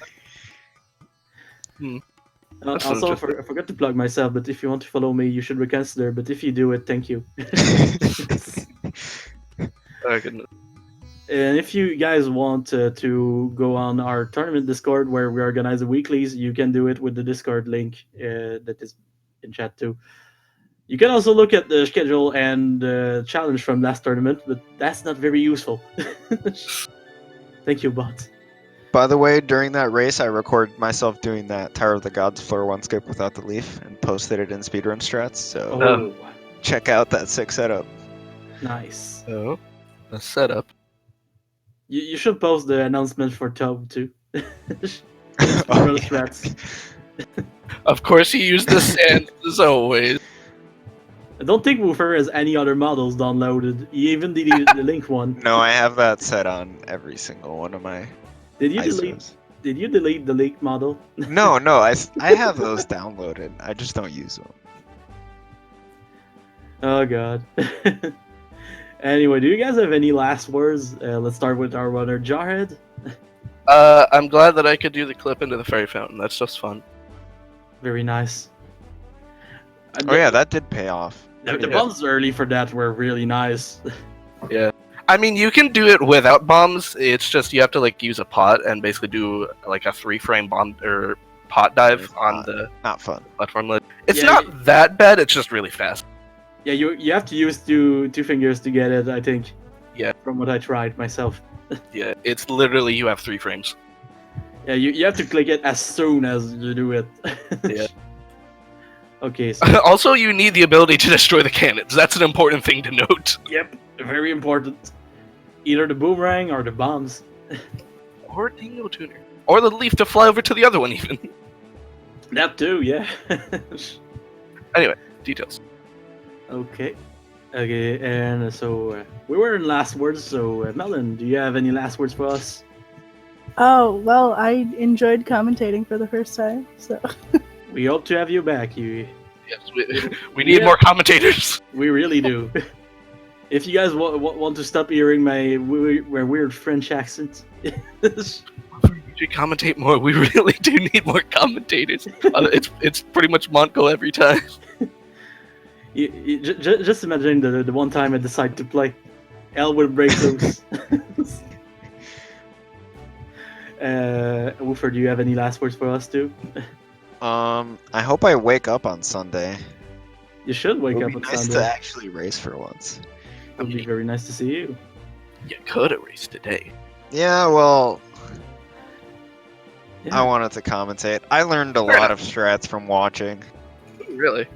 Also, interesting. I forgot to plug myself, but if you want to follow me, you should reconsider. But if you do it, thank you. Oh, goodness. And if you guys want to go on our tournament Discord where we organize the weeklies, you can do it with the Discord link that is in chat too. You can also look at the schedule and the challenge from last tournament, but that's not very useful. Thank you, bot. By the way, during that race, I recorded myself doing that Tower of the Gods floor one skip without the leaf and posted it in speedrun strats. So Oh, check out that sick setup. nice. So, a setup. You should post the announcement for Tove too. Oh, Speedrun yeah. strats. Of course, he used the sand as always. I don't think Woofer has any other models downloaded. He even deleted the link one. No, I have that set on every single one of my Did you delete? ISOs. Did you delete the link model? No, I have those downloaded. I just don't use them. Oh god. Anyway, do you guys have any last words? Let's start with our runner, Jarhead. I'm glad that I could do the clip into the fairy fountain. That's just fun. Very nice. Oh yeah, that did pay off. The Yeah. bombs early for that were really nice. Yeah. I mean, you can do it without bombs. It's just you have to like use a pot and basically do like a 3-frame bomb or pot dive It's on not- the Not fun. platform lid. It's Yeah, not that bad. It's just really fast. Yeah, you have to use two fingers to get it, I think. Yeah. From what I tried myself. Yeah, it's literally you have 3 frames. Yeah, you have to click it as soon as you do it. Yeah. Okay, so Also, you need the ability to destroy the cannons. That's an important thing to note. yep, very important. Either the boomerang or the bombs. Or Dingo Tuner. Or the leaf to fly over to the other one, even. That too, yeah. Details. Okay. Okay, and so we were in last words, so Melon, do you have any last words for us? Oh, well, I enjoyed commentating for the first time, so. We hope to have you back. Yes, We need Yeah. more commentators. we really do. If you guys want to stop hearing my weird French accent, We should commentate more. We really do need more commentators. It's pretty much Monko every time. just imagine the one time I decide to play. Hell will break loose. Woofer, do you have any last words for us too? I hope I wake up on Sunday. You should wake It up would on be nice to Sunday. actually race for once. It would be very nice to see you. You could have raced today. Yeah, well, Yeah. I wanted to commentate. I learned a Fair lot of strats from watching. Really?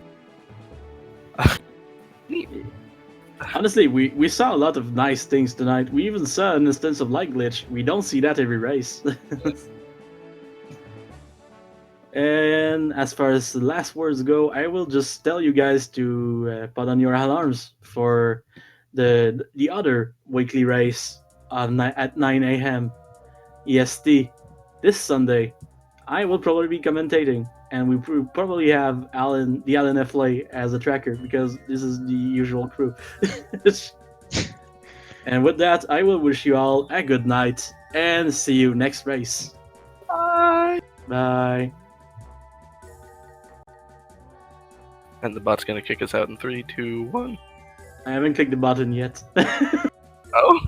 Honestly, we saw a lot of nice things tonight. We even saw an instance of light glitch. We don't see that every race. And as far as the last words go, I will just tell you guys to put on your alarms for the other weekly race at 9 a.m. EST this Sunday. I will probably be commentating, and we probably have the Alan FLA as a tracker because this is the usual crew. And with that, I will wish you all a good night and see you next race. Bye. Bye. And the bot's gonna kick us out in 3, 2, 1. I haven't clicked the button yet. Oh.